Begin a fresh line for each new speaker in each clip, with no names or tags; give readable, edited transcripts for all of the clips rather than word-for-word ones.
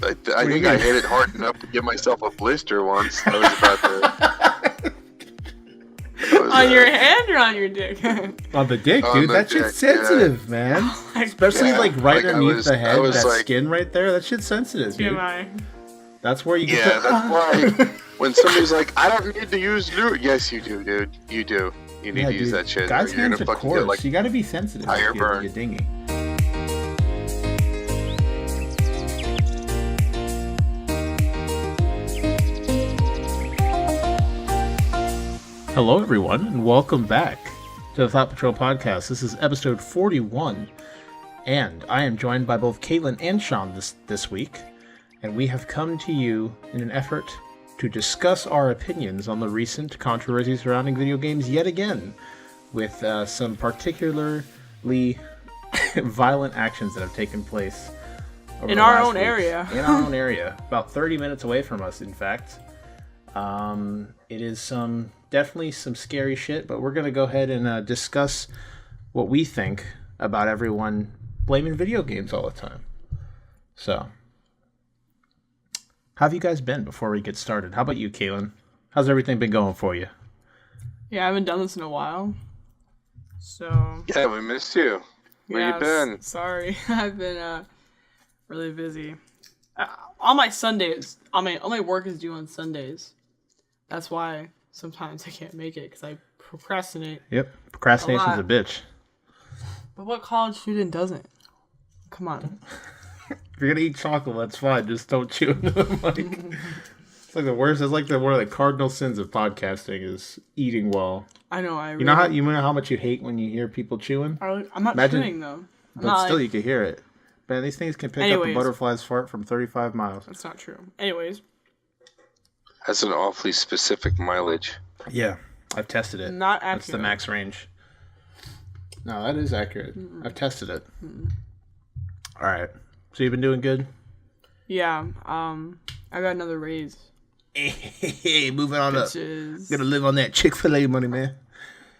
I think I hit it hard enough to give myself a blister once. I was about to.
On your hand or on your dick?
On the dick, dude. That shit's sensitive, man. Especially right underneath the head, that skin right there. That shit's sensitive, dude. That's where you get
that's why when somebody's like, I don't need to use lube. Yes, you do, dude. You do. You need to use that shit.
Guys' hands are coarse. You gotta be sensitive
tire burn.
Your dinghy. Hello, everyone, and welcome back to the Thought Patrol podcast. This is episode 41, and I am joined by both Caitlyn and Shawn this week, and we have come to you in an effort to discuss our opinions on the recent controversy surrounding video games yet again, with some particularly violent actions that have taken place
in our own area.
In our own area, about 30 minutes away from us, in fact. It is definitely some scary shit, but we're going to go ahead and discuss what we think about everyone blaming video games all the time. So, how have you guys been before we get started? How about you, Caitlyn? How's everything been going for you?
Yeah, I haven't done this in a while. So.
Yeah, we missed you. Where you been?
Sorry, I've been really busy. All my Sundays, all my work is due on Sundays. That's why sometimes I can't make it, because I procrastinate.
Yep, procrastination's a bitch.
But what college student doesn't? Come on.
If you're gonna eat chocolate, that's fine. Just don't chew into the mic. It's like the worst. It's like one of the cardinal sins of podcasting is eating well.
I know.
You know how much you hate when you hear people chewing?
I'm not chewing though.
But still, you can hear it. Man, these things can pick up a butterfly's fart from 35 miles.
That's not true. Anyways.
That's an awfully specific mileage.
Yeah, I've tested it.
Not accurate.
That's the max range. No, that is accurate. I've tested it. All right. So you've been doing good?
Yeah. I got another raise.
Hey, moving on up. Gonna live on that Chick-fil-A money, man.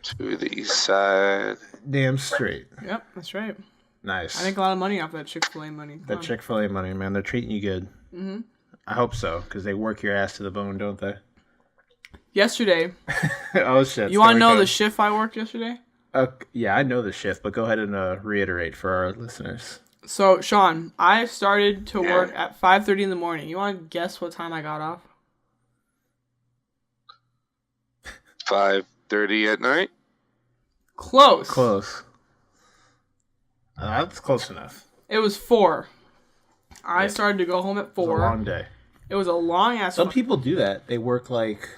To the east side.
Damn straight.
Yep, that's right.
Nice.
I make a lot of money off that Chick-fil-A money.
That Chick-fil-A money, man. They're treating you good. Mm-hmm. I hope so, because they work your ass to the bone, don't they?
Yesterday.
Oh, shit.
You want to know the shift I worked yesterday?
Yeah, I know the shift, but go ahead and reiterate for our listeners.
So, Shawn, I started to work at 5:30 in the morning. You want to guess what time I got off?
5:30 at night?
Close.
That's close enough.
It was 4. I started to go home at 4.
It was a long day.
It was a long ass.
Some people do that. They'll work like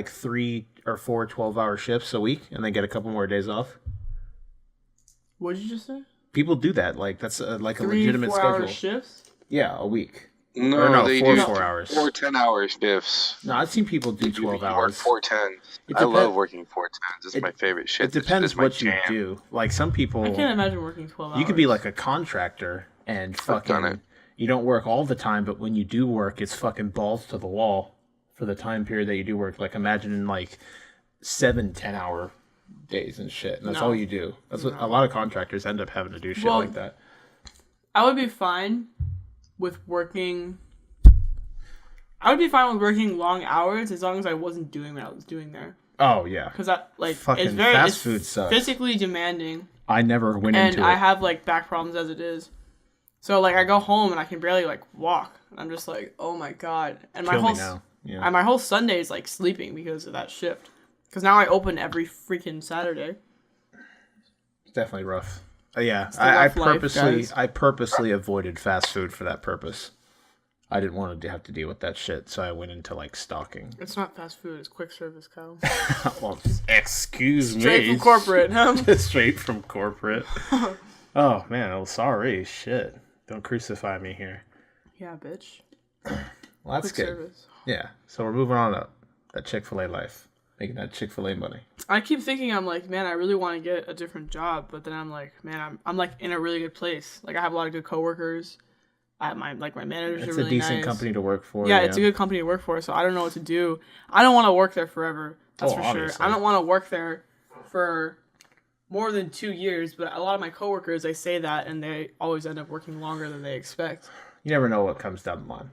3 or 4 12-hour shifts a week, and then get a couple more days off.
What did you just say?
People do that. Like that's like a legitimate
3
schedule.
4-hour shifts?
Yeah, a week.
No, they do
4 hours.
4 10-hour shifts.
No, I've seen people do 12 hours.
4 10s. I love working 4 10s. It's my favorite shit.
It depends what you do. Like some people,
I can't imagine working 12 hours.
You could be like a contractor and fucking. You don't work all the time, but when you do work, it's fucking balls to the wall for the time period that you do work. Like imagine like 7 10-hour days and shit, and that's all you do. That's what a lot of contractors end up having to do shit like that.
I would be fine with working. I would be fine with working long hours as long as I wasn't doing what I was doing there.
Oh yeah,
because
fucking fast food sucks.
Physically demanding.
I never went into it,
and I have like back problems as it is. So like I go home and I can barely like walk. And I'm just like, oh my god. And my whole Sunday is like sleeping because of that shift. Because now I open every freaking Saturday.
It's definitely rough. Yeah, I purposely avoided fast food for that purpose. I didn't want to have to deal with that shit, so I went into like stalking.
It's not fast food; it's quick service, Kyle.
Well, excuse me.
Straight from corporate, huh?
Straight from corporate. Oh man, oh sorry, shit. Don't crucify me here.
Yeah, bitch.
Well, that's good. Service. Yeah, so we're moving on up. That Chick-fil-A life. Making that Chick-fil-A money.
I keep thinking, I'm like, man, I really want to get a different job. But then I'm like, man, I'm like in a really good place. Like I have a lot of good coworkers. My managers are really nice. It's a decent
company to work for.
Yeah, it's a good company to work for. So I don't know what to do. I don't want to work there forever. That's for obviously. Sure. I don't want to work there for more than 2 years. But a lot of my coworkers, they say that, and they always end up working longer than they expect.
You never know what comes down the line.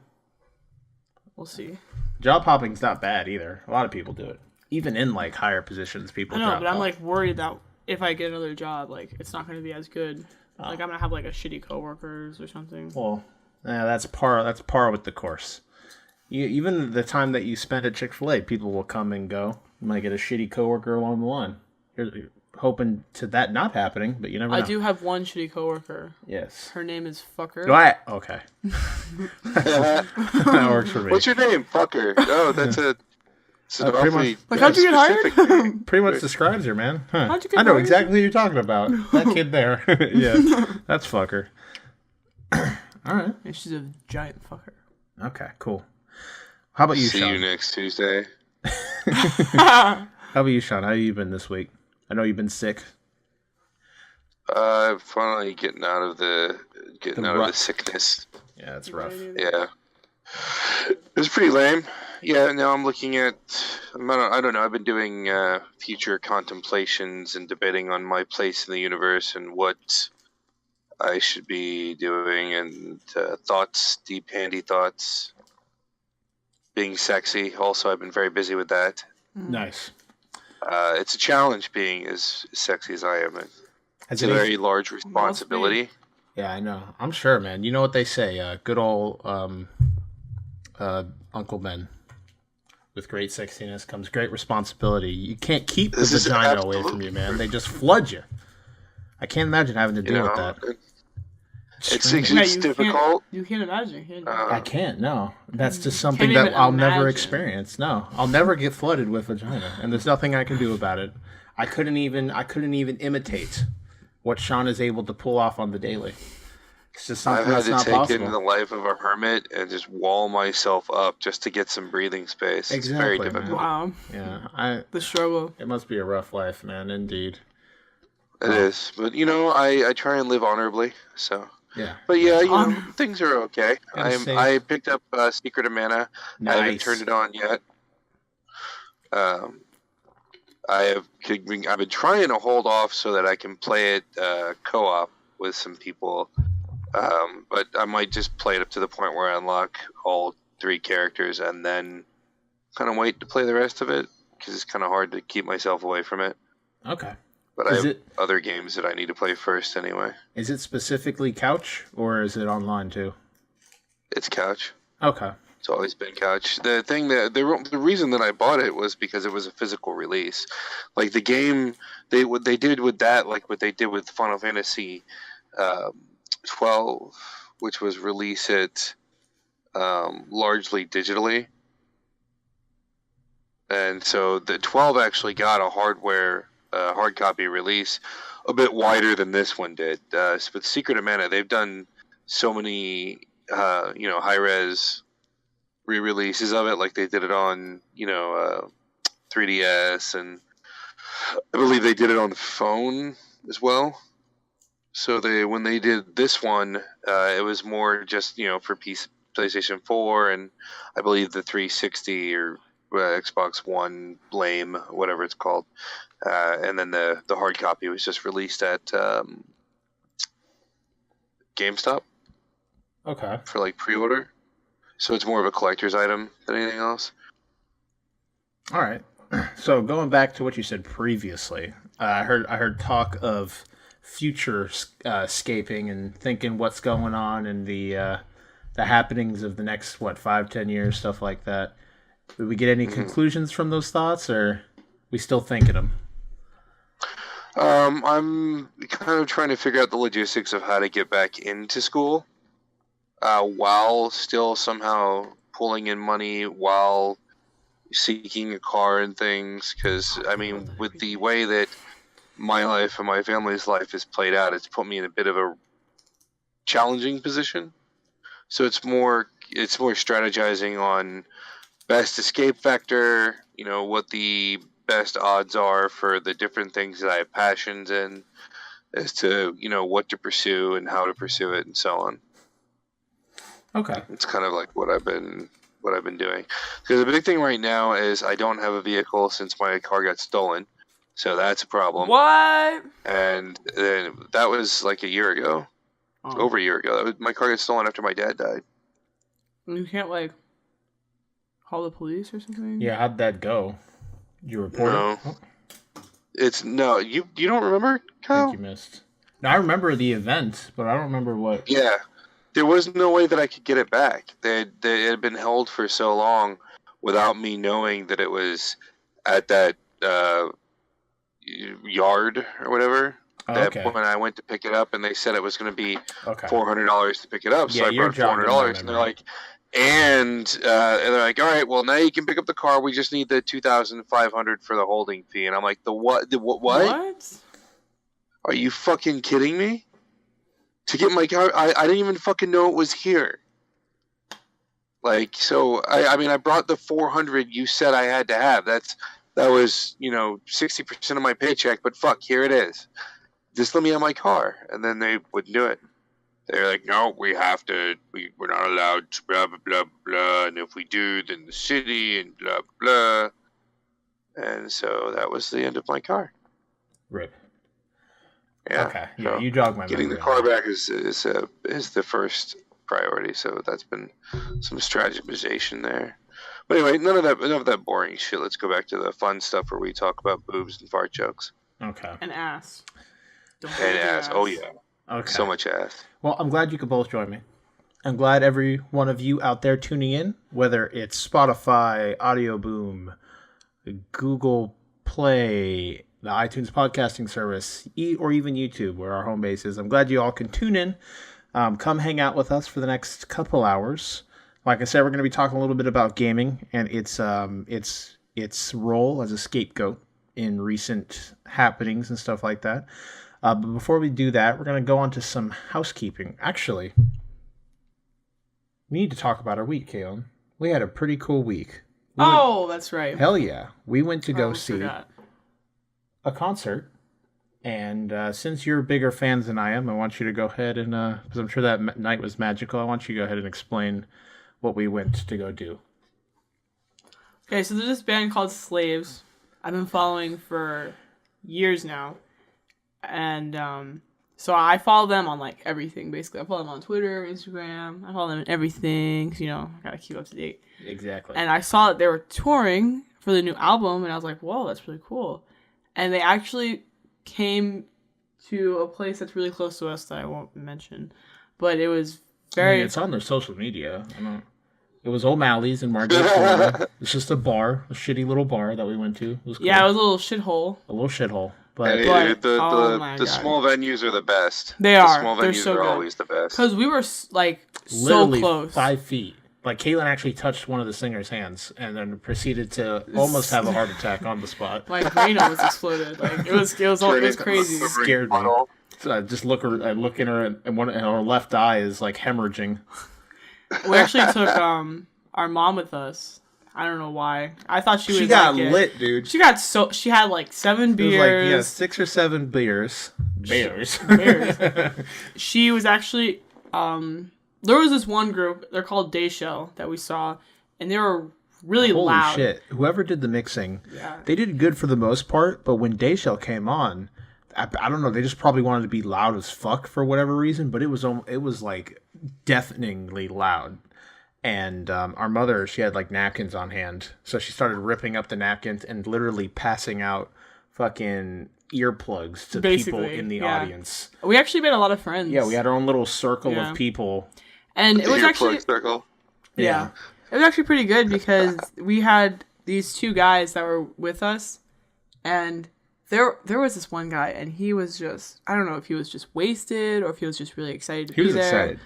We'll see.
Job hopping's not bad either. A lot of people do it. Even in like higher positions, people.
I know, but I'm like worried that if I get another job, like it's not going to be as good. Like I'm gonna have like a shitty coworkers or something.
Well, that's par with the course. Even the time that you spend at Chick-fil-A, people will come and go. You might get a shitty coworker along the line. You're hoping to that not happening, but you never know.
I do have one shitty coworker.
Yes.
Her name is Fucker.
Okay. That works for me.
What's your name? Fucker. Oh, that's a...
pretty much,
how'd you get hired?
Pretty much describes her, man. Huh.
How'd you get
I know
hired?
exactly who you're talking about. That kid there. Yeah, that's Fucker. All right.
And she's a giant fucker.
Okay, cool. How about you, Shawn?
See you next Tuesday.
How about you, Shawn? How have you been this week? I know you've been sick.
Finally getting out of the sickness.
Yeah, it's rough.
Yeah. It was pretty lame. Yeah, now I'm looking at, I don't know, I've been doing future contemplations and debating on my place in the universe and what I should be doing, and thoughts, deep, handy thoughts. Being sexy, also, I've been very busy with that.
Nice.
It's a challenge being as sexy as I am. It's a very large responsibility.
Yeah, I know. I'm sure, man. You know what they say, good old Uncle Ben. With great sexiness comes great responsibility. You can't keep the vagina away from you, man. They just flood you. I can't imagine having to deal with that.
It's difficult.
You can't imagine, can you?
I can't, no. That's just something that I'll never experience. No. I'll never get flooded with vagina, and there's nothing I can do about it. I couldn't even imitate what Shawn is able to pull off on the daily. It's just something that's not possible. I've had to take in the life of a hermit and just wall myself up just to get some breathing space. It's very difficult.
Wow.
Yeah.
The struggle.
It must be a rough life, man, indeed.
It is. But, I try and live honorably, so...
Yeah.
But yeah, things are okay. I picked up Secret of Mana. Nice. I haven't turned it on yet. I've been trying to hold off so that I can play it co-op with some people. But I might just play it up to the point where I unlock all 3 characters and then kind of wait to play the rest of it, because it's kind of hard to keep myself away from it.
Okay.
But I have other games that I need to play first anyway.
Is it specifically couch, or is it online too?
It's couch.
Okay.
It's always been couch. The thing the reason that I bought it was because it was a physical release. Like the game, what they did with that, like what they did with Final Fantasy 12, which was release it largely digitally. And so the 12 actually got a hard copy release a bit wider than this one did. With Secret of Mana, they've done so many, high-res re-releases of it, like they did it on, 3DS, and I believe they did it on the phone as well. So when they did this one, it was more just, for PlayStation 4, and I believe the 360 or Xbox One, lame, whatever it's called. And then the hard copy was just released at GameStop.
Okay.
For like pre-order. So it's more of a collector's item than anything else.
All right. So going back to what you said previously, I heard talk of future scaping and thinking what's going on and the happenings of the next 5-10 years, stuff like that. Did we get any conclusions from those thoughts, or we still thinking them?
I'm kind of trying to figure out the logistics of how to get back into school while still somehow pulling in money while seeking a car and things. Because, with the way that my life and my family's life is played out, it's put me in a bit of a challenging position. So it's more strategizing on best escape vector, what the best odds are for the different things that I have passions in, as to what to pursue and how to pursue it and so on.
Okay,
it's kind of like what I've been doing. Because the big thing right now is I don't have a vehicle since my car got stolen, so that's a problem.
What?
And then that was like a year ago. It's over a year ago. My car got stolen after my dad died.
You can't like call the police or something?
Yeah, how'd that go? Did you report it? Oh.
It's no. You don't remember, Kyle?
I think you missed. No, I remember the event, but I don't remember what.
Yeah, there was no way that I could get it back. They had been held for so long without me knowing that it was at that yard or whatever. That when I went to pick it up, and they said it was going to be $400 to pick it up, so I brought $400, and they're like, and they're like, all right, well now you can pick up the car. We just need the $2,500 for the holding fee, and I'm like, the what? What? Are you fucking kidding me? To get my car, I didn't even fucking know it was here. Like, so I mean, I brought the $400 you said I had to have. That was 60% of my paycheck, but fuck, here it is. Just let me have my car. And then they wouldn't do it. They're like, no, we have to, we're not allowed to blah, blah, blah, blah. And if we do, then the city and blah, blah. And so that was the end of my car.
Rip.
Yeah.
Okay. Yeah, you jogged my memory.
Getting the car back is the first priority. So that's been some strategization there. But anyway, enough of that boring shit. Let's go back to the fun stuff where we talk about boobs and fart jokes.
Okay.
And ass.
And ass. Oh, yeah.
Okay.
So much ass.
Well, I'm glad you could both join me. I'm glad every one of you out there tuning in, whether it's Spotify, Audioboom, Google Play, the iTunes podcasting service, or even YouTube, where our home base is. I'm glad you all can tune in. Come hang out with us for the next couple hours. Like I said, we're going to be talking a little bit about gaming and its role as a scapegoat in recent happenings and stuff like that. But before we do that, we're going to go on to some housekeeping. Actually, we need to talk about our week, Caitlyn. We had a pretty cool week.
That's right.
Hell yeah. We went to go see a concert. And since you're bigger fans than I am, I want you to go ahead and, because I'm sure that night was magical, I want you to go ahead and explain what we went to go do.
Okay, so there's this band called Slaves. I've been following for years now. And so I follow them on like everything, basically. I follow them on Twitter, Instagram. I follow them in everything. I gotta keep up to date.
Exactly.
And I saw that they were touring for the new album, and I was like, whoa, that's really cool. And they actually came to a place that's really close to us that I won't mention. But it was very...
it's on their social media. It was O'Malley's in Margate, Florida. It's just a bar, a shitty little bar that we went to. It was cool.
Yeah, it was a little shithole.
The small venues are the best.
They are.
The small venues are always the best.
Because we were like
literally
so close.
5 feet. Like Caitlyn actually touched one of the singer's hands and then proceeded to almost have a heart attack on the spot.
My brain almost exploded. Like it was crazy.
It scared me. So I just look in her and her left eye is like hemorrhaging.
We actually took our mom with us. I don't know why. I thought she
got lit, dude.
She had like 7 beers.
It was 6 or 7 beers. Bears.
She was actually there was this one group, they're called Dayshell, that we saw, and they were really loud.
Holy shit. Whoever did the mixing, they did good for the most part, but when Dayshell came on, I don't know, they just probably wanted to be loud as fuck for whatever reason, but it was like deafeningly loud. And our mother, she had like napkins on hand, so she started ripping up the napkins and literally passing out fucking earplugs to people in the audience.
We actually made a lot of friends.
Yeah, we had our own little circle of people.
And it was actually
circle.
Yeah. It was actually pretty good because we had these 2 guys that were with us, and there was this one guy, and he was just, I don't know if he was just wasted or if he was just really excited to be there. He was excited.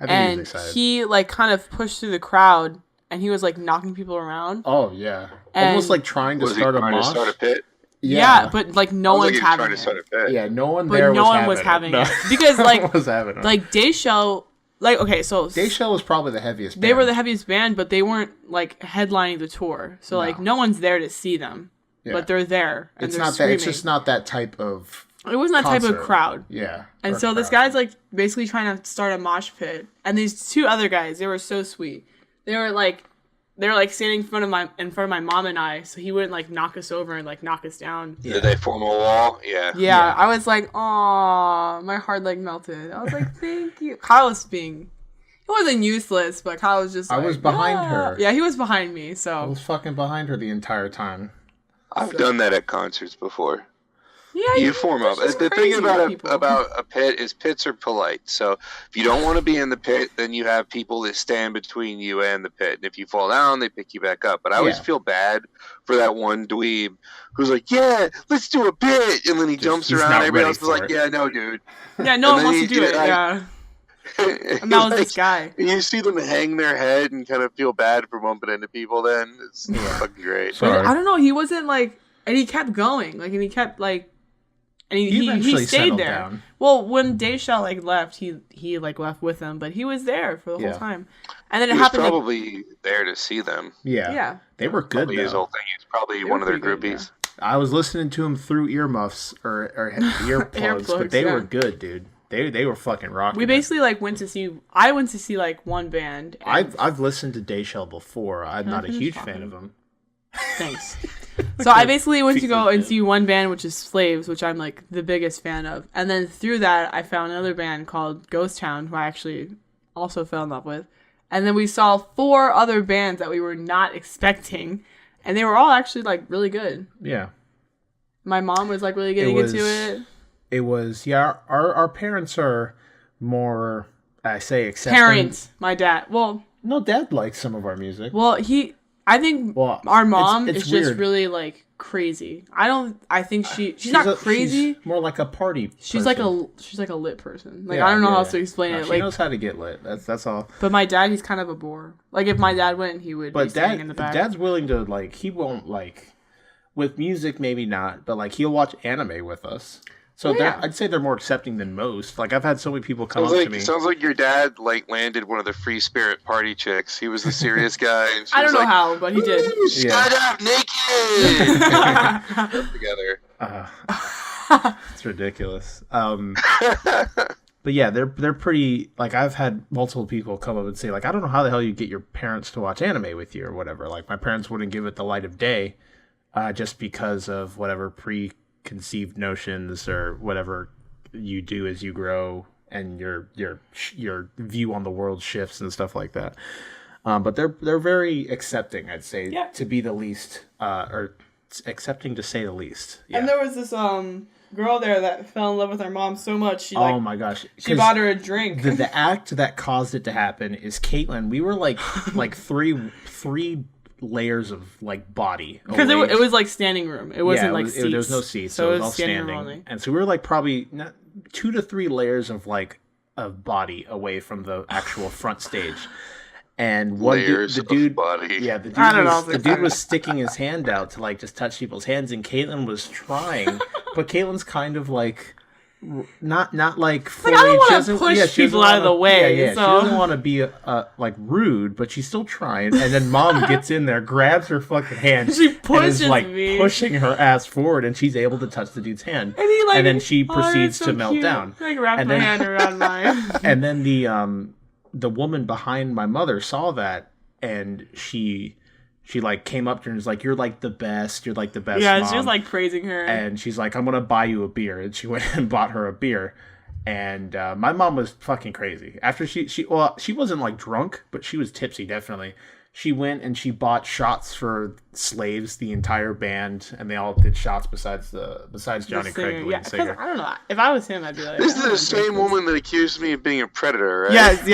I think he was excited. He like kind of pushed through the crowd, and he was like knocking people around.
Oh yeah, almost like trying to start a mosh.
To start a pit?
Yeah, but like no one's having it.
Yeah, no one there was having it.
Because like Dayshell, like okay, so
Dayshell was probably the heaviest band.
They were the heaviest band, but they weren't like headlining the tour. So like no one's there to see them. Yeah. But they're there. And
it's not screaming. It's just not that type of
It wasn't that
concert.
Type of crowd.
Yeah.
And so this guy's like basically trying to start a mosh pit. And these 2 other guys, they were so sweet. They were like they were like standing in front of my mom and I, so he wouldn't like knock us over and like knock us down.
Did they form a wall? Yeah.
Yeah, I was like, "Aw," my heart like melted. I was like, "Thank you." Kyle was being, he wasn't useless, but Kyle was just.
I was behind her.
Yeah, he was behind me. So
I was fucking behind her the entire time.
I've done that at concerts before.
Yeah,
you form up. The thing about a pit is pits are polite. So if you don't want to be in the pit, then you have people that stand between you and the pit. And if you fall down, they pick you back up. But I always feel bad for that one dweeb who's like, "Yeah, let's do a pit," and then he jumps around. Everybody else is like, "Yeah, no, dude."
Yeah, no one wants to do it. Yeah. And that was this guy.
You see them hang their head and kind of feel bad for bumping into people. Then it's fucking great.
I don't know. He wasn't like, and he kept going. Like, and he kept like. And he stayed there.
Down.
Well, when Dayshaw like left, he like left with them, but he was there for the whole time. And then it happened.
He was probably there to see them.
Yeah.
They were good.
His whole thing. He's probably one of their groupies.
I was listening to him through earmuffs or earplugs, but they were good, dude. They were fucking rocking.
We basically like went to see. I went to see like one band.
I've listened to Dayshaw before. I'm not a huge fan of him.
Thanks. So I basically went to go and see one band, which is Slaves, which I'm like the biggest fan of. And then through that, I found another band called Ghost Town, who I actually also fell in love with. And then we saw 4 other bands that we were not expecting. And they were all actually like really good.
Yeah.
My mom was like really getting into it.
It was, our parents are more, I say, accepting.
Parents. My dad. Well.
No, Dad likes some of our music.
Well, I think our mom is just really like crazy. I think she's not crazy.
She's more like a party person.
She's like a lit person. Like I don't know how else to explain it.
She knows how to get lit. That's all.
But my dad, he's kind of a bore. Like if my dad went, he would be staying in the back.
Dad's willing to like. He won't like with music, maybe not, but like he'll watch anime with us. So I'd say they're more accepting than most. Like I've had so many people come up to me.
Sounds like your dad like landed one of the free spirit party chicks. He was the serious guy. And
I don't know how, but he did.
Skydive naked together.
It's ridiculous. But yeah, they're pretty. Like I've had multiple people come up and say like, I don't know how the hell you get your parents to watch anime with you or whatever. Like my parents wouldn't give it the light of day, just because of whatever preconceived notions or whatever you do as you grow and your view on the world shifts and stuff like that. But they're very accepting, I'd say, to be the least, or accepting to say the least. Yeah.
And there was this girl there that fell in love with her mom so much
oh my gosh,
she bought her a drink.
The act that caused it to happen is Caitlyn. We were like three layers of like body
because it was like standing room. It wasn't like seats.
There was no seats, so it was all standing. And so we were like probably 2 to 3 layers of like of body away from the actual front stage. And the dude was sticking his hand out to like just touch people's hands, and Caitlyn was trying, but Caitlyn's kind of like not like fully.
Like, I don't want to push people out of the way.
Yeah, so. She doesn't want to be like rude, but she's still trying. And then Mom gets in there, grabs her fucking hand,
she pushes
and is like
me.
pushing her ass forward, and she's able to touch the dude's hand. And then she proceeds to melt down.
Like wrapped my hand around mine.
And then the woman behind my mother saw that, and she like came up to her and was like, "You're like the best. You're like the best."
Yeah,
Mom.
She was like praising her.
And she's like, "I'm gonna buy you a beer." And she went and bought her a beer. And my mom was fucking crazy. After she wasn't like drunk, but she was tipsy definitely. She went and she bought shots for Slaves, the entire band, and they all did shots besides Johnny Craig, the lead singer.
I don't know. If I was him, I'd be like,
"This is the same woman that accused me of being a predator, right?"
Yes.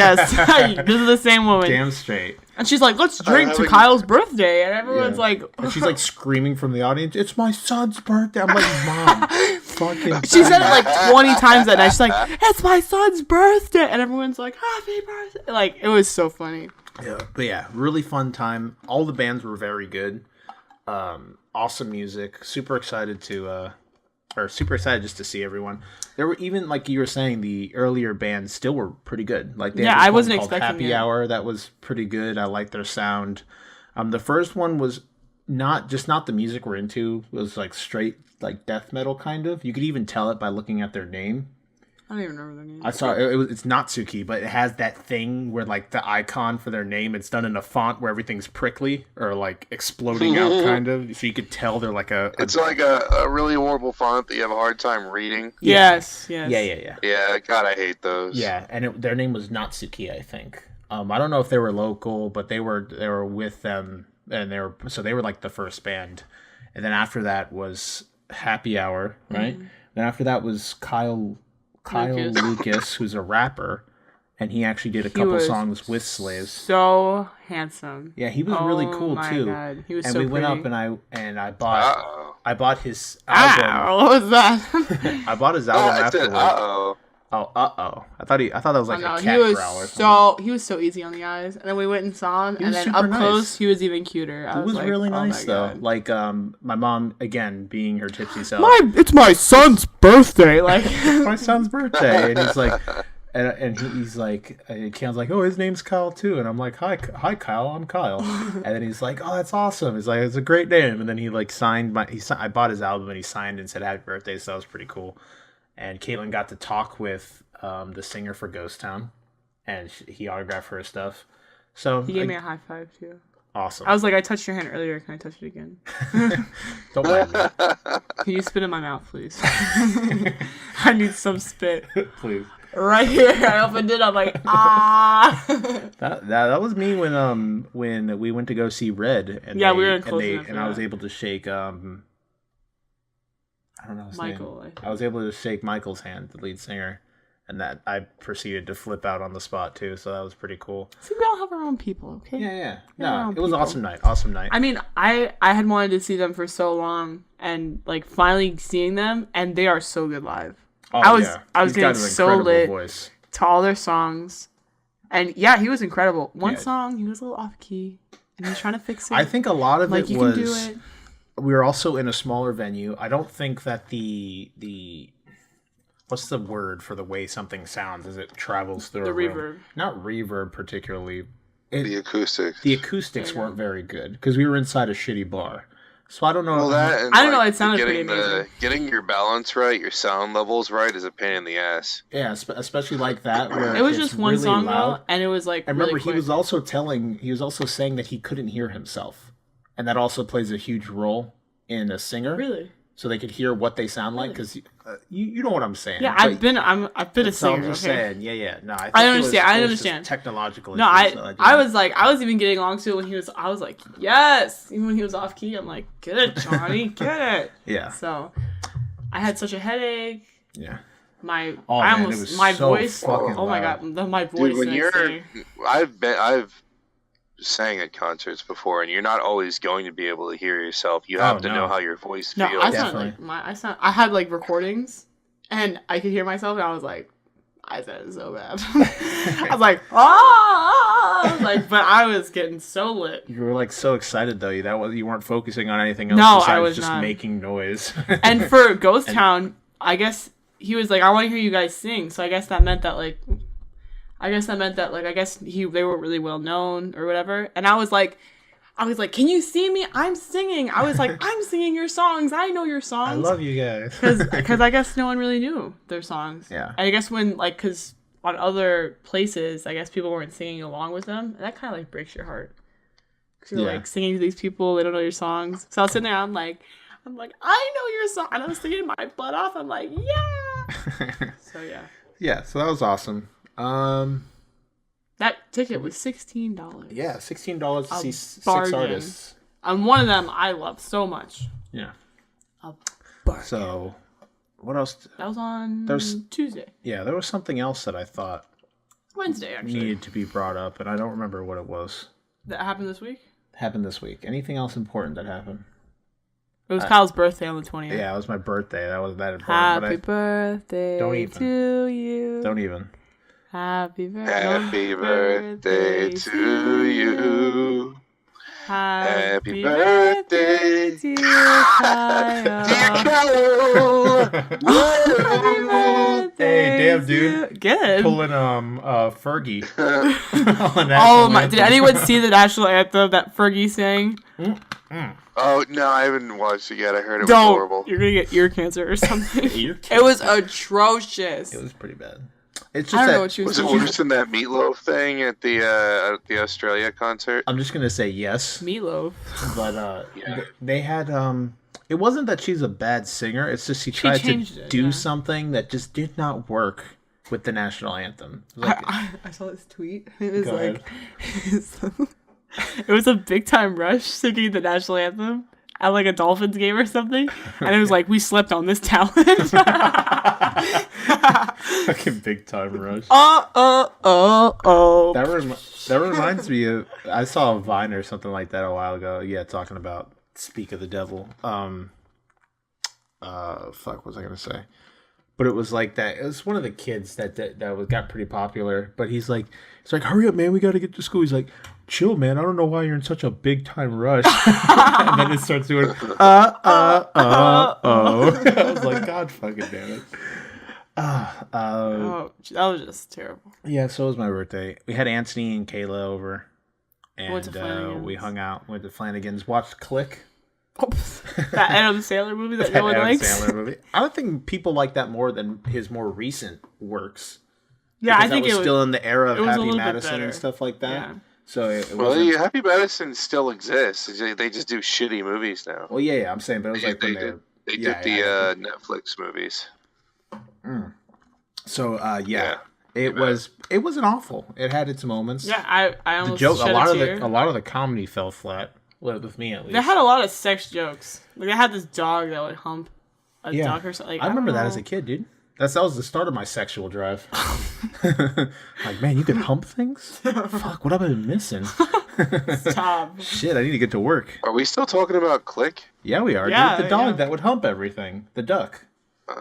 This is the same woman.
Damn straight.
And she's like, "Let's drink to Kyle's birthday," and everyone's like,
and she's like screaming from the audience, "It's my son's birthday!" I'm like, "Mom, fucking."
She said it like 20 times that night. She's like, "It's my son's birthday," and everyone's like, "Happy birthday!" Like it was so funny.
Yeah, but yeah, really fun time. All the bands were very good. Awesome music. Super excited just to see everyone. There were even, like you were saying, the earlier bands still were pretty good. Like they had
I wasn't expecting
Happy Hour. That was pretty good. I liked their sound. The first one was not the music we're into. It was like straight like death metal kind of. You could even tell it by looking at their name.
I don't even remember their name.
I saw it's Natsuki, but it has that thing where like the icon for their name, it's done in a font where everything's prickly or like exploding out, kind of. So you could tell they're like
It's like a really horrible font that you have a hard time reading.
Yes.
Yeah.
Yeah, God, I hate those.
Yeah, and their name was Natsuki, I think. I don't know if they were local, but they were with them, and they were like the first band, and then after that was Happy Hour, right? Mm-hmm. Then after that was Kyle Lucas, who's a rapper, and he actually did a couple songs with Slaves.
So handsome.
Yeah, he was really cool too.
God. He was
and
so
we
pretty.
went up and I bought his album.
What was that?
I bought his album afterwards. Oh, I thought that was like a cat growl or something.
He was so easy on the eyes. And then we went and saw him, and then up close, he was even cuter.
He was like, really nice though. Like, my mom, again, being her tipsy self.
It's my son's birthday. Like,
my son's birthday, and he's like, and he's like, Keon's like, oh, his name's Kyle too, and I'm like, hi Kyle, I'm Kyle, and then he's like, oh, that's awesome. He's like, it's a great name, and then he like signed I bought his album, and he signed and said happy birthday, so that was pretty cool. And Caitlyn got to talk with the singer for Ghost Town, and he autographed her stuff. So
he gave me a high five too.
Awesome.
I was like, I touched your hand earlier. Can I touch it again?
Don't mind me.
Can you spit in my mouth, please? I need some spit.
Please.
Right here. I opened it. I'm like, ah.
That was me when we went to go see Red. And
we were in close enough,
and I was able to shake I don't know his
Michael.
name. I was able to shake Michael's hand, the lead singer, and that I proceeded to flip out on the spot too. So that was pretty cool.
See, we all have our own people, okay?
Yeah. No, it was awesome night. Awesome night.
I mean, I had wanted to see them for so long, and like finally seeing them, and they are so good live.
Oh,
I was getting so lit to all their songs, and yeah, he was incredible. One song, he was a little off key, and he was trying to fix it.
I think a lot of
it
was.
You can do it.
We were also in a smaller venue. I don't think that the what's the word for the way something sounds as it travels through a room?
Reverb.
Not reverb particularly.
The acoustics.
The acoustics weren't very good because we were inside a shitty bar. So I don't know.
Well,
I don't know. It sounded pretty amazing.
Getting your balance right, your sound levels right, is a pain in the ass.
Yeah, especially like that. Where
it was just one
really
song
loud.
though, and it was like.
I remember
really
he was also saying that he couldn't hear himself, and that also plays a huge role in a singer.
Really.
So they could hear what they sound like, because you know what I'm saying.
Yeah, I've been a singer.
I'm just saying. Yeah. No,
I understand. I understand.
Technological.
No, I was even getting along to it when he was. I was like, yes. Even when he was off key, I'm like, get it, Johnny, get it.
Yeah.
So, I had such a headache.
Yeah.
My
voice.
Oh my god, my voice.
Dude, when I've sang at concerts before, and you're not always going to be able to hear yourself. You have to know how your voice feels.
No, I had like recordings, and I could hear myself, and I was like, I said it so bad. I was like, but I was getting so lit.
You were like so excited though. You weren't focusing on anything else.
No, I was
just
not.
Making noise.
And for Ghost Town, I guess he was like, I want to hear you guys sing. So I guess that meant that they were really well known or whatever. And I was like, can you see me? I'm singing. I was like, I'm singing your songs. I know your songs.
I love you guys.
Because I guess no one really knew their songs.
Yeah.
And I guess because on other places, I guess people weren't singing along with them. And that kind of like breaks your heart. Because you're like singing to these people, they don't know your songs. So I was sitting there, I'm like, I know your song. And I'm singing my butt off. I'm like, yeah. So yeah.
Yeah, so that was awesome.
That ticket was $16.
Yeah, $16 to see 6 artists.
And one of them I love so much.
Yeah.
A bargain.
So, what else?
That was on Tuesday.
Yeah, there was something else that I thought
Wednesday actually
needed to be brought up, and I don't remember what it was.
That happened this week?
Happened this week. Anything else important that happened?
It was Kyle's birthday on the 20th.
Yeah, it was my birthday. That was that important.
Happy birthday to you.
Don't even.
Happy birthday
to you.
Happy birthday, dear Kyle.
Hey, damn, dude.
Good.
Pulling Fergie.
Oh my! Did anyone see the national anthem that Fergie sang?
Oh no, I haven't watched it yet. I heard it was horrible.
You're gonna get ear cancer or something. It was atrocious.
It was pretty bad. It's just
I don't know what she was
it worse than that Meatloaf thing at the Australia concert?
I'm just gonna say yes.
Meatloaf.
But they had it wasn't that she's a bad singer. It's just she tried to do something that just did not work with the national anthem.
Like, I saw this tweet. It was like it was a Big Time Rush singing the national anthem at like a Dolphins game or something, and it was like, we slept on this talent.
Fucking Big Time Rush. That reminds me of, I saw a Vine or something like that a while ago. Yeah, talking about Speak of the Devil. Fuck, what was I gonna say? But it was like that. It was one of the kids that got pretty popular. But he's like, hurry up, man, we gotta get to school. He's like, chill, man. I don't know why you're in such a big time rush. And then it starts doing, I was like, God fucking damn it.
That was just terrible.
Yeah, so was my birthday. We had Antony and Kayla over, and we hung out. Went to Flanagan's. Watched Click.
That Adam Sandler movie that no one likes.
Sandler movie. I don't think people like that more than his more recent works.
Yeah, I think
it was still in the era of Happy Madison and stuff like that. Yeah. So
Happy Madison still exists. They just do shitty movies now.
Well, yeah, I'm saying, but it was like
they did the Netflix movies.
So it wasn't awful. It had its moments.
Yeah, I almost
a lot of the comedy fell flat with me at least.
They had a lot of sex jokes. Like they had this dog that would hump a duck or something. Like,
I remember that as a kid, dude. That was the start of my sexual drive. Like, man, you can hump things? Fuck, what have I been missing?
Stop.
Shit, I need to get to work.
Are we still talking about Click?
Yeah, we are. Yeah, dude, the dog that would hump everything. The duck. It's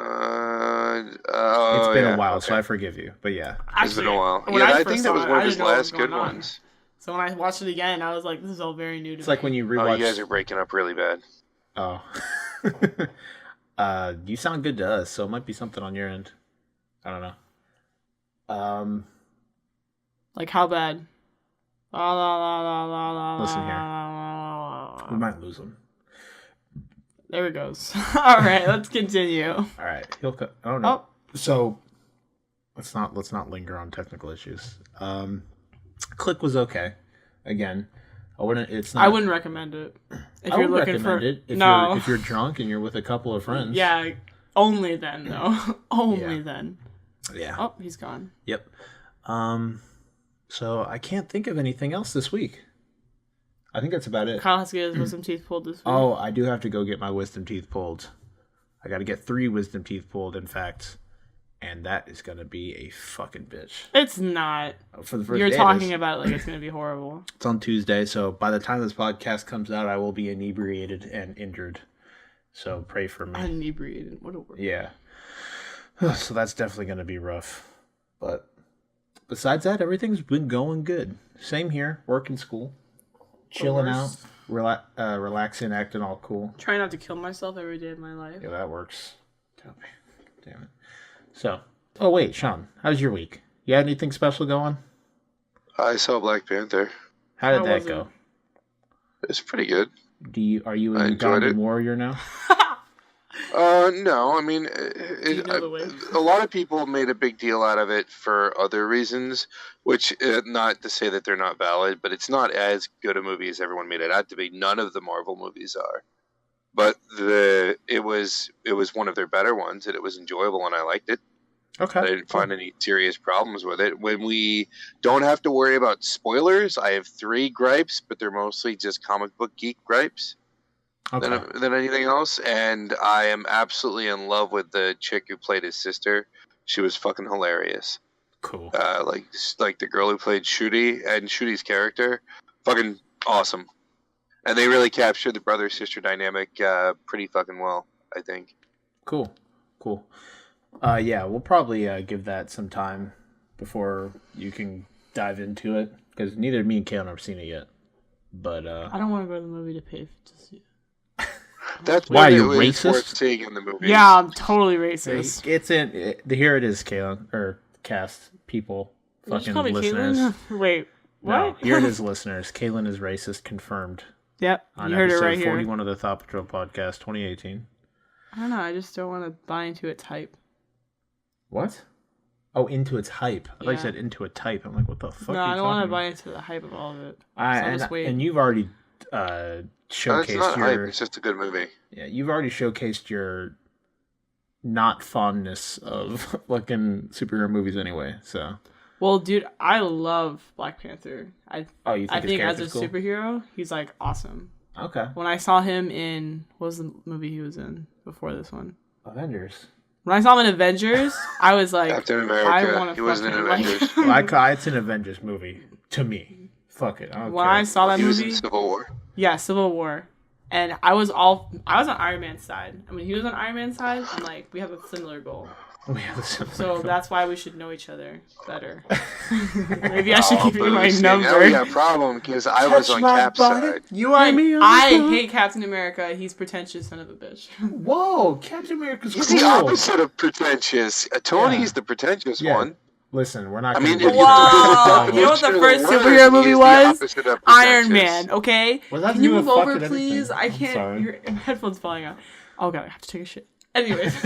been a while, so I forgive you. But yeah.
Actually, it's been a while. Yeah, I think that was one of his last good ones.
So when I watched it again, I was like, this is all very new to me.
It's like when you rewatch...
Oh, you guys are breaking up really bad.
Oh. You sound good to us, so it might be something on your end. I don't know.
Like how bad?
Listen here. We might lose him.
There it goes. All right, let's continue.
All right, he'll cut. Oh no. Oh. So let's not linger on technical issues. Click was okay. Again, I wouldn't
recommend it.
If you're looking for it. If you're drunk and you're with a couple of friends.
Yeah, only then though. Only then.
Yeah.
Oh, he's gone.
Yep. So I can't think of anything else this week. I think that's about it.
Kyle has to get his wisdom teeth pulled this week.
Oh, I do have to go get my wisdom teeth pulled. I got to get 3 wisdom teeth pulled, in fact. And that is going to be a fucking bitch.
It's not.
For the first
You're talking about it like it's going to be horrible.
It's on Tuesday, so by the time this podcast comes out, I will be inebriated and injured. So pray for me.
Inebriated? What a word.
Yeah. So that's definitely going to be rough. But besides that, everything's been going good. Same here. Work and school. Chilling out. Relaxing, acting all cool.
Trying not to kill myself every day of my life.
Yeah, that works. Damn it. So, oh wait, Shawn, how's your week? You had anything special going?
I saw Black Panther.
How did that go?
It's pretty good.
Are you a Ugandan warrior now?
No. I mean, a lot of people made a big deal out of it for other reasons, which not to say that they're not valid, but it's not as good a movie as everyone made it out to be. None of the Marvel movies are, but it was one of their better ones, and it was enjoyable, and I liked it.
Okay. I
didn't find any serious problems with it. When we don't have to worry about spoilers, I have 3 gripes, but they're mostly just comic book geek gripes.
Okay.
Than anything else, and I am absolutely in love with the chick who played his sister. She was fucking hilarious.
Cool.
Like the girl who played Shooty and Shooty's character, fucking awesome. And they really captured the brother-sister dynamic pretty fucking well, I think.
Cool. Yeah, we'll probably give that some time before you can dive into it, because neither me and Caitlyn have seen it yet. But
I don't want to go to the movie to pay to see it.
That's
why you're racist.
Worth seeing in the movie.
Yeah, I'm totally racist.
Here it is, Caitlyn, or cast people, fucking listeners.
Wait, what?
No, here it is, listeners. Caitlyn is racist, confirmed.
Yep,
on
you heard it
episode
right here.
41 of the Thought Patrol podcast, 2018.
I don't know. I just don't want to buy into its hype.
What? Oh, into its hype. I thought you said into a type. I'm like, what the fuck?
No,
are you
I don't want to
about?
buy into the hype of all of it.
And you've already showcased
it's not
your.
hype, it's just a good movie.
Yeah, you've already showcased your not fondness of fucking superhero movies anyway. So.
Well, dude, I love Black Panther.
I
think as a superhero, he's like awesome.
Okay.
When I saw him in what was the movie he was in before this one?
Avengers.
When I saw him in Avengers, I was like,
Captain America.
I want to.
He wasn't in Avengers.
It's an Avengers movie to me. Fuck it. I don't care.
I saw that movie,
he was in Civil War.
Yeah, Civil War, and I was on Iron Man's side. And when he was on Iron Man's side, I'm like, we have a similar goal. So that's why we should know each other better. Maybe I should give you my number.
Now we got a problem because I was on Cap's side.
You are me.
I hate Captain America. He's pretentious son of a bitch.
Whoa, Captain America's
He's
cool.
the opposite of pretentious. Tony's the pretentious one.
Listen, we're not.
You
know what the first superhero movie was? Iron Man. Okay. Can you move over, please? I can't. Your headphones falling out. Oh god, I have to take a shit. Anyways.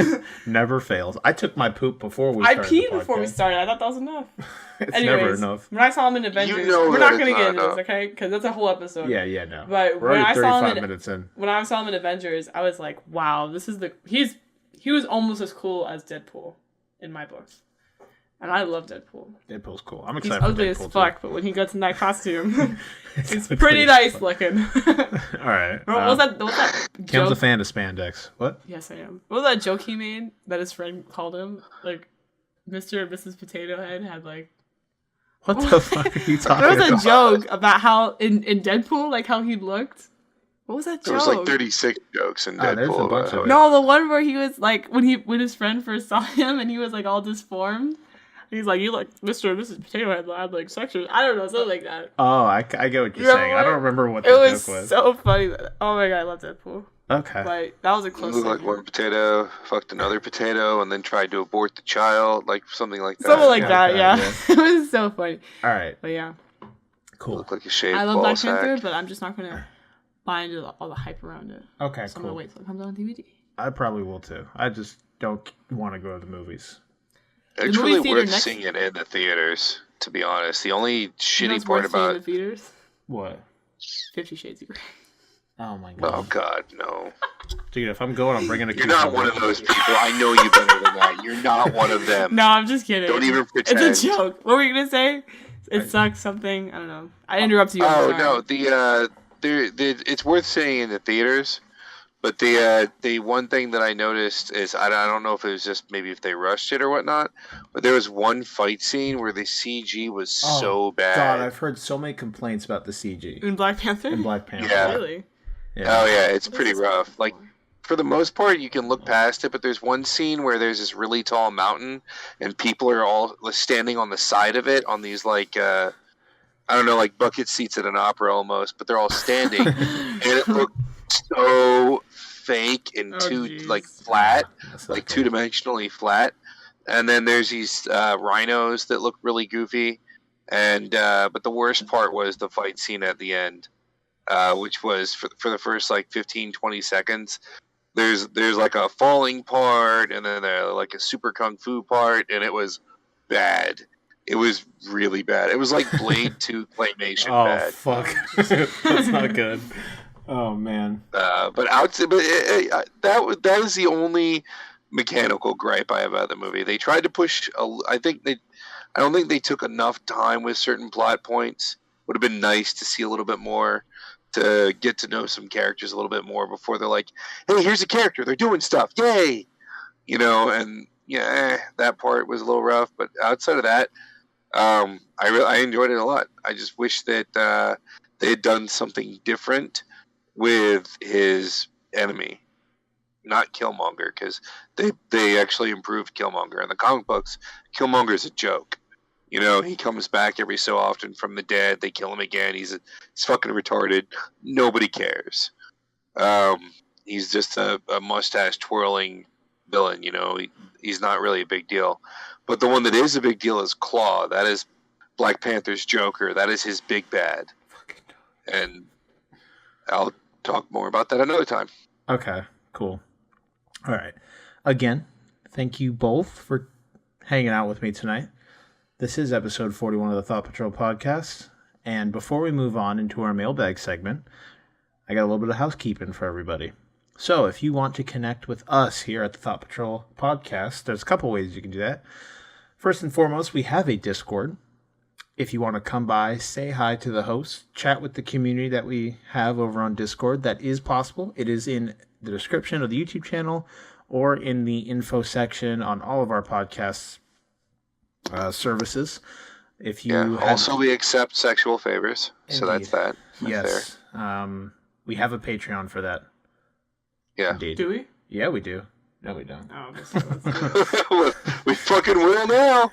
Never fails. I took my poop before we started.
I peed before we started. I thought that was enough.
It's never enough.
When I saw him in Avengers, we're not going to get into this, okay? Because that's a whole episode.
Yeah, no.
But
we're already 35 minutes in.
When I saw him in Avengers, I was like, wow, this is he was almost as cool as Deadpool in my books. And I love Deadpool.
Deadpool's cool. I'm excited
for Deadpool. He's ugly as fuck, but when he gets in that costume, it's pretty nice looking.
All right.
What was that
Kim's a fan of spandex. What?
Yes, I am. What was that joke he made that his friend called him? Like, Mr. and Mrs. Potato Head had like...
What the fuck are you talking about?
There was a joke about how, in Deadpool, like how he looked. What was that joke?
There was like 36 jokes in Deadpool.
There's a bunch of it.
No, the one where he was like, when his friend first saw him and he was like all disformed. He's like, you like Mr. and Mrs. Potato Head had like sexual. I don't know, something like that.
Oh, I get what you're saying. I don't remember what the joke was.
It was so funny. Oh my god, I love Deadpool.
Okay.
Like, that was a close
looked like one potato fucked another potato and then tried to abort the child, like something like that.
Something like that, yeah. It was so funny.
All right.
But yeah.
Cool.
Looked like a shaved
I love
ball
Black
sack.
Panther, but I'm just not going to buy into all the hype around it.
Okay,
so I'm going to wait till it comes out on DVD.
I probably will too. I just don't want to go to the movies.
It's really worth seeing it in the theaters, to be honest. The only shitty part about
the theaters?
What?
50 Shades of Grey.
Oh my god.
Oh god, no.
Dude, if I'm going, I'm bringing a
You're not one of those people. I know you better than that. You're not one of them.
No, I'm just kidding.
Don't even pretend.
It's a joke. What were you gonna say? It sucks something. I don't know. I interrupted you.
Oh no, it's worth seeing in the theaters. But the one thing that I noticed is I don't know if it was just maybe if they rushed it or whatnot, but there was one fight scene where the CG was so bad.
God, I've heard so many complaints about the CG
in Black Panther.
Yeah.
Really?
Yeah.
Oh yeah, it's pretty rough. Like for the most part, you can look past it, but there's one scene where there's this really tall mountain and people are all standing on the side of it on these like I don't know, like bucket seats at an opera almost, but they're all standing, and it looked so fake and like flat, like two-dimensionally flat. And then there's these rhinos that look really goofy, and but the worst part was the fight scene at the end, which was for the first like 15-20 seconds. There's like a falling part, and then like a super kung fu part, and it was bad. It was really bad. It was like Blade 2 claymation bad.
Oh fuck, that's not good. Oh man.
But that was the only mechanical gripe I have about the movie. They tried to push. I don't think they took enough time with certain plot points. Would have been nice to see a little bit more, to get to know some characters a little bit more before they're like, "Hey, here's a character. They're doing stuff. Yay!" You know. And yeah, that part was a little rough. But outside of that, I enjoyed it a lot. I just wish that they had done something different with his enemy, not Killmonger, because they actually improved Killmonger. In the comic books, Killmonger is a joke. You know, he comes back every so often from the dead. They kill him again. He's fucking retarded. Nobody cares. He's just a mustache twirling villain. You know, he's not really a big deal. But the one that is a big deal is Claw. That is Black Panther's Joker. That is his big bad. And I'll talk more about that another time.
Okay, cool. All right. Again, thank you both for hanging out with me tonight. This is episode 41 of the Thought Patrol podcast. And before we move on into our mailbag segment, I got a little bit of housekeeping for everybody. So if you want to connect with us here at the Thought Patrol podcast, there's a couple ways you can do that. First and foremost, we have a Discord. If you want to come by, say hi to the host, chat with the community that we have over on Discord, that is possible. It is in the description of the YouTube channel or in the info section on all of our podcasts services. If you
also, we accept sexual favors,
Indeed.
So that's that.
Yes. We have a Patreon for that.
Yeah.
Indeed.
Do we?
Yeah, we do. No, we don't.
Oh,
we fucking will now.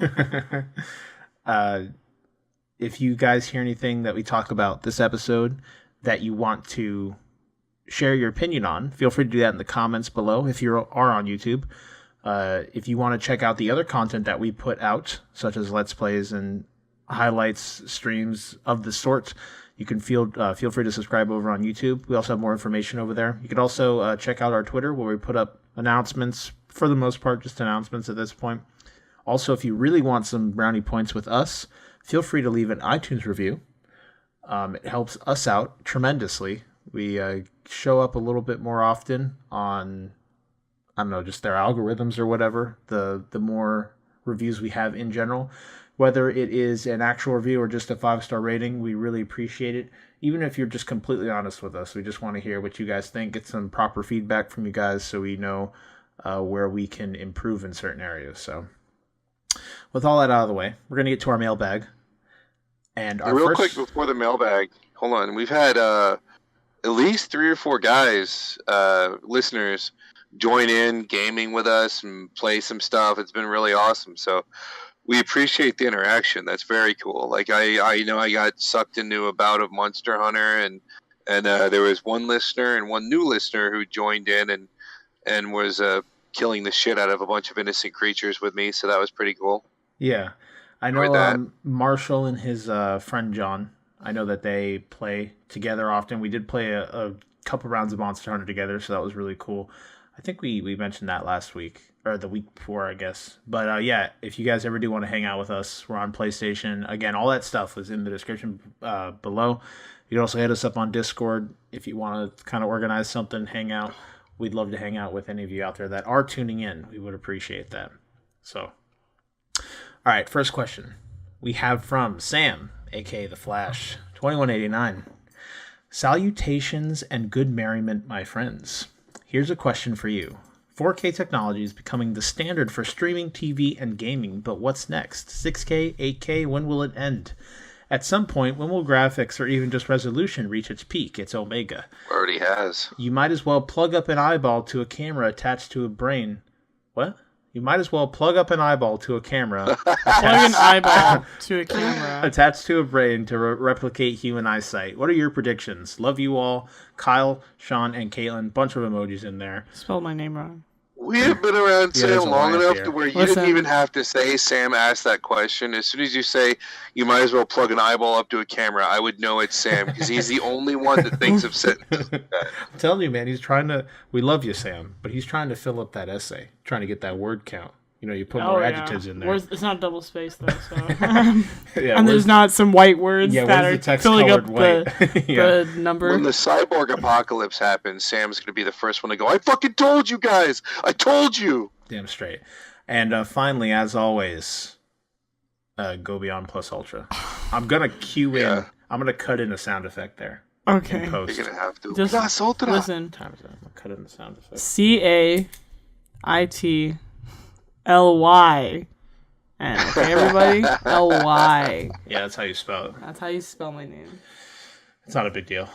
If you guys hear anything that we talk about this episode that you want to share your opinion on, feel free to do that in the comments below if you are on YouTube. If you want to check out the other content that we put out, such as Let's Plays and highlights, streams of the sort, you can feel free to subscribe over on YouTube. We also have more information over there. You can also check out our Twitter, where we put up announcements, for the most part, just announcements at this point. Also, if you really want some brownie points with us, feel free to leave an iTunes review. It helps us out tremendously. We show up a little bit more often on, I don't know, just their algorithms or whatever. The more reviews we have in general, whether it is an actual review or just a 5-star rating, we really appreciate it. Even if you're just completely honest with us, we just want to hear what you guys think, get some proper feedback from you guys so we know where we can improve in certain areas. So with all that out of the way, we're going to get to our mailbag. And our
quick before the mailbag, hold on. We've had at least 3 or 4 guys, listeners, join in gaming with us and play some stuff. It's been really awesome. So we appreciate the interaction. That's very cool. Like I know I got sucked into a bout of Monster Hunter, and there was one listener and one new listener who joined in and was killing the shit out of a bunch of innocent creatures with me. So that was pretty cool.
Yeah, I know Marshall and his friend John. I know that they play together often. We did play a couple rounds of Monster Hunter together, so that was really cool. I think we mentioned that last week, or the week before, I guess. But yeah, if you guys ever do want to hang out with us, we're on PlayStation. Again, all that stuff was in the description below. You can also hit us up on Discord if you want to kind of organize something, hang out. We'd love to hang out with any of you out there that are tuning in. We would appreciate that. So, all right, first question we have from Sam, a.k.a. The Flash, 2189. Salutations and good merriment, my friends. Here's a question for you. 4K technology is becoming the standard for streaming, TV, and gaming, but what's next? 6K, 8K, when will it end? At some point, when will graphics or even just resolution reach its peak, its omega?
Already has.
You might as well plug up an eyeball to a camera attached to a brain. What? You might as well plug up an eyeball to a camera.
Plug an eyeball to a camera.
Attached to a brain to replicate human eyesight. What are your predictions? Love you all. Kyle, Shawn, and Caitlyn. Bunch of emojis in there.
Spelled my name wrong.
We have been around Sam long enough to where you didn't even have to say Sam asked that question. As soon as you say you might as well plug an eyeball up to a camera, I would know it's Sam because he's the only one that thinks of sentences like that.
I'm telling you, man, he's trying to. We love you, Sam, but he's trying to fill up that essay, trying to get that word count. You know, you put more adjectives in there.
It's not double spaced though, so and there's not some white words that are filling up the number.
When the cyborg apocalypse happens, Sam's going to be the first one to go, I fucking told you guys! I told you!
Damn straight. And finally, as always, Go Beyond Plus Ultra. I'm going to cue in. I'm going to cut in a sound effect there.
Okay.
You're going to have to.
Just listen.
Time is up. I'm going to cut in the sound effect.
CAITLY. Okay, everybody? LY.
Yeah, that's how you spell it.
That's how you spell my name.
It's not a big deal.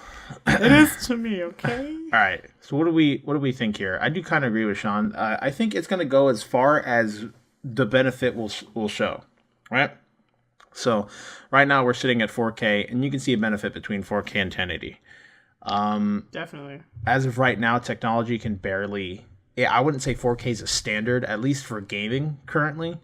It is to me, okay?
All right. So what do we think here? I do kind of agree with Shawn. I think it's going to go as far as the benefit will show, right? So right now we're sitting at 4K, and you can see a benefit between 4K and 1080.
Definitely.
As of right now, technology can barely... Yeah, I wouldn't say 4K is a standard, at least for gaming currently.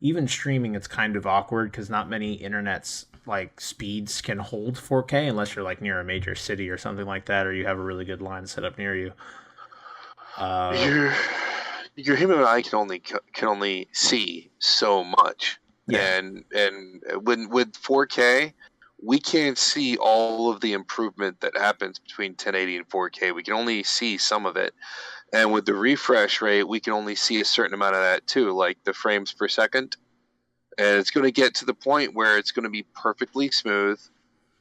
Even streaming, it's kind of awkward because not many internets like speeds can hold 4K unless you're like near a major city or something like that, or you have a really good line set up near you.
Your human eye can only see so much, and with 4K, we can't see all of the improvement that happens between 1080 and 4K. We can only see some of it, and with the refresh rate, we can only see a certain amount of that too, like the frames per second. And it's going to get to the point where it's going to be perfectly smooth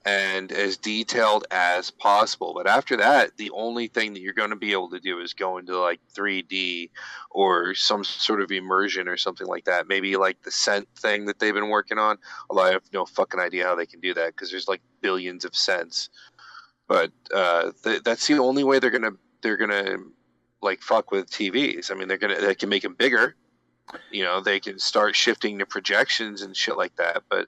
and as detailed as possible. But after that, the only thing that you're going to be able to do is go into like 3D or some sort of immersion or something like that. Maybe like the scent thing that they've been working on. Although I have no fucking idea how they can do that because there's like billions of scents. But that's the only way they're gonna like fuck with TVs. I mean, they can make them bigger. You know, they can start shifting the projections and shit like that. But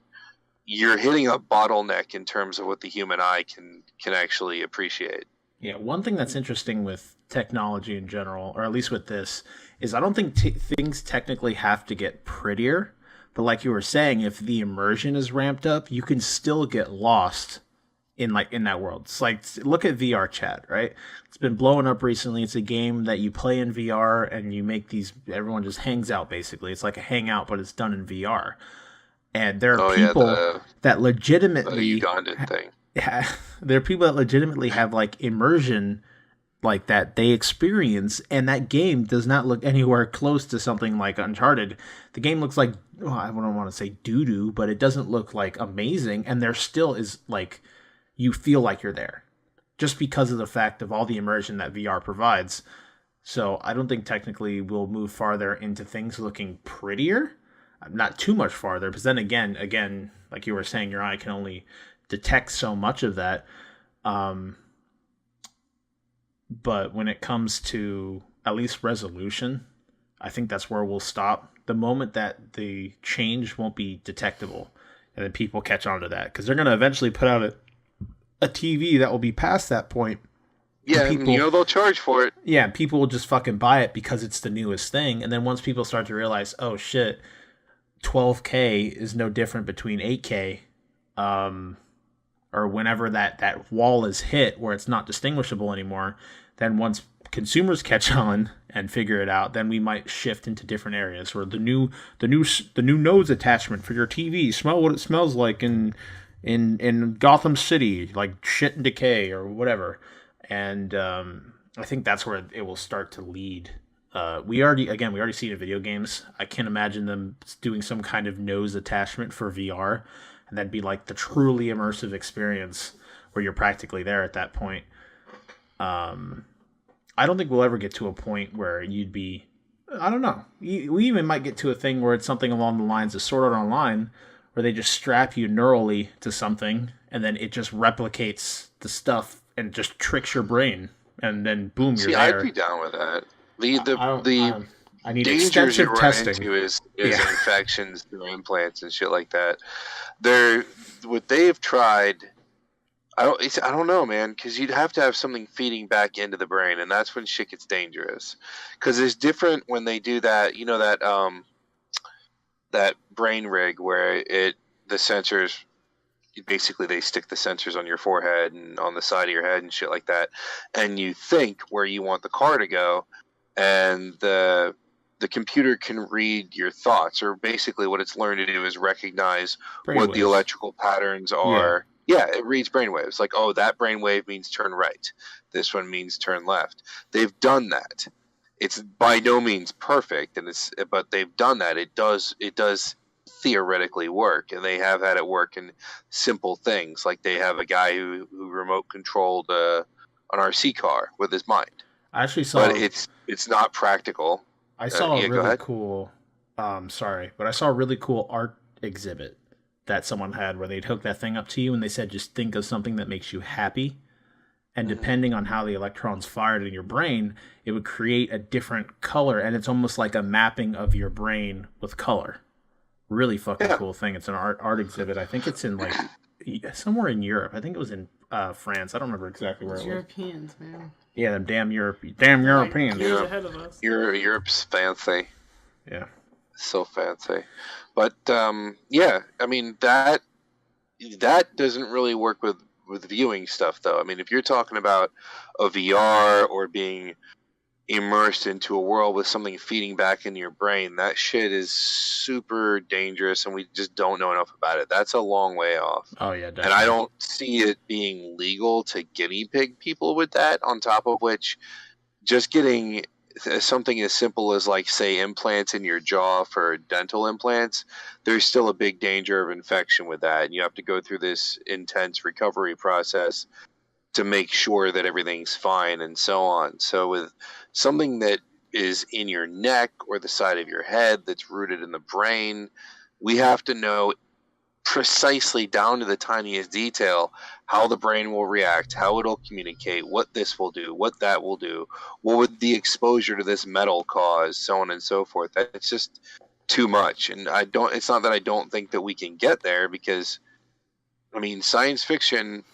you're hitting a bottleneck in terms of what the human eye can actually appreciate.
Yeah, one thing that's interesting with technology in general, or at least with this, is I don't think things technically have to get prettier. But like you were saying, if the immersion is ramped up, you can still get lost in that world. It's like, look at VR chat, right? It's been blowing up recently. It's a game that you play in VR and you make everyone just hangs out basically. It's like a hangout, but it's done in VR. And there are people that legitimately
Ugandan thing.
Yeah, there are people that legitimately have like immersion like that they experience, and that game does not look anywhere close to something like Uncharted. The game looks like, I don't want to say doo-doo, but it doesn't look like amazing, and there still is like, you feel like you're there just because of the fact of all the immersion that VR provides. So I don't think technically we'll move farther into things looking prettier. Not too much farther, because then again, like you were saying, your eye can only detect so much of that. But when it comes to at least resolution, I think that's where we'll stop. The moment that the change won't be detectable, and then people catch on to that, because they're going to eventually put out a TV that will be past that point.
Yeah, and they'll charge for it.
Yeah, people will just fucking buy it because it's the newest thing. And then once people start to realize, oh shit, 12K is no different between 8K, or whenever that wall is hit where it's not distinguishable anymore, then once consumers catch on and figure it out, then we might shift into different areas where the new nose attachment for your TV, smell what it smells like in Gotham City, like shit and decay or whatever. And I think that's where it will start to lead. We already see it in video games. I can't imagine them doing some kind of nose attachment for VR, and that'd be like the truly immersive experience where you're practically there at that point. I don't think we'll ever get to a point where you'd be, I don't know. We even might get to a thing where it's something along the lines of Sword Art Online, where they just strap you neurally to something, and then it just replicates the stuff and just tricks your brain, and then boom, you're there.
I'd be down with that.
I need
dangers you run
testing.
into is infections through implants and shit like that. What they've tried, I don't know, man, because you'd have to have something feeding back into the brain, and that's when shit gets dangerous. Because it's different when they do that. You know that brain rig where the sensors. Basically, they stick the sensors on your forehead and on the side of your head and shit like that, and you think where you want the car to go, and the computer can read your thoughts, or basically what it's learned to do is recognize what the electrical patterns are. Yeah, it reads brainwaves. Like, oh, that brainwave means turn right. This one means turn left. They've done that. It's by no means perfect, but they've done that. It does theoretically work, and they have had it work in simple things. Like they have a guy who remote controlled an RC car with his mind.
I actually saw,
but it's not practical.
I saw a really cool. I saw a really cool art exhibit that someone had where they'd hook that thing up to you, and they said just think of something that makes you happy, and depending on how the electrons fired in your brain, it would create a different color, and it's almost like a mapping of your brain with color. Really fucking cool thing. It's an art exhibit. I think it's in like somewhere in Europe. I think it was in France. I don't remember exactly where it was.
Europeans, man.
Yeah, them damn Europeans.
Ahead of us.
Europe's fancy.
Yeah.
So fancy. But yeah, I mean that that doesn't really work with viewing stuff, though. I mean, if you're talking about a VR or being immersed into a world with something feeding back into your brain, that shit is super dangerous, and we just don't know enough about it. That's a long way off.
Oh yeah, definitely.
And I don't see it being legal to guinea pig people with that, on top of which just getting something as simple as, like, say, implants in your jaw for dental implants, there's still a big danger of infection with that, and you have to go through this intense recovery process to make sure that everything's fine and so on. So with something that is in your neck or the side of your head that's rooted in the brain, we have to know precisely down to the tiniest detail how the brain will react, how it'll communicate, what this will do, what that will do, what would the exposure to this metal cause, so on and so forth. That's just too much. And it's not that I don't think that we can get there, because, I mean, science fiction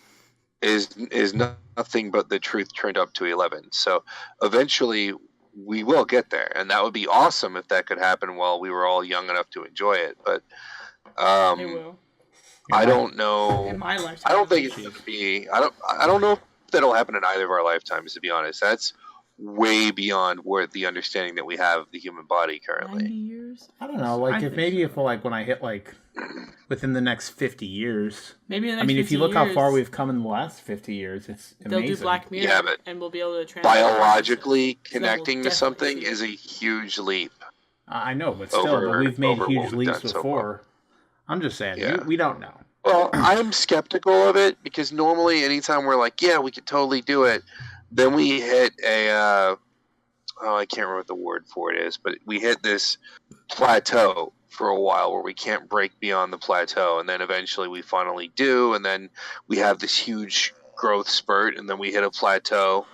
is nothing but the truth turned up to 11. So eventually we will get there, and that would be awesome if that could happen while we were all young enough to enjoy it. But
it will.
I don't know.
In my lifetime,
I don't think it's going to be. I don't know if that'll happen in either of our lifetimes. To be honest, that's way beyond where the understanding that we have of the human body currently.
90 years?
I don't know. Like, if when I hit, like, within the next 50 years.
Maybe in the next 50 years.
I mean, if you look how far we've come in the last 50 years, it's amazing.
They'll do Black Mirror,
yeah, but
and we'll be able to transfer
biologically connecting to something is a huge leap.
I know, but still, but we've made huge leaps before. I'm just saying, we don't know.
Well, I'm skeptical of it, because normally anytime we're like, yeah, we could totally do it, then we hit I can't remember what the word for it is, but we hit this plateau for a while where we can't break beyond the plateau, and then eventually we finally do, and then we have this huge growth spurt, and then we hit a plateau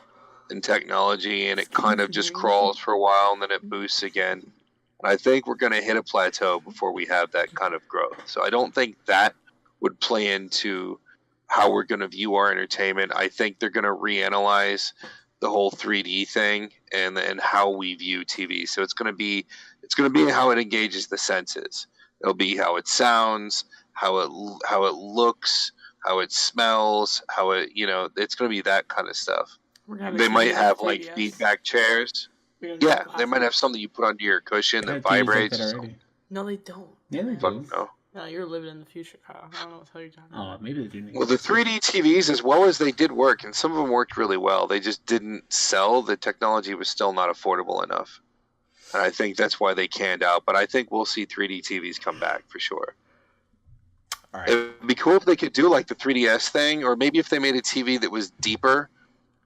in technology, and it kind of just crawls for a while, and then it boosts again. And I think we're going to hit a plateau before we have that kind of growth. So I don't think that would play into how we're going to view our entertainment. I think they're going to reanalyze the whole 3D thing and how we view TV. So it's going to be how it engages the senses. It'll be how it sounds, how it looks, how it smells, how it, it's going to be that kind of stuff. They might have like feedback chairs. Yeah, they might have something you put under your cushion that vibrates.
No, they don't.
Yeah, they do.
No, you're living in the future, Kyle. I don't know what the hell you're talking about.
Oh, maybe they do.
Well, the 3D TVs, as well as they did work, and some of them worked really well, they just didn't sell. The technology was still not affordable enough. And I think that's why they canned out. But I think we'll see 3D TVs come back for sure.
All right.
It would be cool if they could do like the 3DS thing, or maybe if they made a TV that was deeper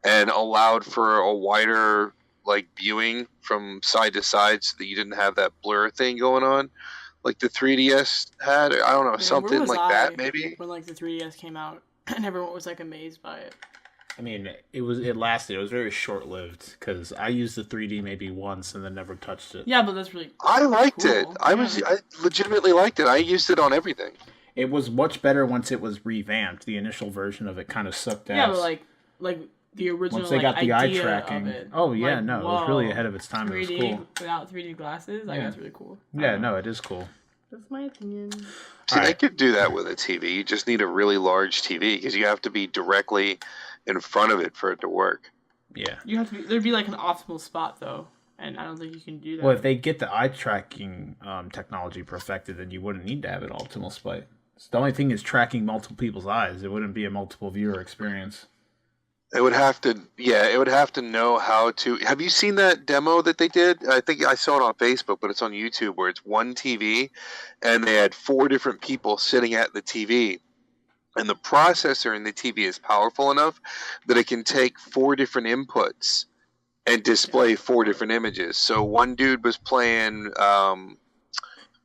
and allowed for a wider like viewing from side to side, so that you didn't have that blur thing going on, like the 3DS had. I don't know, something like that maybe.
When like the 3DS came out, and everyone was like amazed by it.
I mean, it lasted. It was very short lived, because I used the 3D maybe once and then never touched it.
Yeah, but that's really.
I liked
cool.
it. I legitimately liked it. I used it on everything.
It was much better once it was revamped. The initial version of it kind of sucked ass.
Yeah, but like the original.
Once they got the eye tracking.
It,
oh yeah,
like,
no, it was really ahead of its time.
3D,
it was cool.
Without 3D glasses, like that's really cool.
Yeah, no, it is cool.
That's my opinion.
See, they could do that with a TV. You just need a really large TV, because you have to be directly in front of it for it to work.
Yeah.
You have to. There'd be like an optimal spot though, and I don't think you can do that.
Well, if they get the eye tracking technology perfected, then you wouldn't need to have an optimal spot. So the only thing is tracking multiple people's eyes. It wouldn't be a multiple viewer experience.
It would have to know how to. Have you seen that demo that they did? I think I saw it on Facebook, but it's on YouTube, where it's one TV, and they had 4 different people sitting at the TV. And the processor in the TV is powerful enough that it can take 4 different inputs and display 4 different images. So one dude was playing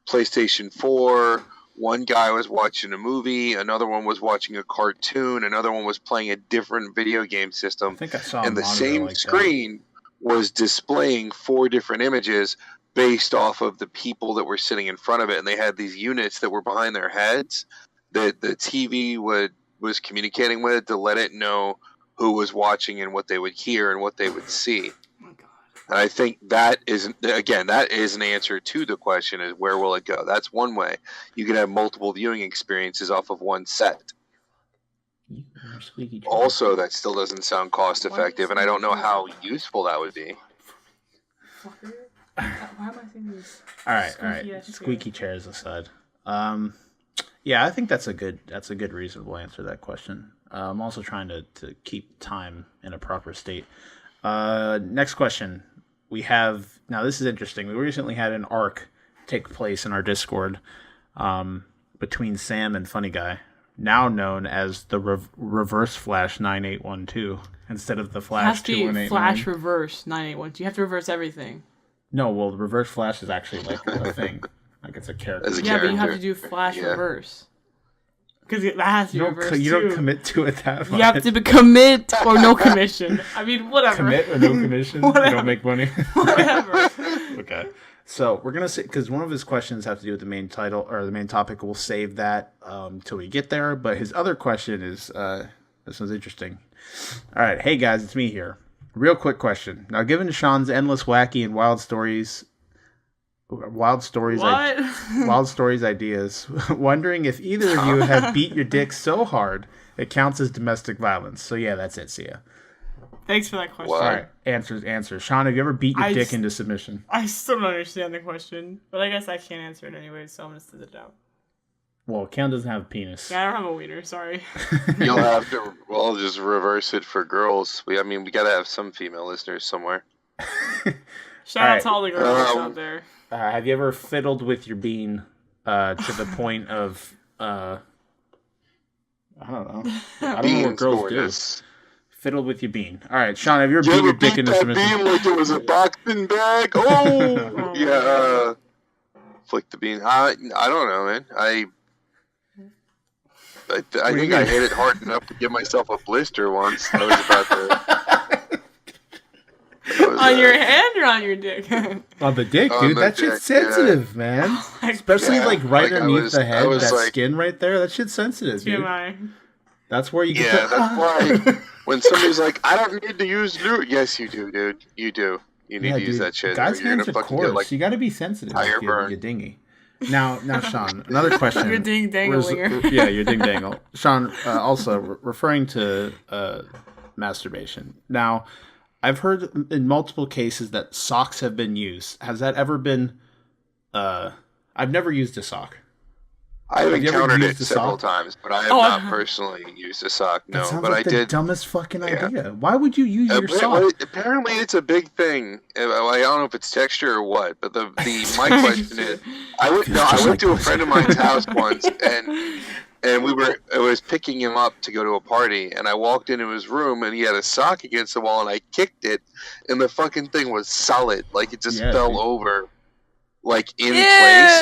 PlayStation 4. One guy was watching a movie, another one was watching a cartoon, another one was playing a different video game system.
I think I saw
and the same like screen was displaying 4 different images based off of the people that were sitting in front of it. And they had these units that were behind their heads that the TV was communicating with to let it know who was watching and what they would hear and what they would see.
Oh my God.
And I think that is an answer to the question: is where will it go? That's one way. You can have multiple viewing experiences off of one set. Also, that still doesn't sound cost effective, and I don't know how useful that would be.
Why am I saying this?
All right. Squeaky chairs aside. Yeah, I think that's a good reasonable answer to that question. I'm also trying to keep time in a proper state. Next question. We have, now this is interesting. We recently had an arc take place in our Discord between Sam and Funny Guy, now known as the Reverse Flash 9812 instead of the Flash 2189.
Flash Reverse 9812. You have to reverse everything.
No, well, the Reverse Flash is actually like a thing. Like it's a character.
But you have to do Flash Reverse. Because that has to be reversed
you don't commit to it that much.
You have to commit or no commission. I mean, whatever.
Commit or no commission? You don't make money?
Whatever.
Okay. So we're going to say, because one of his questions have to do with the main title or the main topic. We'll save that till we get there. But his other question is, this one's interesting. All right. Hey guys, it's me here. Real quick question. Now, given Shawn's endless, wacky, and wild stories ideas, wondering if either of you have beat your dick so hard it counts as domestic violence. So yeah, that's it. See ya.
Thanks for that question.
What?
All right, answer. Shawn, have you ever beat your dick into submission?
I still don't understand the question, but I guess I can't answer it anyway, so I'm gonna sit it down.
Well, Count doesn't have a penis.
Yeah, I don't have a wiener. Sorry.
You'll have to. Well, just reverse it for girls. We gotta have some female listeners somewhere.
Shout out to all the girls out there.
Have you ever fiddled with your bean to the point of I don't know. I don't know what girls do. Fiddled with your bean. All right, Shawn, have you ever beat your dick into submission?
Bean like it was a boxing bag. Oh, yeah. Flick the bean. I don't know, man. I think I hit it hard enough to give myself a blister once. I was about to.
On your hand or on your dick?
On the dick, dude. That shit's sensitive, man. Especially right underneath the head, that skin right there. That shit's sensitive, dude. That's where you get
that's why when somebody's like, I don't need to use lube. Yes, you do, dude. You do. You need to use that shit.
Guys' hands are coarse. You got to be sensitive if you're dinghy. Now, Shawn, another question.
Your ding dangleinger.
Yeah, your ding dangle. Shawn, also referring to masturbation. Now, I've heard in multiple cases that socks have been used. Has that ever been? I've never used a sock.
I've encountered it several times, but I have not personally used a sock. No, but I did.
The dumbest fucking idea. Why would you use your sock?
Apparently, it's a big thing. I don't know if it's texture or what, but my question is, I went to a friend of mine's house once, and I was picking him up to go to a party, and I walked into his room, and he had a sock against the wall, and I kicked it, and the fucking thing was solid, like it just fell over, like in place.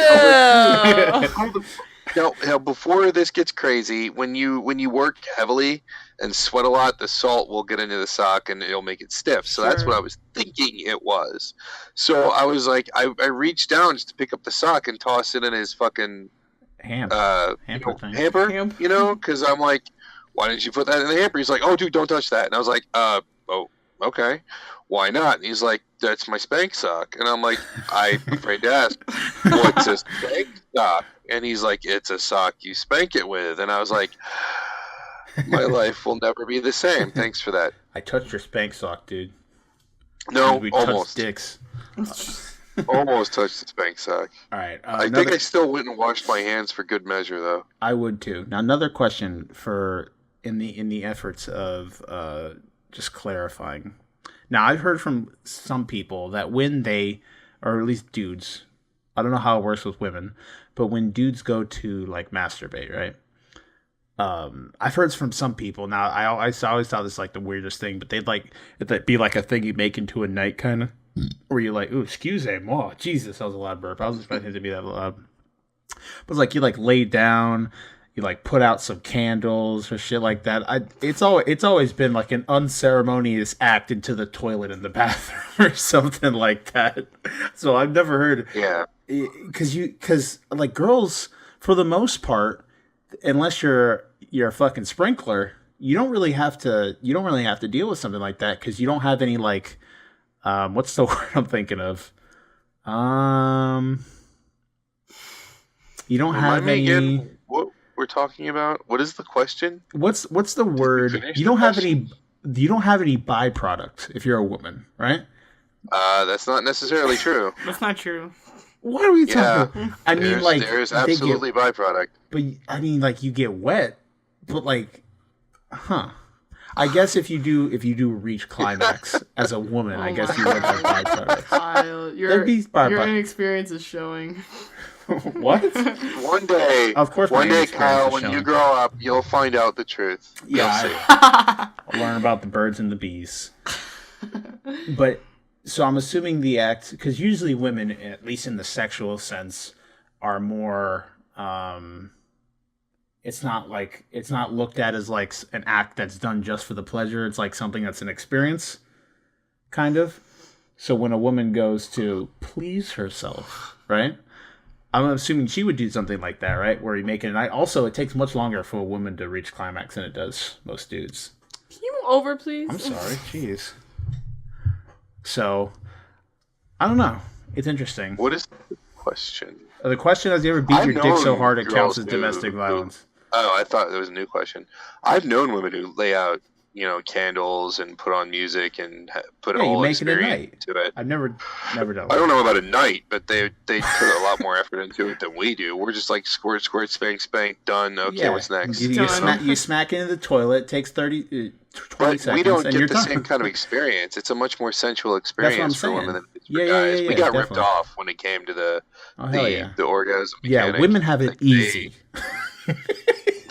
Now, before this gets crazy, when you work heavily and sweat a lot, the salt will get into the sock and it'll make it stiff. So that's what I was thinking it was. So I was like, I reached down just to pick up the sock and toss it in his fucking hamper, because I'm like, why didn't you put that in the hamper? He's like, oh, dude, don't touch that. And I was like, oh, okay. Why not? And he's like, that's my spank sock. And I'm like, I'm afraid to ask, what's a spank sock? And he's like, it's a sock you spank it with. And I was like, my life will never be the same. Thanks for that.
I touched your spank sock, dude.
No,
we
almost.
Dicks.
Almost touched the spank sock.
All right.
I think I still went and washed my hands for good measure, though.
I would, too. Now, another question in the efforts of just clarifying. Now, I've heard from some people that when they, or at least dudes, I don't know how it works with women, but when dudes go to masturbate, right? I've heard from some people. Now, I always thought this the weirdest thing, but it'd be like a thing you make into a night kind of, where you're like, ooh, excuse me, oh, Jesus, that was a loud burp. I was expecting it to be that loud. But it's you lay down, you put out some candles or shit like that. It's always been an unceremonious act into the toilet in the bathroom or something like that. So I've never heard.
Yeah.
Because girls, for the most part, unless you're a fucking sprinkler, you don't really have to deal with something like that because you don't have any What's the word I'm thinking of? You don't have any.
Again, what we're talking about? What is the question?
What's the word? You don't have any. You don't have any byproduct if you're a woman, right?
That's not necessarily true.
That's not true.
What are we talking about? I mean, like,
there's absolutely byproduct.
But I mean, like, you get wet, but like, I guess if you do reach climax as a woman, I guess you would have byproducts.
Kyle, your inexperience is showing.
What?
One day,
of course.
One day, Kyle, when you grow up, you'll find out the truth.
Yeah, I'll learn about the birds and the bees. But so I'm assuming the act, because usually women, at least in the sexual sense, are more. It's not looked at as like an act that's done just for the pleasure. It's like something that's an experience, kind of. So when a woman goes to please herself, right? I'm assuming she would do something like that, right? Where you make it a night. Also, it takes much longer for a woman to reach climax than it does most dudes.
Can you move over, please?
I'm sorry. Jeez. So, I don't know. It's interesting.
What is the question?
The question is, you ever beat your dick so hard it counts as domestic violence?
Oh, I thought there was a new question. I've known women who lay out, candles and put on music and put a whole experience into it.
I've never done that.
I don't know about a night, but they put a lot more effort into it than we do. We're just like squirt, squirt, spank, spank, done. Okay, what's next?
You smack into the toilet, takes 20 seconds,
we don't
and
get
you're
the
done.
same kind of experience. It's a much more sensual experience for women than it is for guys.
Yeah,
we got
definitely
ripped off when it came to the orgasm mechanic.
Yeah, women have it easy.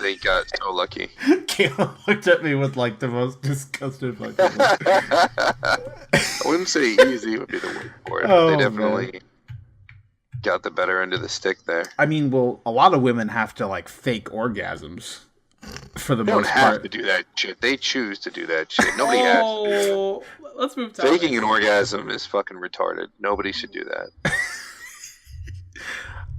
They got so lucky.
Caitlyn looked at me with like the most disgusted fucking look.
I wouldn't say easy would be the word for it. They definitely got the better end of the stick there.
I mean, well, a lot of women have to like fake orgasms for the most part.
They don't have to do that shit. They choose to do that shit. Nobody has to do that.
Let's move to
faking an orgasm is fucking retarded. Nobody should do that.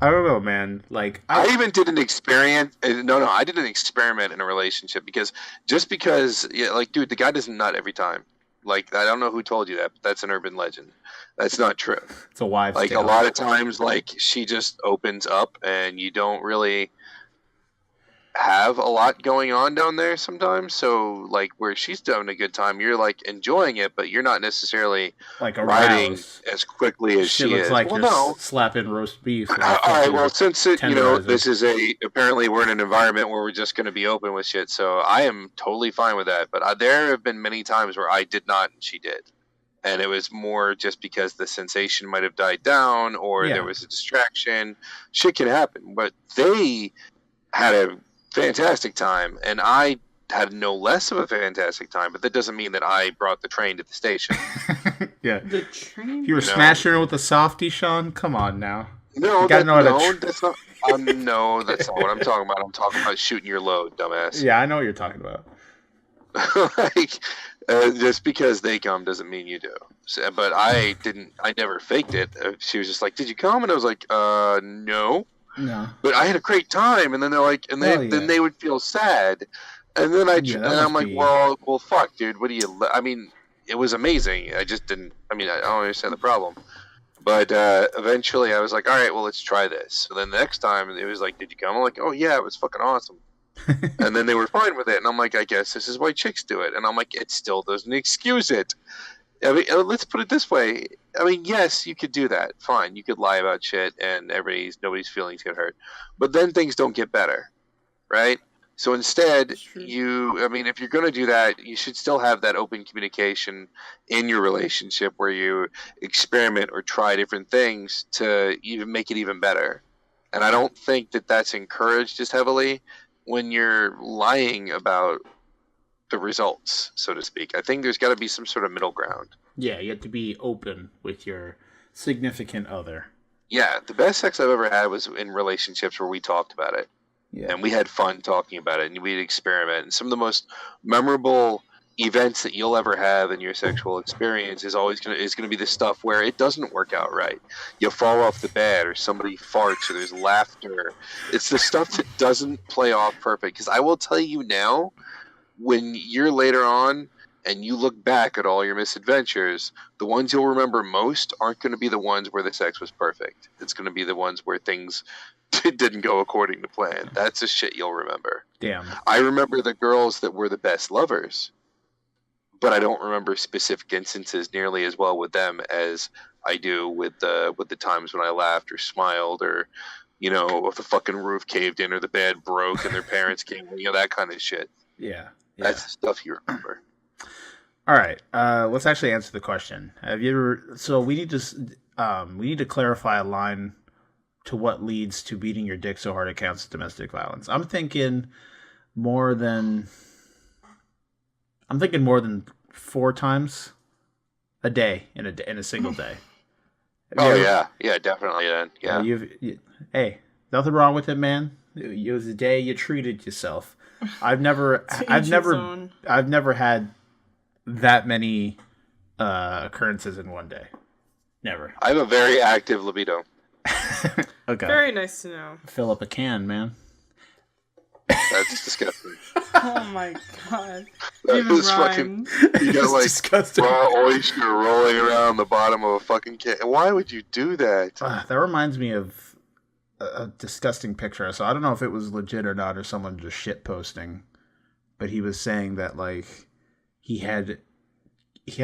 I don't know, man. Like
I even did an experiment. No, I did an experiment in a relationship because dude, the guy doesn't nut every time. Like, I don't know who told you that, but that's an urban legend. That's not true.
It's a wives' tale.
A lot of times, like, she just opens up and you don't really have a lot going on down there sometimes. So, like, where she's having a good time, you're, like, enjoying it, but you're not necessarily
like
riding as quickly as she is.
Like you're slapping roast beef.
All right, well, since this is apparently we're in an environment where we're just going to be open with shit, so I am totally fine with that. But there have been many times where I did not and she did. And it was more just because the sensation might have died down or there was a distraction. Shit can happen. But they had a fantastic time, and I had no less of a fantastic time, but that doesn't mean that I brought the train to the station.
Yeah.
The train?
You were smashing her with a softie, Shawn? Come on now.
No, that's not that's not what I'm talking about. I'm talking about shooting your load, dumbass.
Yeah, I know what you're talking about.
Just because they come doesn't mean you do. So, but I never faked it. She was just like, "Did you come?" And I was like, no.
No.
But I had a great time, and then they're like, then they would feel sad, and then I'm like, well, fuck, dude, what do you? I mean, it was amazing. I just didn't. I mean, I don't understand the problem. But eventually, I was like, all right, well, let's try this. So then the next time, it was like, did you come? I'm like, oh yeah, it was fucking awesome. And then they were fine with it, and I'm like, I guess this is why chicks do it. And I'm like, it still doesn't excuse it. I mean, let's put it this way. I mean, yes, you could do that. Fine, you could lie about shit, and nobody's feelings get hurt. But then things don't get better, right? So instead, if you're going to do that, you should still have that open communication in your relationship where you experiment or try different things to even make it even better. And I don't think that that's encouraged as heavily when you're lying about the results, so to speak. I think there's got to be some sort of middle ground.
Yeah, you have to be open with your significant other.
Yeah, the best sex I've ever had was in relationships where we talked about it. Yeah. And we had fun talking about it, and we'd experiment. And some of the most memorable events that you'll ever have in your sexual experience is gonna be the stuff where it doesn't work out right. You fall off the bed, or somebody farts, or there's laughter. It's the stuff that doesn't play off perfect. Because I will tell you now, when you're later on and you look back at all your misadventures, the ones you'll remember most aren't going to be the ones where the sex was perfect. It's going to be the ones where things didn't go according to plan. That's the shit you'll remember.
Damn.
I remember the girls that were the best lovers, but I don't remember specific instances nearly as well with them as I do with the times when I laughed or smiled, or if the fucking roof caved in or the bed broke and their parents came, that kind of shit.
Yeah.
That's the stuff you remember.
All right, let's actually answer the question. Have you ever? So we need to clarify a line to what leads to beating your dick so hard it counts as domestic violence. I'm thinking more than 4 times a day in a single day.
Yeah, definitely. Yeah.
Hey, nothing wrong with it, man. It was a day you treated yourself. I've never had that many occurrences in one day. Never.
I have a very active libido.
Okay. Very nice to know.
Fill up a can, man.
That's disgusting.
Oh my god.
That is fucking. You got like disgusting. Raw oyster rolling around the bottom of a fucking can. Why would you do that?
That reminds me of a disgusting picture. So I don't know if it was legit or not, or someone just shit posting, but he was saying that like he had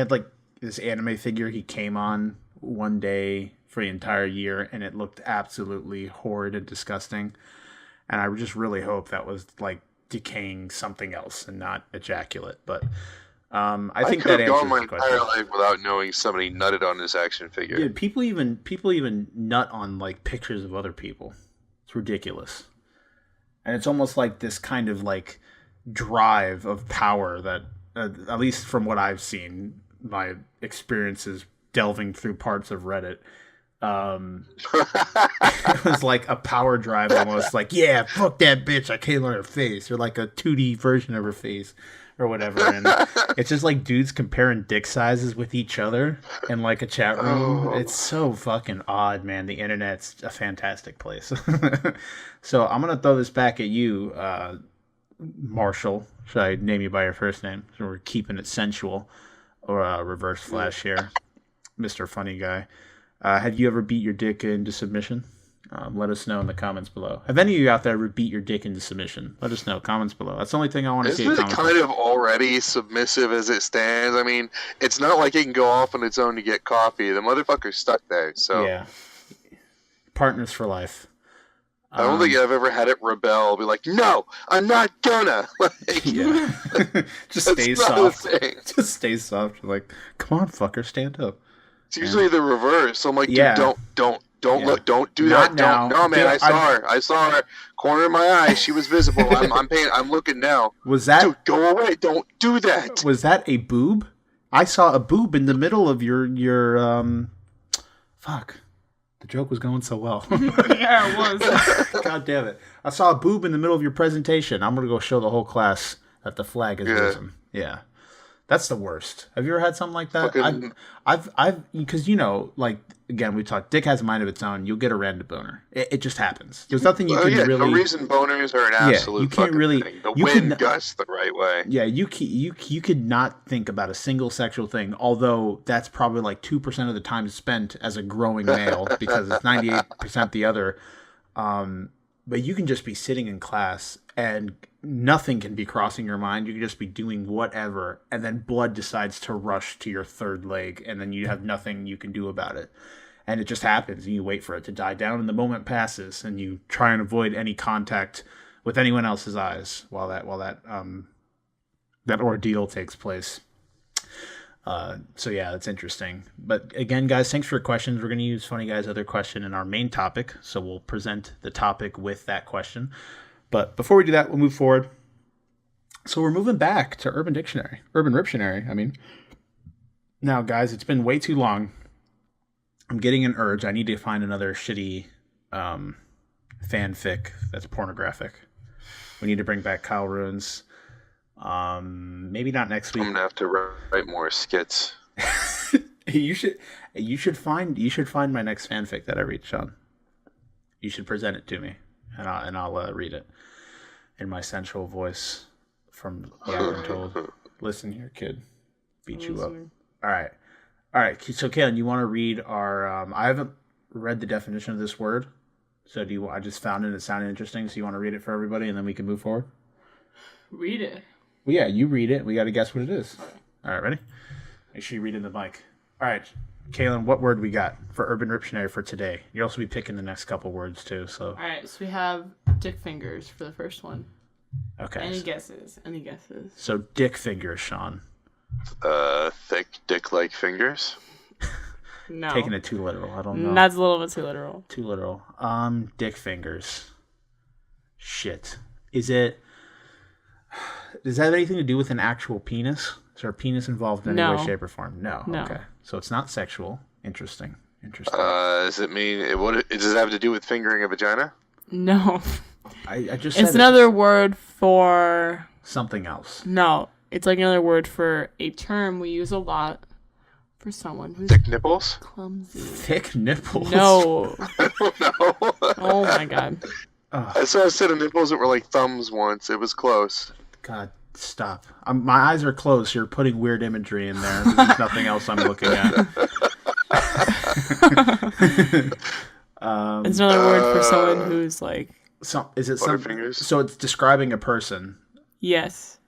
like this anime figure he came on one day for the entire year, and it looked absolutely horrid and disgusting. And I just really hope that was like decaying something else and not ejaculate. But I think that answers the question. I could have gone my entire
life without knowing somebody nutted on this action figure.
Dude, people even nut on like pictures of other people. It's ridiculous. And it's almost like this kind of like drive of power that, at least from what I've seen, my experiences delving through parts of Reddit, it was like a power drive almost, like, yeah, fuck that bitch, I came on her face, or like a 2D version of her face or whatever. And it's just like dudes comparing dick sizes with each other in like a chat room. It's so fucking odd, man. The internet's a fantastic place. So I'm gonna throw this back at you, Marshall. Should I name you by your first name so we're keeping it sensual, or reverse flash here, Mr. Funny Guy? Have you ever beat your dick into submission? Let us know in the comments below. Have any of you out there ever beat your dick into submission? Let us know. Comments below. That's the only thing I want to see.
Isn't it kind of already submissive as it stands? I mean, it's not like it can go off on its own to get coffee. The motherfucker's stuck there. So
yeah, partners for life.
I don't think I've ever had it rebel. Be like, no, I'm not gonna. Like,
yeah, just stay soft. Just stay soft. Like, come on, fucker, stand up.
It's usually the reverse. I'm like, dude, don't look, don't do that. Don't. No, man, dude, I saw her. Corner of my eye, she was visible. I'm paying. I'm looking now.
Was that?
Dude, go away! Don't do that.
Was that a boob? I saw a boob in the middle of your. Fuck. The joke was going so well.
Yeah, it was.
God damn it! I saw a boob in the middle of your presentation. I'm gonna go show the whole class that the flag is risen. Yeah. That's the worst. Have you ever had something like that? I've because like again we talked. Dick has a mind of its own. You'll get a random boner. It just happens. There's nothing you can really.
No reason boners are an absolute. You can't really. Thing. The wind gusts the right way.
Yeah, you could not think about a single sexual thing. Although that's probably like 2% of the time spent as a growing male because it's 98% the other. But you can just be sitting in class and nothing can be crossing your mind. You can just be doing whatever, and then blood decides to rush to your third leg, and then you have nothing you can do about it. And it just happens, and you wait for it to die down, and the moment passes, and you try and avoid any contact with anyone else's eyes while that ordeal takes place. So yeah, that's interesting. But again, guys, thanks for your questions. We're going to use Funny Guy's other question in our main topic, so we'll present the topic with that question. But before we do that, we'll move forward. So we're moving back to Urban Riptionary, I mean. Now, guys, it's been way too long. I'm getting an urge. I need to find another shitty fanfic that's pornographic. We need to bring back Kyle Ruins. Maybe not next week.
I'm gonna have to write more skits.
You should find my next fanfic that I read, Shawn. You should present it to me, and I'll read it in my sensual voice from what I've been told. Listen here, kid. Beat you up. All right. So, Caitlyn, you want to read our... I haven't read the definition of this word. So, I just found it. It sounded interesting. So, you want to read it for everybody, and then we can move forward?
Read it.
Well, yeah, you read it. We got to guess what it is. All right, ready? Make sure you read in the mic. All right. Caitlyn, what word we got for Urban Dictionary for today? You'll also be picking the next couple words, too. So.
All right. So, we have dick fingers for the first one.
Okay.
Any guesses?
So, dick fingers, Shawn.
Thick dick-like fingers.
No.
Taking it too literal. I don't know.
That's a little bit too literal.
Too literal. Dick fingers. Shit. Does that have anything to do with an actual penis? Is there a penis involved in any way, shape, or form? No. Okay. So it's not sexual. Interesting.
Does it mean does it have to do with fingering a vagina?
No.
I just said
it's another word for
something else.
No. It's like another word for a term we use a lot for someone who's
thick nipples.
Clumsy.
Thick nipples.
No.
I don't know.
Oh my god.
I
saw a set of nipples that were like thumbs once. It was close.
God, stop. My eyes are closed. So you're putting weird imagery in there. There's nothing else I'm looking at.
It's another word for someone who's like...
Is it Butterfingers? So it's describing a person.
Yes.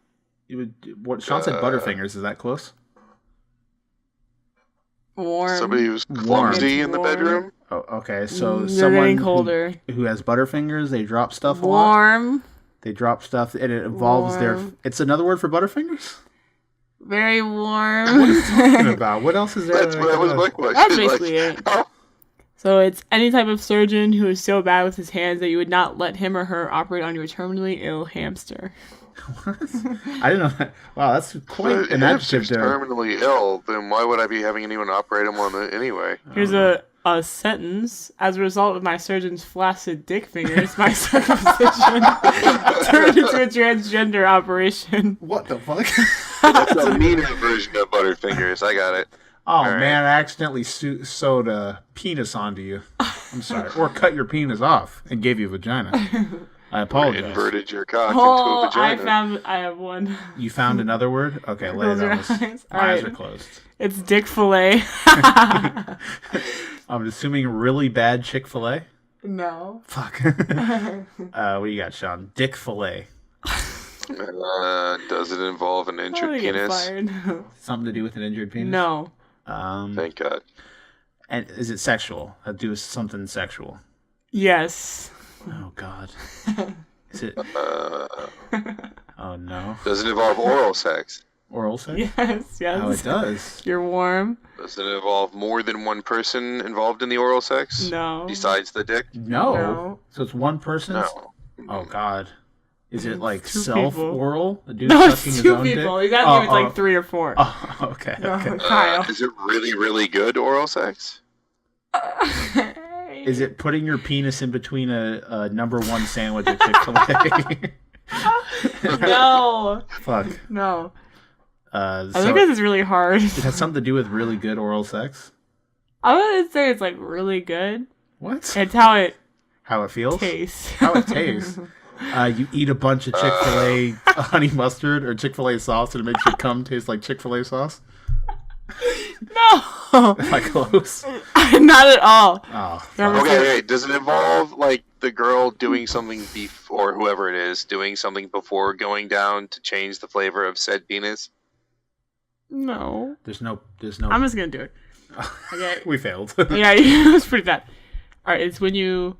What Shawn said, Butterfingers. Is that close?
Warm.
Somebody who's clumsy in the bedroom.
Oh, okay. So
someone colder.
Who has Butterfingers, they drop stuff a lot.
Warm.
They drop stuff, and it involves their... It's another word for Butterfingers?
Very warm.
What are you talking about? What else is there?
That was my question.
That's basically it. So it's any type of surgeon who is so bad with his hands that you would not let him or her operate on your terminally ill hamster.
What? I didn't know that. Wow, that's quite an adjective there.
Terminally ill, then why would I be having anyone operate him on it anyway?
Here's a sentence. As a result of my surgeon's flaccid dick fingers, my circumcision turned into a transgender operation.
What the fuck?
That's a meaner version of Butterfingers. I got it.
Oh, man, I accidentally sewed a penis onto you. I'm sorry. Or cut your penis off and gave you a vagina. I apologize.
Inverted your cock into a vagina.
I have one.
You found another word? Okay, lay it on us. My eyes are closed.
It's dick fillet.
I'm assuming really bad Chick-fil-A?
No.
Fuck. What do you got, Shawn? Dick fillet.
Does it involve an injured penis?
Something to do with an injured penis?
No.
Thank God.
And is it sexual? Do something sexual?
Yes.
Oh God. Is it? Oh no.
Does it involve oral sex?
Oral sex?
Yes.
Oh, it does.
You're warm.
Does it involve more than one person involved in the oral sex?
No.
Besides the dick?
No. So it's one person?
No.
Oh God. Is it like
two
self-oral?
No, it's two people. You gotta give it like 3 or 4.
Oh, okay.
Kyle.
Is it really, really good oral sex?
Is it putting your penis in between a number 1 sandwich at Chick-fil-A?
No.
Fuck.
No.
I
think this is really hard.
It has something to do with really good oral sex?
I wouldn't say it's like really good.
What?
It's how it
feels?
Tastes.
How it tastes. You eat a bunch of Chick-fil-A honey mustard or Chick-fil-A sauce and it makes your cum taste like Chick-fil-A sauce?
No.
Am I close?
Not at all.
Oh.
Okay, wait. Does it involve like the girl doing something or whoever it is doing something before going down to change the flavor of said penis?
No.
There's no.
I'm just gonna do it. Okay.
We failed.
Yeah, it was pretty bad. All right, it's when you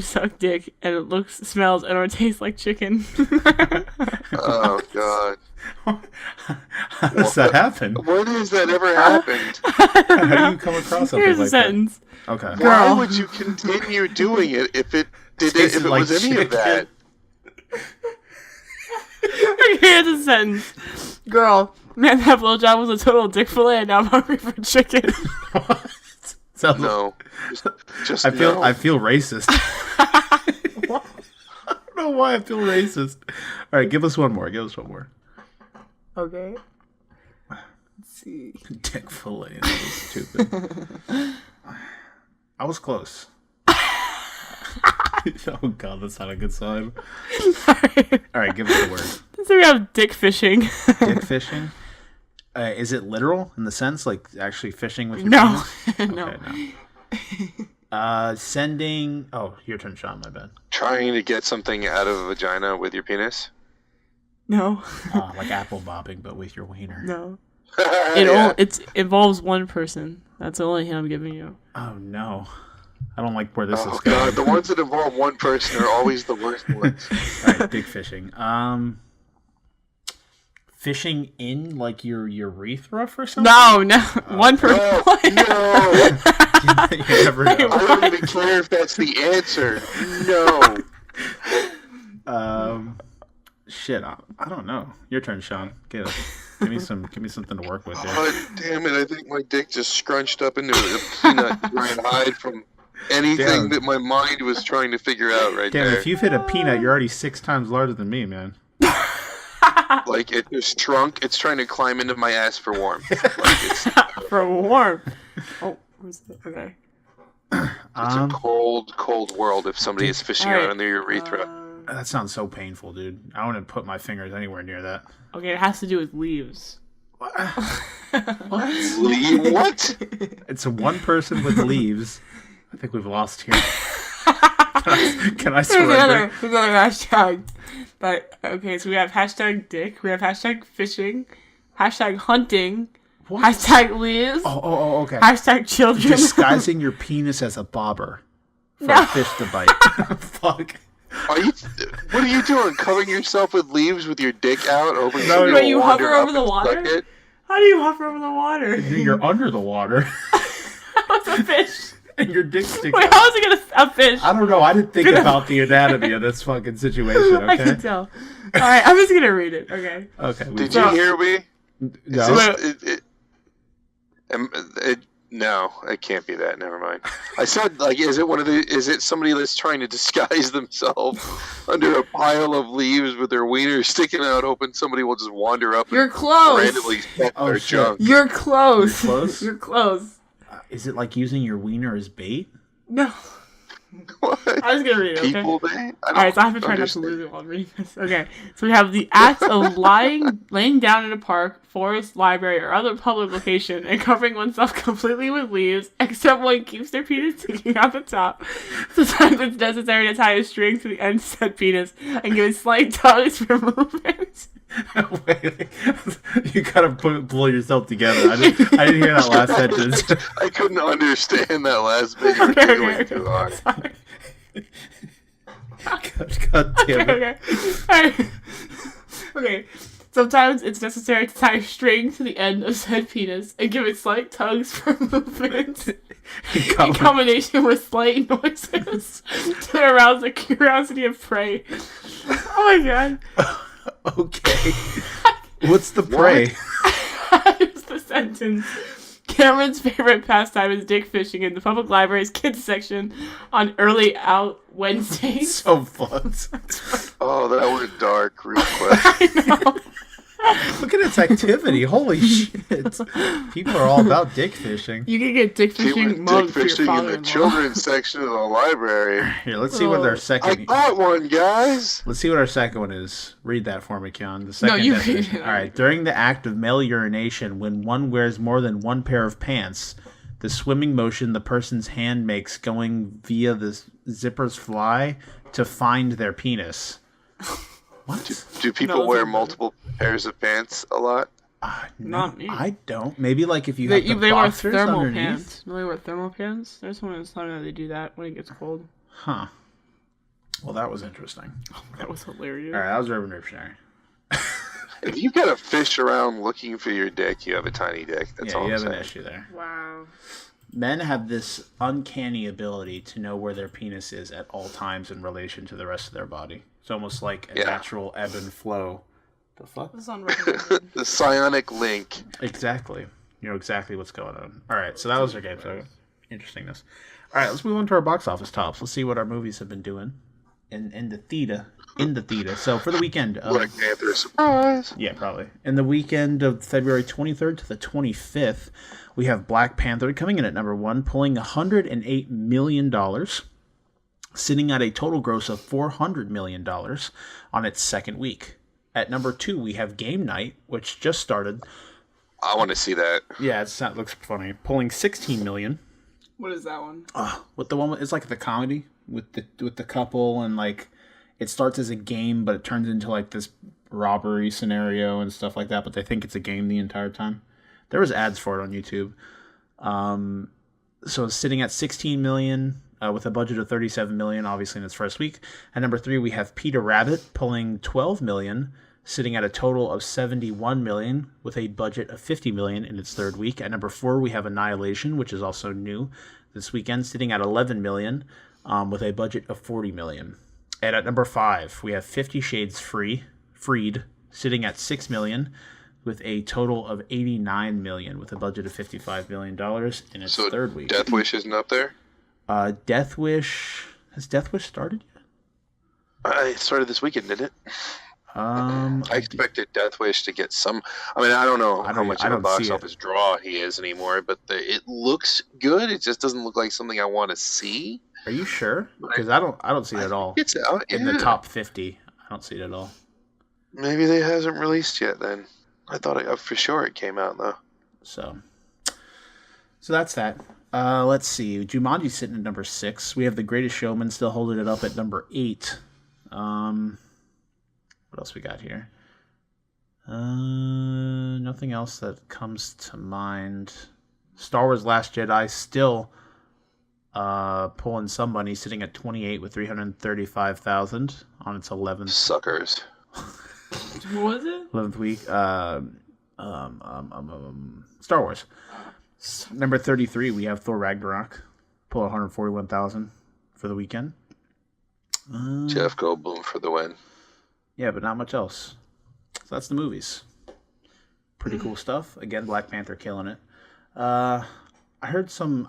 suck dick and it looks, smells, and or tastes like chicken.
Oh God.
How does that happen?
When has that ever happened?
How do you come across something
Here's
like
a sentence.
that? Okay.
Why would you continue doing it if it was any of that?
Here's a sentence. Girl, man, that blowjob was a total dick fillet and now I'm hungry for chicken.
No. Just
I feel racist. I don't know why I feel racist. All right, give us one more.
Okay. Let's see.
Dick fillet. That was stupid. I was close. Oh God, that's not a good sign. All right, give us a word.
So we have dick fishing.
Dick fishing? Is it literal in the sense, like actually fishing with your penis?
No.
Sending... Oh, your turn, Shawn, my bad.
Trying to get something out of a vagina with your penis?
No.
Like apple bobbing, but with your wiener.
No. It involves one person. That's the only hint I'm giving you.
Oh, no. I don't like where this is going.
God, the ones that involve one person are always the worst ones.
All right, dick fishing. Fishing in, like, your urethra for something?
No. One person.
No.
You never know.
I don't even care if that's the answer. No.
Shit, I don't know. Your turn, Shawn. Give me something to work with here.
Oh, damn it! I think my dick just scrunched up into a peanut to try and hide from anything that my mind was trying to figure out right there.
Damn, if you've hit a peanut, you're already 6 times larger than me, man.
Like, it just shrunk. It's trying to climb into my ass for warmth.
For warmth. Oh, who's that? Okay.
It's a cold, cold world if somebody is fishing around in their urethra.
That sounds so painful, dude. I wouldn't put my fingers anywhere near that.
Okay, it has to do with leaves.
What?
What?
It's one person with leaves. I think we've lost here. Can I surrender?
There's another hashtag. But, okay, so we have hashtag dick, we have hashtag fishing, hashtag hunting, hashtag leaves.
Oh, okay.
Hashtag children.
Disguising your penis as a bobber for a fish to bite. Fuck.
What are you doing? Covering yourself with leaves with your dick out?
But you hover over the water? How do you hover over the water?
You're under the water.
What's a fish?
And your dick sticks
Wait,
out.
how is it gonna a fish?
I don't know. I didn't think about the anatomy of this fucking situation, okay?
I can tell. Alright, I'm just gonna read it, okay?
Okay.
Did you hear me?
No.
No, it can't be that. Never mind. I said, like, is it somebody that's trying to disguise themselves under a pile of leaves with their wiener sticking out, hoping somebody will just wander up
You're
and
close.
randomly peck their junk?
You're close.
You're close?
You're close.
Is it like using your wiener as bait?
No.
What?
I was gonna read it, okay?
People bait?
Alright, so I have to try not to lose it while I'm reading this. Okay, so we have the act of laying down in a park, forest, library, or other public location and covering oneself completely with leaves, except one keeps their penis sticking out the top. Sometimes it's necessary to tie a string to the end of said penis and give it slight tugs for movement.
Wait, you gotta pull yourself together. I didn't hear that last sentence.
I couldn't understand that last bit. You were doing too hard.
Sorry.
God damn it.
Okay. Okay. Sometimes it's necessary to tie a string to the end of said penis and give it slight tugs for movement in combination with slight noises to arouse the curiosity of prey. Oh my god.
Okay. What's the prey?
Here's the sentence. Cameron's favorite pastime is dick fishing in the public library's kids section on early out Wednesdays.
So fucked.
Oh, that went dark real quick.
I know.
Look at its activity. Holy shit. People are all about dick fishing.
You can get dick fishing mugs for your
fishing in the children's section of the library.
Here, let's see what our second...
I got one, guys!
Let's see what our second one is. Read that for me, Kian. The second
you
definition.
read it.
Alright, during the act of male urination, when one wears more than one pair of pants, the swimming motion the person's hand makes going via the zipper's fly to find their penis. What?
Do people wear multiple pairs of pants a lot?
Not me.
I don't. Maybe like if you have the
they wear
boxers
thermal
underneath.
pants. No, they wear thermal pants. There's someone that's telling me that they do that when it gets cold.
Huh. Well, that was interesting.
That was hilarious.
All right, that was Urban Dictionary.
If you gotta fish around looking for your dick, you have a tiny dick. That's all I'm
you have
saying.
an issue there.
Wow.
Men have this uncanny ability to know where their penis is at all times in relation to the rest of their body. It's almost like a natural ebb and flow. The fuck?
This is unrecommended.
The psionic link.
Exactly. You know exactly what's going on. All right, so that was our game. So interestingness. All right, let's move on to our box office tops. Let's see what our movies have been doing in the theater. So for the weekend of
Black Panther surprise.
Yeah, probably. In the weekend of February 23rd to the 25th, we have Black Panther coming in at number 1, pulling $108 million, sitting at a total gross of $400 million on its second week. At number 2, we have Game Night, which just started.
I want to see that.
Yeah, that looks funny. Pulling 16 million.
What is that one?
With the one, it's like the comedy with the couple, and like it starts as a game, but it turns into like this robbery scenario and stuff like that. But they think it's a game the entire time. There was ads for it on YouTube. So it's sitting at 16 million with a budget of 37 million, obviously in its first week. At number 3, we have Peter Rabbit pulling 12 million, sitting at a total of 71 million with a budget of 50 million in its third week. At number 4, we have Annihilation, which is also new this weekend, sitting at 11 million with a budget of 40 million. And at number 5, we have 50 Shades Freed, sitting at 6 million with a total of 89 million with a budget of $55 million in its third week.
Death Wish isn't up there?
Death Wish... Has Death Wish started yet?
It started this weekend, didn't it? I expected Death Wish to get some... I mean, I don't know how much of a box office draw he is anymore, but it looks good. It just doesn't look like something I want to see.
Are you sure? Because I don't see it at all.
It's out,
in the top 50. I don't see it at all.
Maybe it hasn't released yet then. I thought for sure it came out, though.
So that's that. Let's see. Jumanji's sitting at number 6. We have The Greatest Showman still holding it up at number 8. What else we got here? Nothing else that comes to mind. Star Wars Last Jedi still pulling some money, sitting at 28 with 335,000 on its 11th.
Suckers.
What was it?
11th week. Star Wars. Number 33, we have Thor Ragnarok. Pull 141,000 for the weekend.
Jeff Goldblum for the win.
Yeah, but not much else. So that's the movies. Pretty cool stuff. Again, Black Panther killing it. I heard some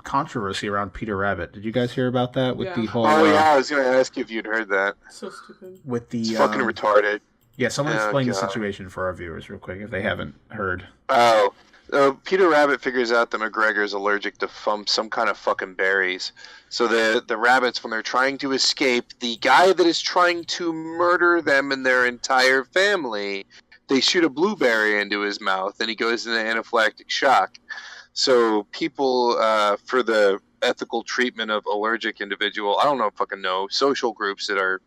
controversy around Peter Rabbit. Did you guys hear about that? With the whole.
Oh yeah, I was going to ask you if you'd heard that.
So stupid.
With the
it's fucking retarded.
Yeah, someone explain the situation for our viewers real quick if they haven't heard.
Oh, Peter Rabbit figures out that McGregor's allergic to some kind of fucking berries. So the rabbits, when they're trying to escape, the guy that is trying to murder them and their entire family, they shoot a blueberry into his mouth, and he goes into anaphylactic shock. So people, for the ethical treatment of allergic individual, I don't fucking know, social groups that are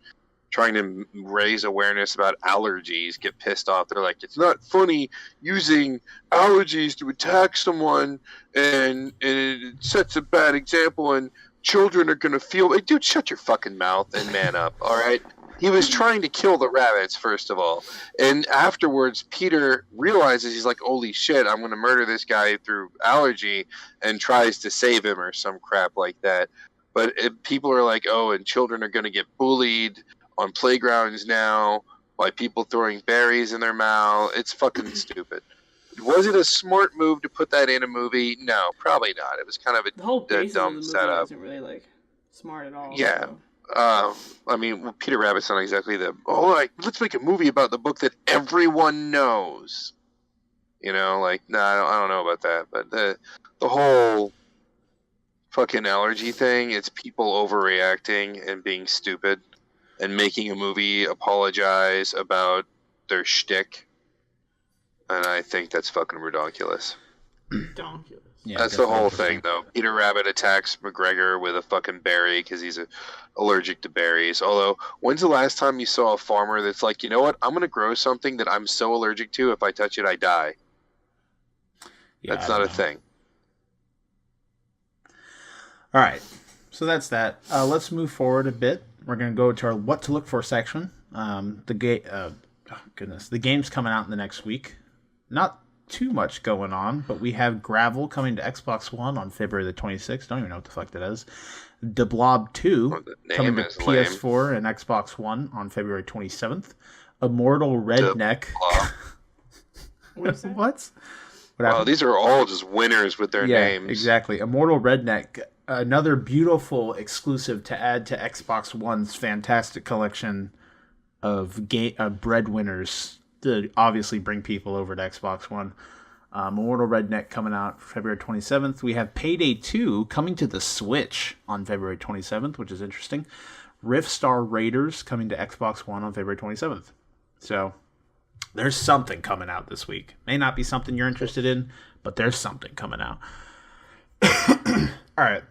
trying to raise awareness about allergies get pissed off. They're like, it's not funny using allergies to attack someone, and it sets a bad example, and children are going to feel... Like, dude, shut your fucking mouth and man up, all right? He was trying to kill the rabbits, first of all. And afterwards, Peter realizes, he's like, holy shit, I'm going to murder this guy through allergy, and tries to save him or some crap like that. But people are like, oh, and children are going to get bullied on playgrounds now by people throwing berries in their mouth. It's fucking stupid. Was it a smart move to put that in a movie? No, probably not. It was kind of
the whole
a dumb setup.
Wasn't really smart at all.
Yeah.
So.
I mean, Peter Rabbit's not exactly let's make a movie about the book that everyone knows. You know, I don't know about that. But the whole fucking allergy thing, it's people overreacting and being stupid and making a movie apologize about their shtick. And I think that's fucking ridiculous.
Ridiculous.
Yeah, that's the whole thing, though. Peter Rabbit attacks McGregor with a fucking berry because he's allergic to berries. Although, when's the last time you saw a farmer that's like, you know what? I'm going to grow something that I'm so allergic to, if I touch it, I die. Yeah, that's not a thing.
All right. So that's that. Let's move forward a bit. We're going to go to our what to look for section. The game's coming out in the next week. Not too much going on, but we have Gravel coming to Xbox One on February the 26th. Don't even know what the fuck that is. The Blob 2 coming to PS4 and Xbox One on February 27th. Immortal Redneck. What?
Wow, these are all just winners with their names.
Exactly. Immortal Redneck, another beautiful exclusive to add to Xbox One's fantastic collection of breadwinners to obviously bring people over to Xbox One. Immortal Redneck coming out February 27th. We have Payday 2 coming to the Switch on February 27th, which is interesting. Rift Star Raiders coming to Xbox One on February 27th. So, There's something coming out this week. May not be something you're interested in, but there's something coming out. All right.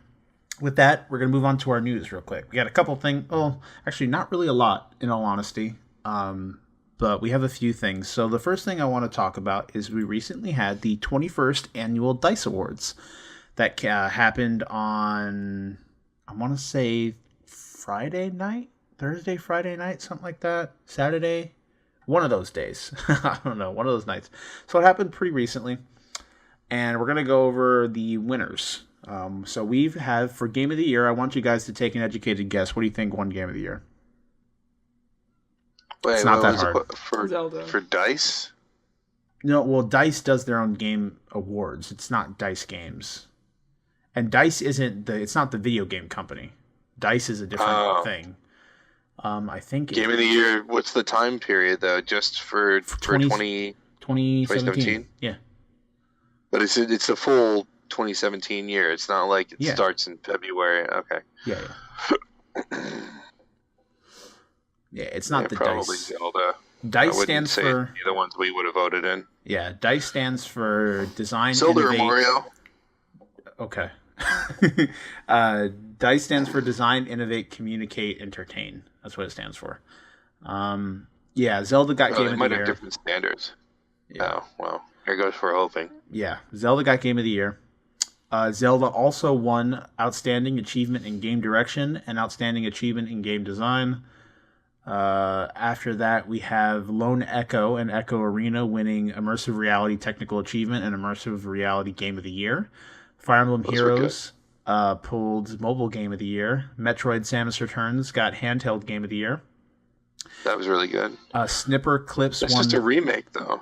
With that, we're going to move on to our news real quick. We got a couple things. Oh, actually, not really a lot, in all honesty. But we have a few things. So the first thing I want to talk about is we recently had the 21st Annual DICE Awards that happened on, I want to say, Friday night? Thursday, Friday night? Something like that? Saturday? One of those days. I don't know. One of those nights. So it happened pretty recently. And we're going to go over the winners. So we've had, for Game of the Year, I want you guys to take an educated guess. What do you think won Game of the Year?
Wait,
it's not that hard.
Zelda.
For DICE?
No, well, DICE does their own game awards. It's not DICE Games. And DICE it's not the video game company. DICE is a different thing. I think
Game of the Year, what's the time period, though? Just for
2017? Yeah.
But it's the full 2017 year. It's not like it starts in February. Okay.
Yeah. Yeah, it's not the
probably
DICE.
Zelda.
DICE stands for
the ones we would have voted in.
Yeah, DICE stands for Design,
Zelda
Innovate.
or Mario.
Okay. DICE stands for Design, Innovate, Communicate, Entertain. That's what it stands for. Zelda got Game of the Year.
They might have different standards. Yeah. Oh, well, here goes for hoping.
Yeah, Zelda got Game of the Year. Zelda also won Outstanding Achievement in Game Direction and Outstanding Achievement in Game Design. After that, we have Lone Echo and Echo Arena winning Immersive Reality Technical Achievement and Immersive Reality Game of the Year. Fire Emblem Heroes pulled Mobile Game of the Year. Metroid Samus Returns got Handheld Game of the Year.
That was really good.
Snipper Clips
That's
won...
just a remake, though.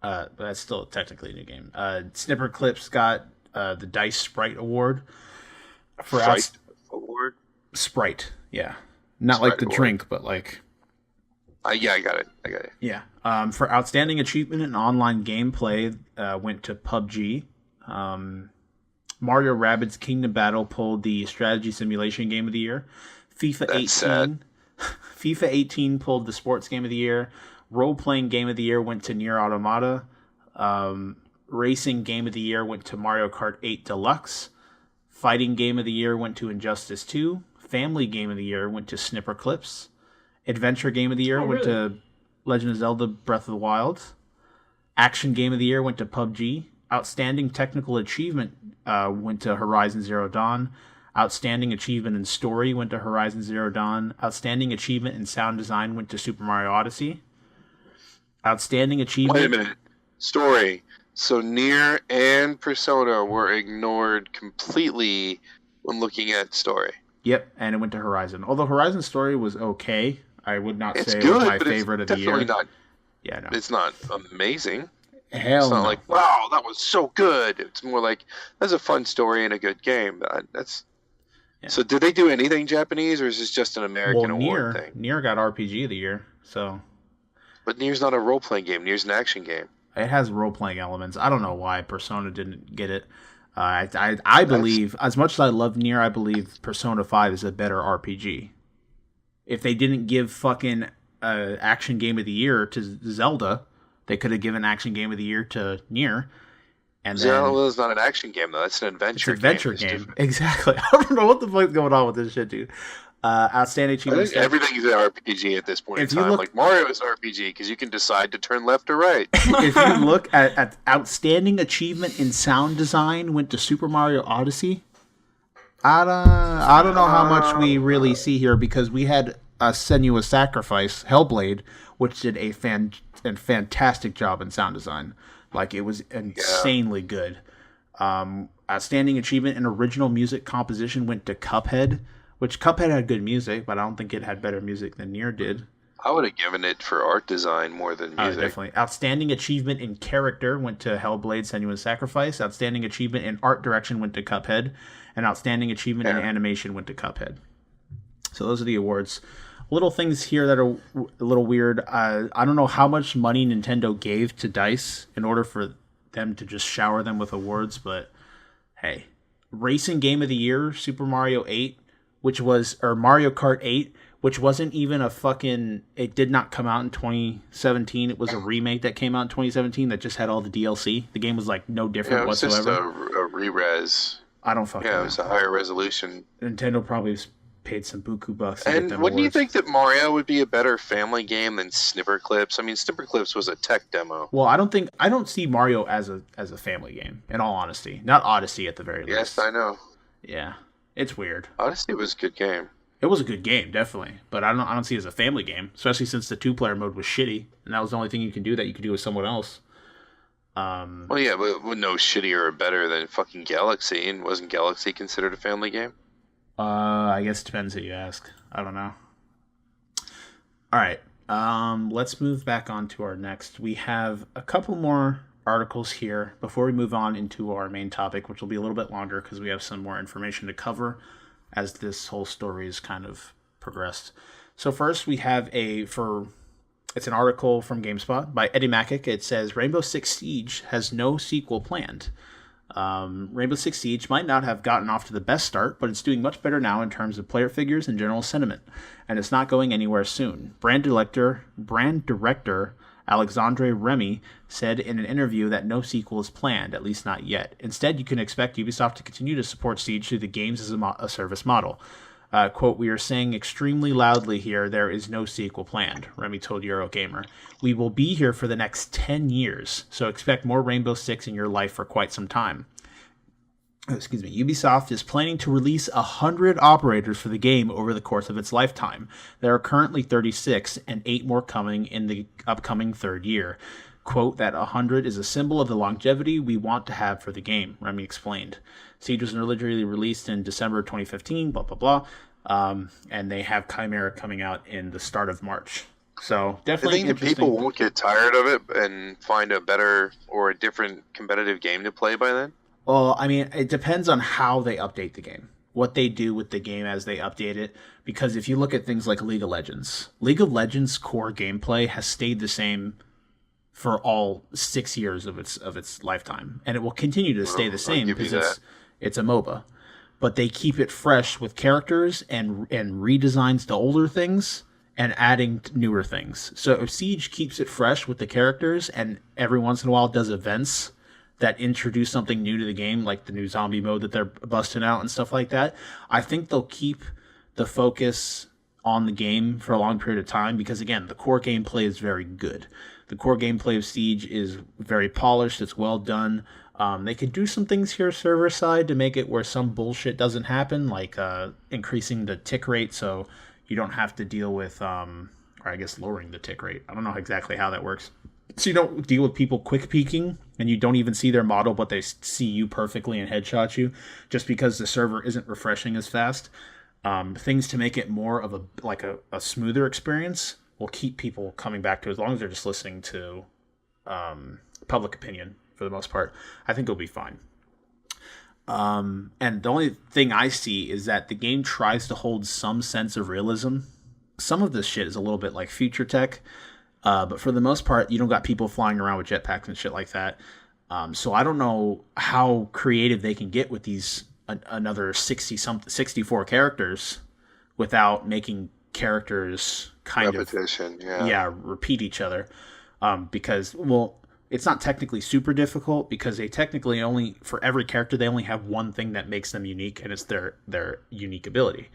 But that's still technically a new game. Snipper Clips got the DICE Sprite Award.
Award?
Sprite, yeah. Not
Sprite
like the
Award.
drink, but like...
Yeah, I got it.
Yeah. For Outstanding Achievement in Online Gameplay, went to PUBG. Mario Rabbids Kingdom Battle pulled the Strategy Simulation Game of the Year. FIFA 18 pulled the Sports Game of the Year. Role-Playing Game of the Year went to Nier Automata. Racing Game of the Year went to Mario Kart 8 Deluxe. Fighting Game of the Year went to Injustice 2. Family Game of the Year went to Snipper Clips. Adventure Game of the Year went to Legend of Zelda Breath of the Wild. Action Game of the Year went to PUBG. Outstanding Technical Achievement went to Horizon Zero Dawn. Outstanding Achievement in Story went to Horizon Zero Dawn. Outstanding Achievement in Sound Design went to Super Mario Odyssey. Outstanding Achievement...
Wait a minute. Story. So Nier and Persona were ignored completely when looking at Story.
Yep, and it went to Horizon. Although Horizon Story was okay, I would not say
good,
it was my favorite of the year.
It's not amazing.
Hell
it's not
no.
like, wow, that was so good. It's more like, that's a fun story and a good game. So did they do anything Japanese, or is this just an American award thing?
Nier got RPG of the year, so...
But Nier's not a role-playing game. Nier's an action game.
It has role-playing elements. I don't know why Persona didn't get it. I believe, as much as I love Nier, I believe Persona 5 is a better RPG. If they didn't give fucking Action Game of the Year to Zelda, they could have given Action Game of the Year to Nier. And
Zelda's not an action game, though. That's an adventure game.
It's an adventure game. Exactly. I don't know what the fuck's going on with this shit, dude. Outstanding Achievement.
I think everything's an RPG at this point in time. Like Mario is an RPG because you can decide to turn left or right.
If you look at Outstanding Achievement in Sound Design went to Super Mario Odyssey. I don't know how much we really see here, because we had a Senua's Sacrifice, Hellblade, which did a fantastic job in sound design. Like, it was insanely good. Outstanding Achievement in Original Music Composition went to Cuphead, which Cuphead had good music, but I don't think it had better music than Nier did.
I would have given it for art design more than music.
Definitely. Outstanding Achievement in Character went to Hellblade Senua's Sacrifice. Outstanding Achievement in Art Direction went to Cuphead. And Outstanding Achievement in Animation went to Cuphead. So those are the awards. Little things here that are a little weird. I don't know how much money Nintendo gave to DICE in order for them to just shower them with awards, but hey. Racing Game of the Year, Super Mario 8, Mario Kart 8, which wasn't even it did not come out in 2017. It was a remake that came out in 2017 that just had all the DLC. The game was like no different whatsoever.
It was just a re-res.
I don't fucking know.
Yeah, it was a higher resolution.
Nintendo probably paid some buku bucks to
get
them.
And wouldn't you think that Mario would be a better family game than Snipper Clips? I mean, Snipper Clips was a tech demo.
Well, I don't see Mario as a family game, in all honesty. Not Odyssey at the very least.
Yes, I know.
Yeah. It's weird.
Odyssey was a good game.
It was a good game, definitely. But I don't see it as a family game, especially since the 2-player mode was shitty, and that was the only thing you can do with someone else.
Well, yeah, but no shittier or better than fucking Galaxy, and wasn't Galaxy considered a family game?
I guess it depends who you ask. I don't know. All right, let's move back on to our next. We have a couple more articles here before we move on into our main topic, which will be a little bit longer because we have some more information to cover as this whole story is kind of progressed. So first we have it's an article from GameSpot by Eddie Makic. It says Rainbow Six Siege has no sequel planned. Rainbow Six Siege might not have gotten off to the best start, but it's doing much better now in terms of player figures and general sentiment, and it's not going anywhere soon. Brand director Alexandre Remy said in an interview that no sequel is planned, at least not yet. Instead, you can expect Ubisoft to continue to support Siege through the games as a service model. Quote, "We are saying extremely loudly here, there is no sequel planned," Remy told Eurogamer. "We will be here for the next 10 years, so expect more Rainbow Six in your life for quite some time." Excuse me. Ubisoft is planning to release 100 operators for the game over the course of its lifetime. There are currently 36, and 8 more coming in the upcoming third year. Quote, "That 100 is a symbol of the longevity we want to have for the game," Remy explained. Siege was originally released in December 2015, blah, blah, blah. And they have Chimera coming out in the start of March. So definitely
I think the people won't get tired of it and find a better or a different competitive game to play by then?
Well, I mean, it depends on how they update the game, what they do with the game as they update it. Because if you look at things like League of Legends core gameplay has stayed the same for all 6 years of its lifetime, and it will continue to stay the same because it's a MOBA. But they keep it fresh with characters and redesigns to older things and adding newer things. So Siege keeps it fresh with the characters, and every once in a while does events that introduce something new to the game, like the new zombie mode that they're busting out and stuff like that. I think they'll keep the focus on the game for a long period of time because, again, the core gameplay is very good. The core gameplay of Siege is very polished. It's well done. They could do some things here server side to make it where some bullshit doesn't happen, like increasing the tick rate so you don't have to deal with, or I guess lowering the tick rate. I don't know exactly how that works. So you don't deal with people quick peeking and you don't even see their model, but they see you perfectly and headshot you just because the server isn't refreshing as fast. Things to make it more of a smoother experience will keep people coming back to it as long as they're just listening to public opinion for the most part. I think it'll be fine. And the only thing I see is that the game tries to hold some sense of realism. Some of this shit is a little bit like future tech. But for the most part, you don't got people flying around with jetpacks and shit like that. So I don't know how creative they can get with these another 64 characters without making characters
repetition,
repeat each other. Because, well, it's not technically super difficult because they technically only, for every character, they only have one thing that makes them unique, and it's their unique ability.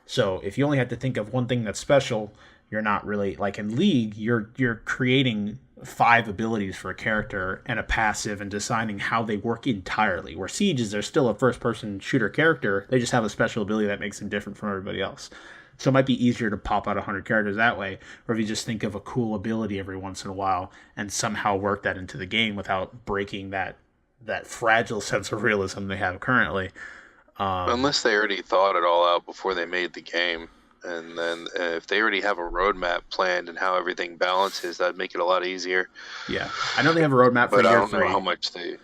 So if you only have to think of one thing that's special, you're not really, like in League, you're creating 5 abilities for a character and a passive and deciding how they work entirely. Where Siege is, they're still a first-person shooter character, they just have a special ability that makes them different from everybody else. So it might be easier to pop out 100 characters that way, or if you just think of a cool ability every once in a while and somehow work that into the game without breaking that fragile sense of realism they have currently.
Unless they already thought it all out before they made the game. And then if they already have a roadmap planned and how everything balances, that'd make it a lot easier.
Yeah, I know they have a roadmap for
but I
year
don't
3.
know how much they...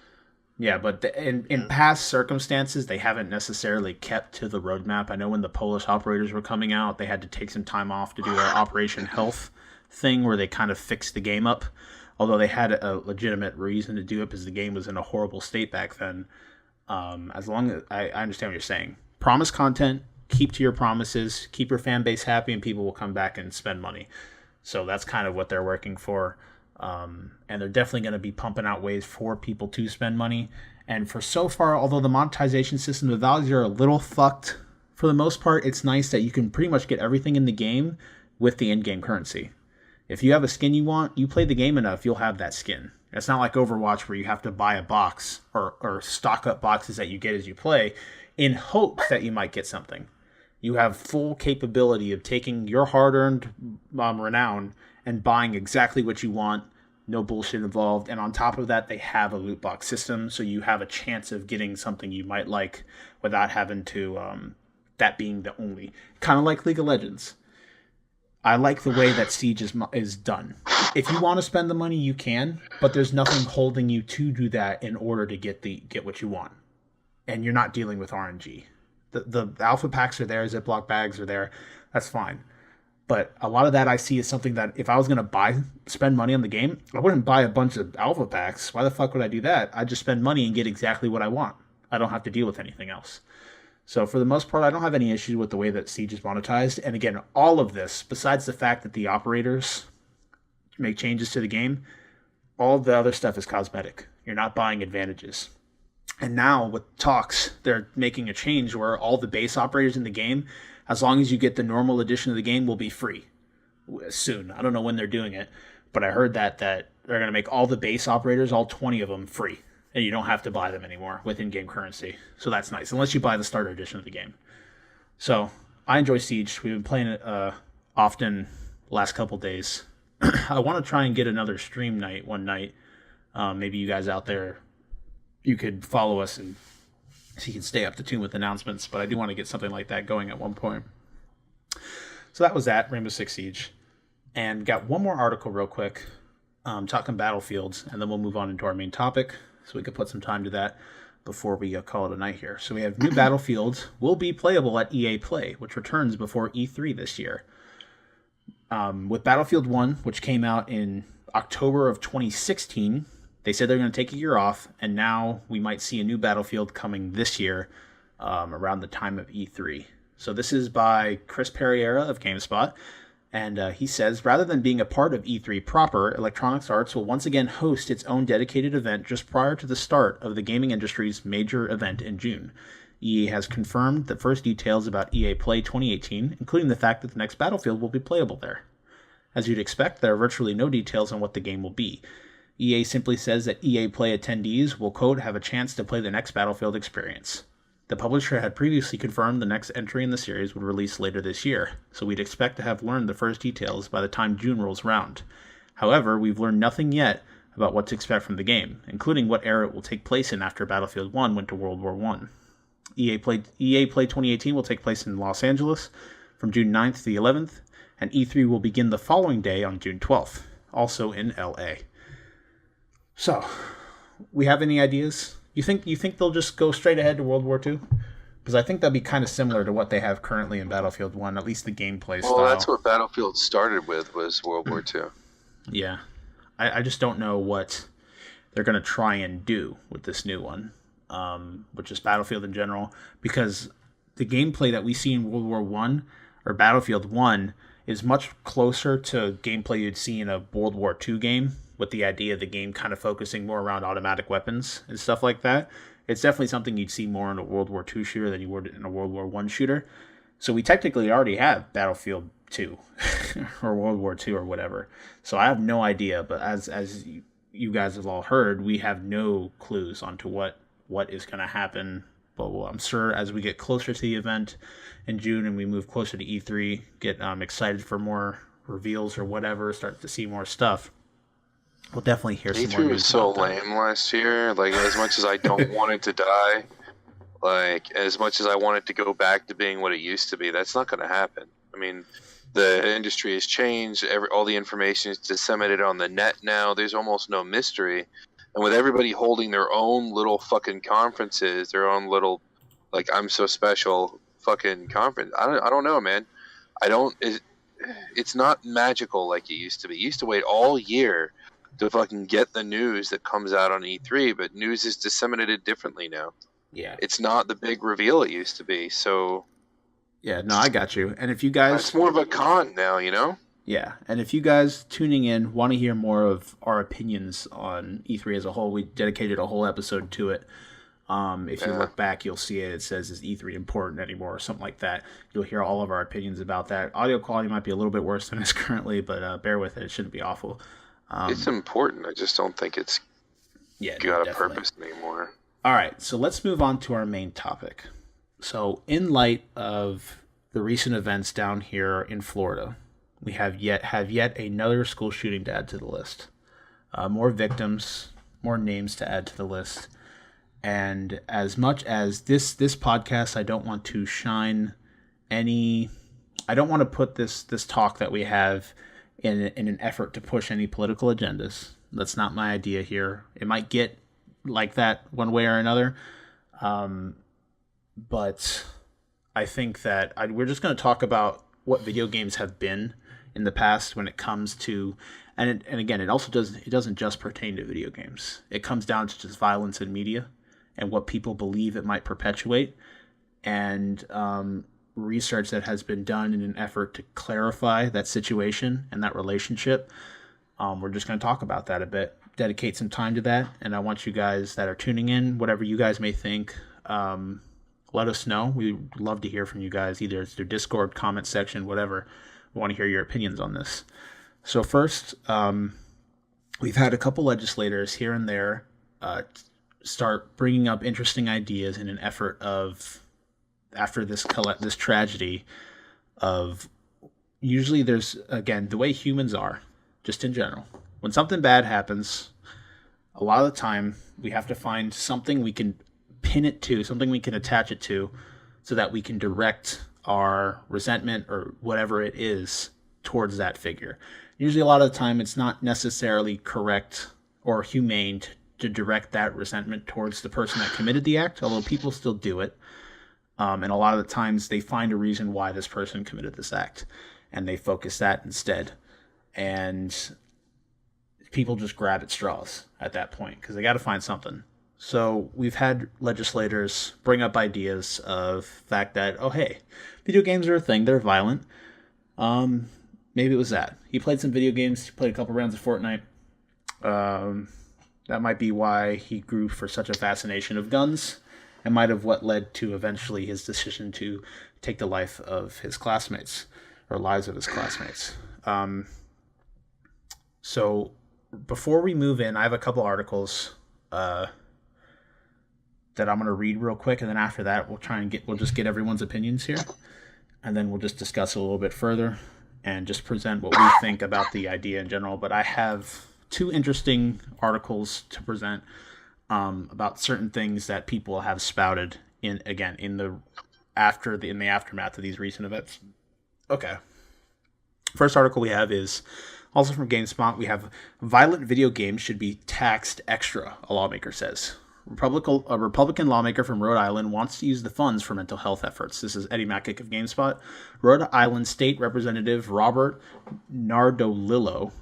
Yeah, but in past circumstances, they haven't necessarily kept to the roadmap. I know when the Polish operators were coming out, they had to take some time off to do their Operation Health thing where they kind of fixed the game up. Although they had a legitimate reason to do it because the game was in a horrible state back then. As long as I understand what you're saying. Promise content, keep to your promises, keep your fan base happy, and people will come back and spend money. So that's kind of what they're working for. And they're definitely going to be pumping out ways for people to spend money. And for so far, although the monetization system, the values are a little fucked, for the most part, it's nice that you can pretty much get everything in the game with the in-game currency. If you have a skin you want, you play the game enough, you'll have that skin. It's not like Overwatch where you have to buy a box or stock up boxes that you get as you play in hopes that you might get something. You have full capability of taking your hard-earned renown and buying exactly what you want, no bullshit involved. And on top of that, they have a loot box system, so you have a chance of getting something you might like without having to, that being the only. Kind of like League of Legends. I like the way that Siege is done. If you want to spend the money, you can, but there's nothing holding you to do that in order to get what you want. And you're not dealing with RNG. The alpha packs are there, Ziploc bags are there. That's fine. But a lot of that I see is something that if I was going to spend money on the game, I wouldn't buy a bunch of alpha packs. Why the fuck would I do that? I'd just spend money and get exactly what I want. I don't have to deal with anything else. So for the most part, I don't have any issues with the way that Siege is monetized. And again, all of this, besides the fact that the operators make changes to the game, all the other stuff is cosmetic. You're not buying advantages. And now with talks, they're making a change where all the base operators in the game, as long as you get the normal edition of the game, will be free soon. I don't know when they're doing it, but I heard that they're going to make all the base operators, all 20 of them, free. And you don't have to buy them anymore with in-game currency. So that's nice, unless you buy the starter edition of the game. So I enjoy Siege. We've been playing it often last couple days. I want to try and get another stream night one night. Maybe you guys out there, you could follow us and so you can stay up to tune with announcements. But I do want to get something like that going at one point. So that was that, Rainbow Six Siege. And got one more article real quick, talking Battlefields, and then we'll move on into our main topic. So we could put some time to that before we call it a night here. So we have new Battlefields will be playable at EA Play, which returns before E3 this year. With Battlefield 1, which came out in October of 2016, they said they're going to take a year off, and now we might see a new Battlefield coming this year around the time of E3. So this is by Chris Pereira of GameSpot. And he says, rather than being a part of E3 proper, Electronic Arts will once again host its own dedicated event just prior to the start of the gaming industry's major event in June. EA has confirmed the first details about EA Play 2018, including the fact that the next Battlefield will be playable there. As you'd expect, there are virtually no details on what the game will be. EA simply says that EA Play attendees will, quote, have a chance to play the next Battlefield experience. The publisher had previously confirmed the next entry in the series would release later this year, so we'd expect to have learned the first details by the time June rolls around. However, we've learned nothing yet about what to expect from the game, including what era it will take place in after Battlefield 1 went to World War I. EA Play 2018 will take place in Los Angeles from June 9th to the 11th, and E3 will begin the following day on June 12th, also in LA. So, we have any ideas? You think they'll just go straight ahead to World War II? Because I think that'd be kind of similar to what they have currently in Battlefield 1, at least the gameplay style.
Well, that's what Battlefield started with, was World War II.
Yeah. I just don't know what they're going to try and do with this new one, which is Battlefield in general, because the gameplay that we see in World War I, or Battlefield 1, is much closer to gameplay you'd see in a World War II game, with the idea of the game kind of focusing more around automatic weapons and stuff like that. It's definitely something you'd see more in a World War II shooter than you would in a World War I shooter. So we technically already have Battlefield 2 or World War II or whatever. So I have no idea, but as you guys have all heard, we have no clues onto what is going to happen. But I'm sure as we get closer to the event in June and we move closer to E3, get excited for more reveals or whatever, start to see more stuff, we'll definitely hear some more news.
E3 was so lame last year. Like, as much as I don't want it to die, like, as much as I want it to go back to being what it used to be, that's not going to happen. I mean, the industry has changed. All the information is disseminated on the net now. There's almost no mystery. And with everybody holding their own little fucking conferences, their own little, like, I'm so special fucking conference, I don't know, man. It's not magical like it used to be. You used to wait all year to fucking get the news that comes out on E3, but news is disseminated differently now.
Yeah.
It's not the big reveal it used to be, so
Yeah, no, I got you. And if you guys...
It's more of a con now, you know?
Yeah, and if you guys tuning in want to hear more of our opinions on E3 as a whole, we dedicated a whole episode to it. If you look back, you'll see it. It says, is E3 important anymore or something like that. You'll hear all of our opinions about that. Audio quality might be a little bit worse than it is currently, but bear with it. It shouldn't be awful.
It's important. I just don't think it's got a purpose anymore.
All right, so let's move on to our main topic. So in light of the recent events down here in Florida, we have yet another school shooting to add to the list. More victims, more names to add to the list. And as much as this podcast, I don't want to I don't want to put this talk that we have in an effort to push any political agendas. That's not my idea here. It might get like that one way or another. But I think that we're just going to talk about what video games have been in the past when it comes to, and again, it doesn't just pertain to video games. It comes down to just violence in media and what people believe it might perpetuate, and research that has been done in an effort to clarify that situation and that relationship. We're just going to talk about that a bit, dedicate some time to that, and I want you guys that are tuning in, whatever you guys may think, let us know. We'd love to hear from you guys, either through Discord, comment section, whatever. We want to hear your opinions on this. So first, we've had a couple legislators here and there start bringing up interesting ideas in an effort of, after this tragedy, of usually there's, again, the way humans are, just in general. When something bad happens, a lot of the time we have to find something we can pin it to, something we can attach it to, so that we can direct our resentment or whatever it is towards that figure. Usually a lot of the time it's not necessarily correct or humane to direct that resentment towards the person that committed the act, although people still do it. And a lot of the times they find a reason why this person committed this act, and they focus that instead. And people just grab at straws at that point because they got to find something. So we've had legislators bring up ideas of the fact that, oh, hey, video games are a thing. They're violent. Maybe it was that. He played some video games. He played a couple rounds of Fortnite. That might be why he grew for such a fascination of guns, and might have what led to eventually his decision to take the life of his classmates, or lives of his classmates. So before we move in, I have a couple articles that I'm going to read real quick, and then after that we'll just get everyone's opinions here, and then we'll just discuss it a little bit further and just present what we think about the idea in general. But I have two interesting articles to present about certain things that people have spouted in the aftermath of these recent events. Okay. First article we have is also from GameSpot. We have violent video games should be taxed extra, a lawmaker says. A Republican lawmaker from Rhode Island wants to use the funds for mental health efforts. This is Eddie Mackick of GameSpot. Rhode Island State Representative Robert Nardolillo,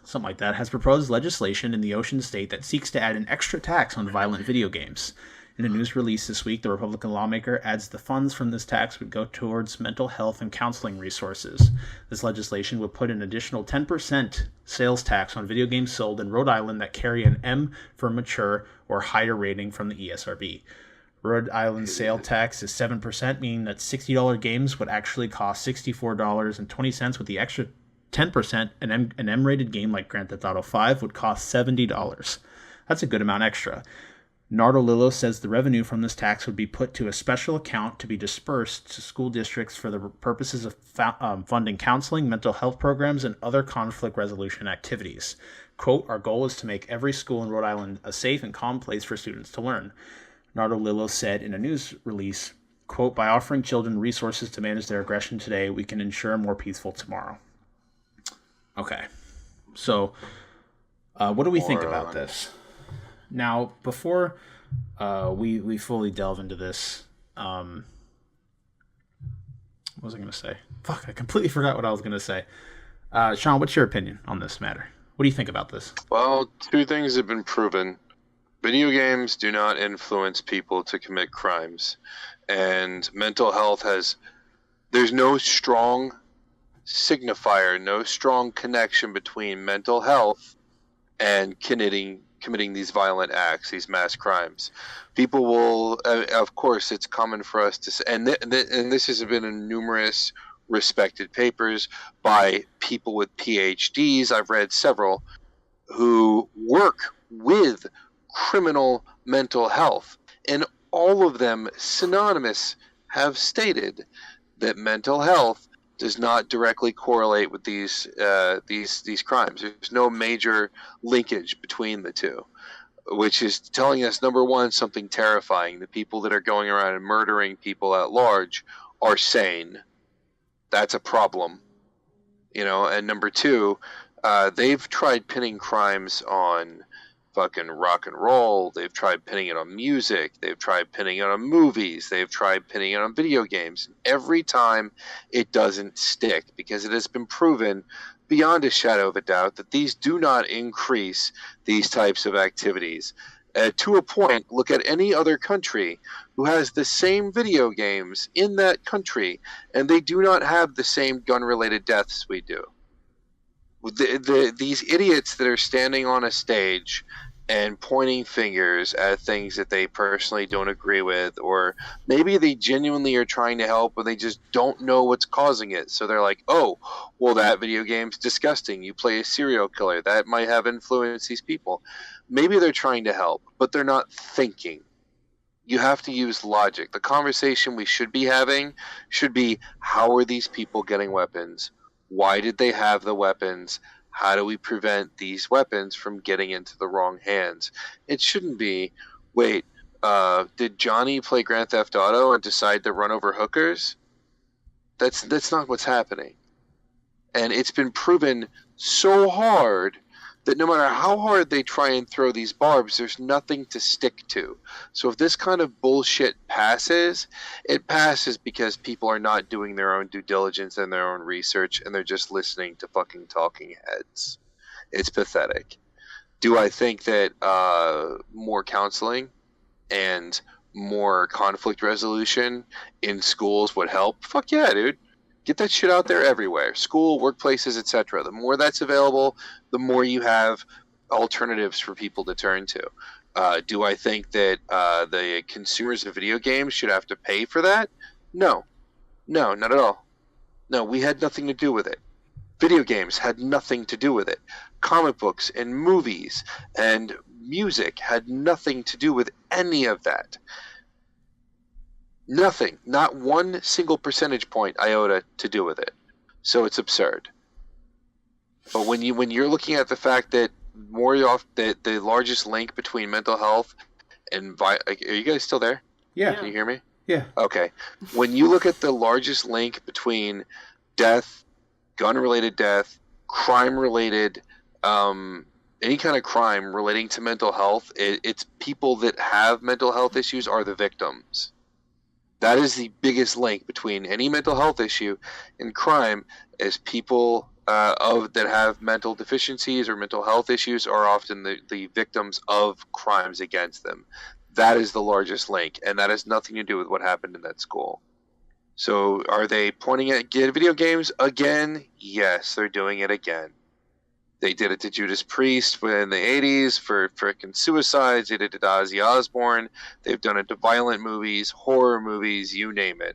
something like that, has proposed legislation in the Ocean State that seeks to add an extra tax on violent video games. In a news release this week, the Republican lawmaker adds the funds from this tax would go towards mental health and counseling resources. This legislation would put an additional 10% sales tax on video games sold in Rhode Island that carry an M for mature or higher rating from the ESRB. Rhode Island's sale tax is 7%, meaning that $60 games would actually cost $64.20, with the extra 10%, an M-rated game like Grand Theft Auto 5 would cost $70. That's a good amount extra. Nardolillo says the revenue from this tax would be put to a special account to be dispersed to school districts for the purposes of funding counseling, mental health programs, and other conflict resolution activities. Quote, our goal is to make every school in Rhode Island a safe and calm place for students to learn. Nardolillo said in a news release, quote, by offering children resources to manage their aggression today, we can ensure a more peaceful tomorrow. Okay, so what do we think about this? Now, before we fully delve into this, what was I going to say? Fuck, I completely forgot what I was going to say. Shawn, what's your opinion on this matter? What do you think about this?
Well, two things have been proven. Video games do not influence people to commit crimes. And mental health there's no strong signifier, no strong connection between mental health and committing these violent acts, these mass crimes. People will, of course, it's common for us to say, and this has been in numerous respected papers by people with PhDs. I've read several who work with criminal mental health, and all of them synonymous have stated that mental health does not directly correlate with these crimes. There's no major linkage between the two, which is telling us, number one, something terrifying. The people that are going around and murdering people at large are sane. That's a problem, And number two, they've tried pinning crimes on fucking rock and roll. They've tried pinning it on music. They've tried pinning it on movies. They've tried pinning it on video games. Every time it doesn't stick, because it has been proven beyond a shadow of a doubt that these do not increase these types of activities. To a point, look at any other country who has the same video games in that country, and they do not have the same gun-related deaths we do. These idiots that are standing on a stage and pointing fingers at things that they personally don't agree with, or maybe they genuinely are trying to help but they just don't know what's causing it, so they're like, oh, well, that video game's disgusting, you play a serial killer, that might have influenced these people. Maybe they're trying to help, but they're not thinking. You have to use logic. The conversation we should be having should be, how are these people getting weapons? Why did they have the weapons? How do we prevent these weapons from getting into the wrong hands? It shouldn't be, wait, did Johnny play Grand Theft Auto and decide to run over hookers? That's not what's happening. And it's been proven so hard that no matter how hard they try and throw these barbs, there's nothing to stick to. So if this kind of bullshit passes, it passes because people are not doing their own due diligence and their own research, and they're just listening to fucking talking heads. It's pathetic. Do I think that more counseling and more conflict resolution in schools would help? Fuck yeah, dude. Get that shit out there everywhere. School, workplaces, etc. The more that's available, the more you have alternatives for people to turn to. Do I think that the consumers of video games should have to pay for that? No. No, not at all. No, we had nothing to do with it. Video games had nothing to do with it. Comic books and movies and music had nothing to do with any of that. Nothing, not one single percentage point iota to do with it. So it's absurd. But when you're looking at the fact that the largest link between mental health and are you guys still there?
Yeah.
Can you hear me?
Yeah.
Okay. When you look at the largest link between death, gun-related death, crime-related, any kind of crime relating to mental health, it's people that have mental health issues are the victims. That is the biggest link between any mental health issue and crime, as people that have mental deficiencies or mental health issues are often the victims of crimes against them. That is the largest link, and that has nothing to do with what happened in that school. So are they pointing at video games again? Yes, they're doing it again. They did it to Judas Priest in the 80s for frickin' suicides. They did it to Ozzy Osbourne. They've done it to violent movies, horror movies, you name it.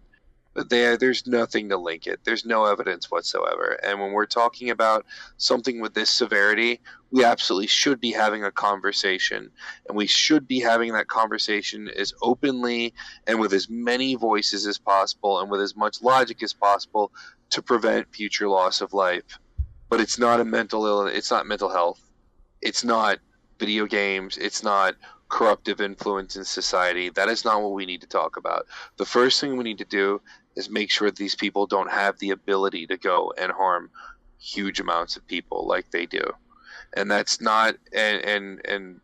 But there's nothing to link it. There's no evidence whatsoever. And when we're talking about something with this severity, we absolutely should be having a conversation. And we should be having that conversation as openly and with as many voices as possible and with as much logic as possible to prevent future loss of life. But it's not a mental illness. It's not mental health. It's not video games. It's not corruptive influence in society. That is not what we need to talk about. The first thing we need to do is make sure that these people don't have the ability to go and harm huge amounts of people like they do. And that's not, and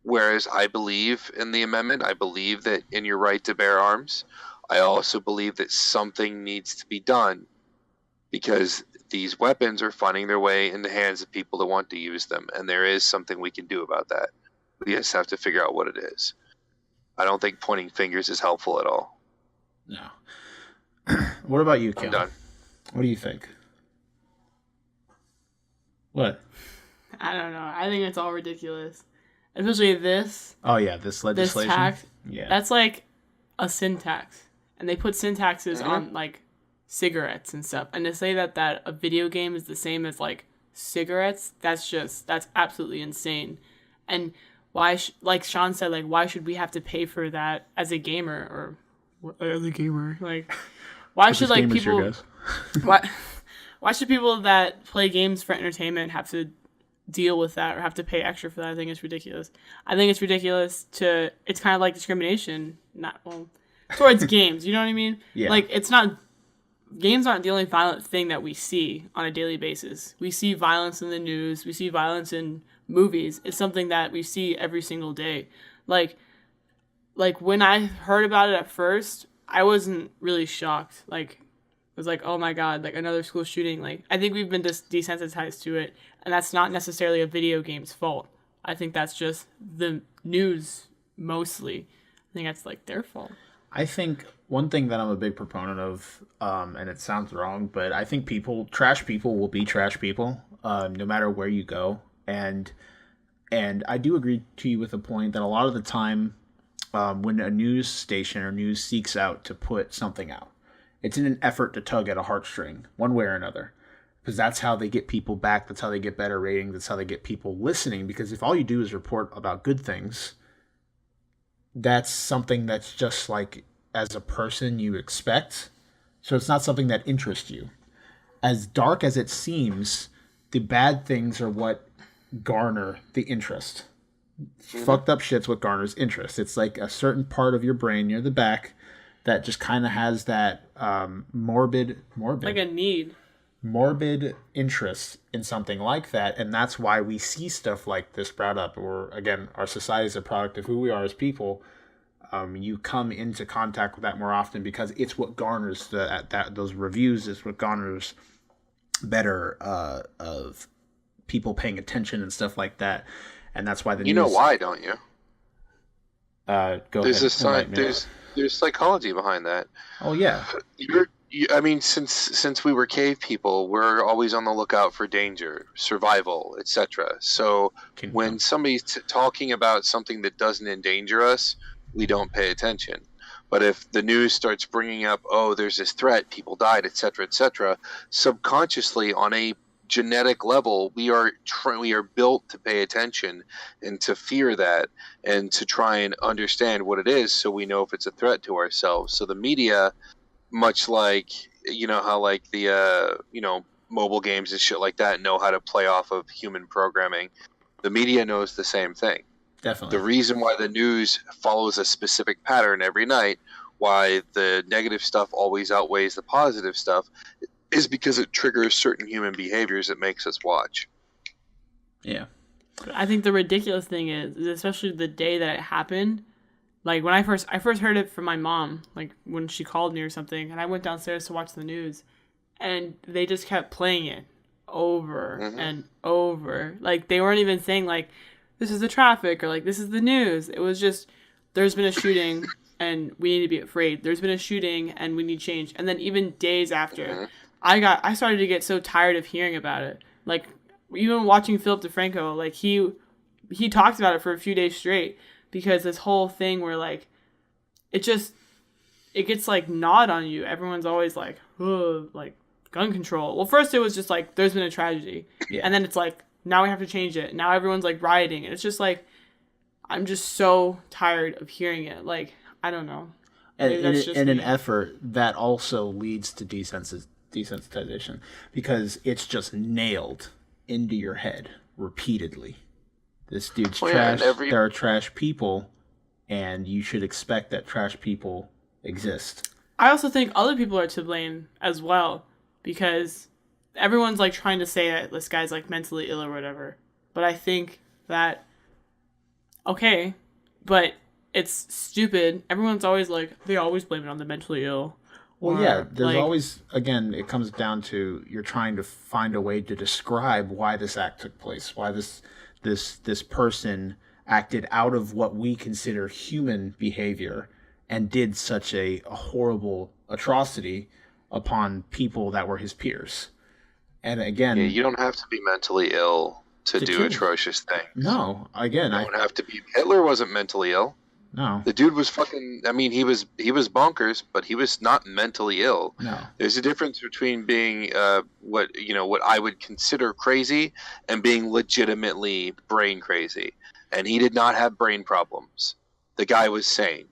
whereas I believe in the amendment, I believe that in your right to bear arms, I also believe that something needs to be done, because these weapons are finding their way in the hands of people that want to use them, and there is something we can do about that. We just have to figure out what it is. I don't think pointing fingers is helpful at all.
No. What about you, Kim?
I'm done.
What do you think? What?
I don't know. I think it's all ridiculous. Especially this.
Oh, yeah, this legislation?
This tax.
Yeah.
That's like a sin tax. And they put sin taxes on, like, cigarettes and stuff. And to say that a video game is the same as, like, cigarettes, that's absolutely insane. And why, like Shawn said, like, why should we have to pay for that as a gamer? Like, why should, like, people... Why should people that play games for entertainment have to deal with that or have to pay extra for that? I think it's ridiculous. I think it's ridiculous it's kind of like discrimination, towards games. You know what I mean?
Yeah.
Like, games aren't the only violent thing that we see on a daily basis. We see violence in the news. We see violence in movies. It's something that we see every single day. Like when I heard about it at first, I wasn't really shocked. Like, it was like, oh my god, like another school shooting. Like, I think we've been desensitized to it, and that's not necessarily a video game's fault. I think that's just the news mostly. I think that's like their fault.
I think one thing that I'm a big proponent of, and it sounds wrong, but I think trash people will be trash people, no matter where you go. And I do agree to you with the point that a lot of the time, when a news station or news seeks out to put something out, it's in an effort to tug at a heartstring, one way or another. Because that's how they get people back. That's how they get better ratings. That's how they get people listening. Because if all you do is report about good things, that's something that's just like, as a person, you expect. So it's not something that interests you. As dark as it seems, the bad things are what garner the interest. Fucked up shit's what garners interest. It's like a certain part of your brain near the back that just kind of has that morbid
like a need,
morbid interest in something like that. And that's why we see stuff like this brought up. Or again, our society is a product of who we are as people. You come into contact with that more often because it's what garners those reviews. Is what garners better of people paying attention and stuff like that. And that's why the
news... You know why, don't you?
Go ahead.
There's psychology behind that.
Oh yeah.
I mean, since we were cave people, we're always on the lookout for danger, survival, etc. So when somebody's talking about something that doesn't endanger us, we don't pay attention. But if the news starts bringing up, oh, there's this threat, people died, etc., subconsciously on a genetic level, we are built to pay attention and to fear that and to try and understand what it is, so we know if it's a threat to ourselves. So the media, much like how like the mobile games and shit like that know how to play off of human programming, the media knows the same thing.
Definitely.
The reason why the news follows a specific pattern every night, why the negative stuff always outweighs the positive stuff, is because it triggers certain human behaviors that makes us watch.
Yeah.
I think the ridiculous thing is especially the day that it happened, like when I first heard it from my mom, like when she called me or something, and I went downstairs to watch the news, and they just kept playing it over and over. Like, they weren't even saying, like, this is the traffic, or like, this is the news. It was just, there's been a shooting and we need to be afraid. There's been a shooting and we need change. And then even days after, I started to get so tired of hearing about it. Like, even watching Philip DeFranco, like, he talked about it for a few days straight, because this whole thing where, like, it gets, like, gnawed on you. Everyone's always like, oh, like, gun control. Well, first it was just like, there's been a tragedy. Yeah. And then it's like, now we have to change it. Now everyone's, like, rioting. And it's just like, I'm just so tired of hearing it. Like, I don't know.
And in an effort that also leads to desensitization, because it's just nailed into your head repeatedly. This dude's trash. There are trash people, and you should expect that trash people exist.
I also think other people are to blame as well, because everyone's, like, trying to say that this guy's, like, mentally ill or whatever. But I think that, okay, but it's stupid. Everyone's always like, they always blame it on the mentally ill.
Well, yeah, there's always, again, it comes down to you're trying to find a way to describe why this act took place, why this person acted out of what we consider human behavior and did such a horrible atrocity upon people that were his peers. And again,
you don't have to be mentally ill to do atrocious things.
No, again,
you don't have to be. Hitler wasn't mentally ill.
No,
the dude was fucking. I mean, he was bonkers, but he was not mentally ill.
No,
there's a difference between being what I would consider crazy and being legitimately brain crazy. And he did not have brain problems. The guy was sane.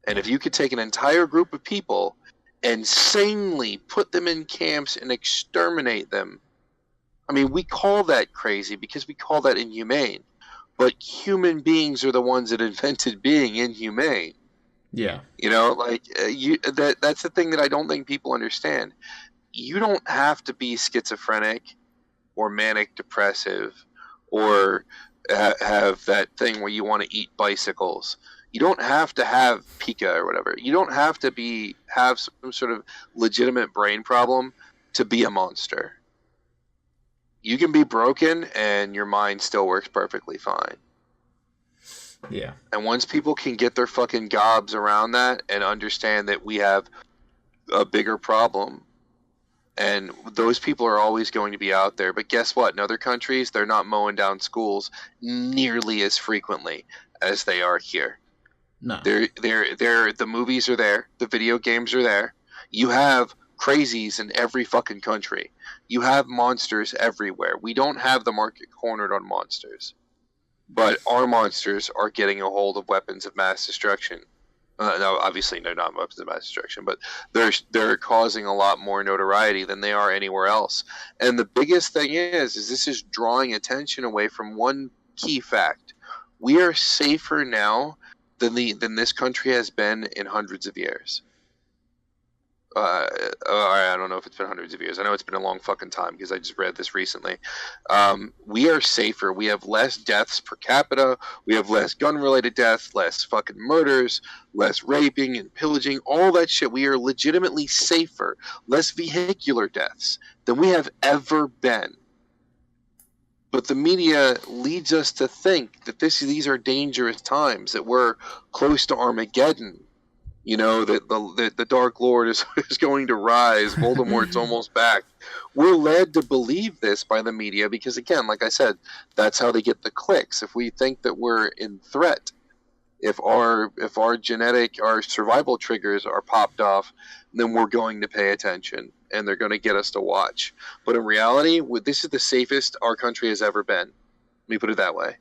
And if you could take an entire group of people and sanely put them in camps and exterminate them, I mean, we call that crazy because we call that inhumane. But human beings are the ones that invented being inhumane.
Yeah.
That's the thing that I don't think people understand. You don't have to be schizophrenic or manic depressive or have that thing where you want to eat bicycles. You don't have to have pica or whatever. You don't have to have some sort of legitimate brain problem to be a monster. You can be broken and your mind still works perfectly fine.
Yeah.
And once people can get their fucking gobs around that and understand that we have a bigger problem, and those people are always going to be out there. But guess what? In other countries, they're not mowing down schools nearly as frequently as they are here.
No.
The movies are there. The video games are there. You have crazies in every fucking country. You have monsters everywhere. We don't have the market cornered on monsters. But our monsters are getting a hold of weapons of mass destruction. No, obviously they're not weapons of mass destruction, but they're causing a lot more notoriety than they are anywhere else. And the biggest thing is this is drawing attention away from one key fact. We are safer now than this country has been in hundreds of years. I don't know if it's been hundreds of years. I know it's been a long fucking time because I just read this recently. We are safer. We have less deaths per capita. We have less gun-related deaths, less fucking murders, less raping and pillaging, all that shit. We are legitimately safer, less vehicular deaths than we have ever been. But the media leads us to think that these are dangerous times, that we're close to Armageddon. That the Dark Lord is going to rise. Voldemort's almost back. We're led to believe this by the media because, again, like I said, that's how they get the clicks. If we think that we're in threat, if our survival triggers are popped off, then we're going to pay attention and they're going to get us to watch. But in reality, this is the safest our country has ever been. Let me put it that way.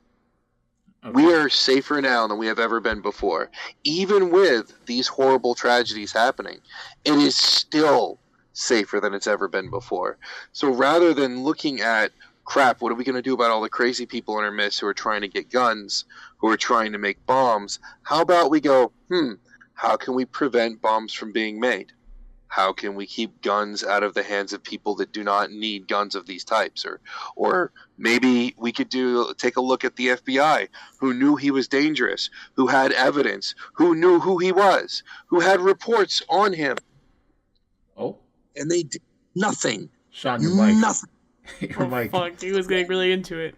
Okay. We are safer now than we have ever been before. Even with these horrible tragedies happening, it is still safer than it's ever been before. So rather than looking at, crap, what are we going to do about all the crazy people in our midst who are trying to get guns, who are trying to make bombs, how about we go, how can we prevent bombs from being made? How can we keep guns out of the hands of people that do not need guns of these types? Or maybe we could take a look at the FBI, who knew he was dangerous, who had evidence, who knew who he was, who had reports on him.
Oh.
And they did nothing.
Shawn, your mic.
Nothing.
Your mic.
Fuck, he was getting really into it.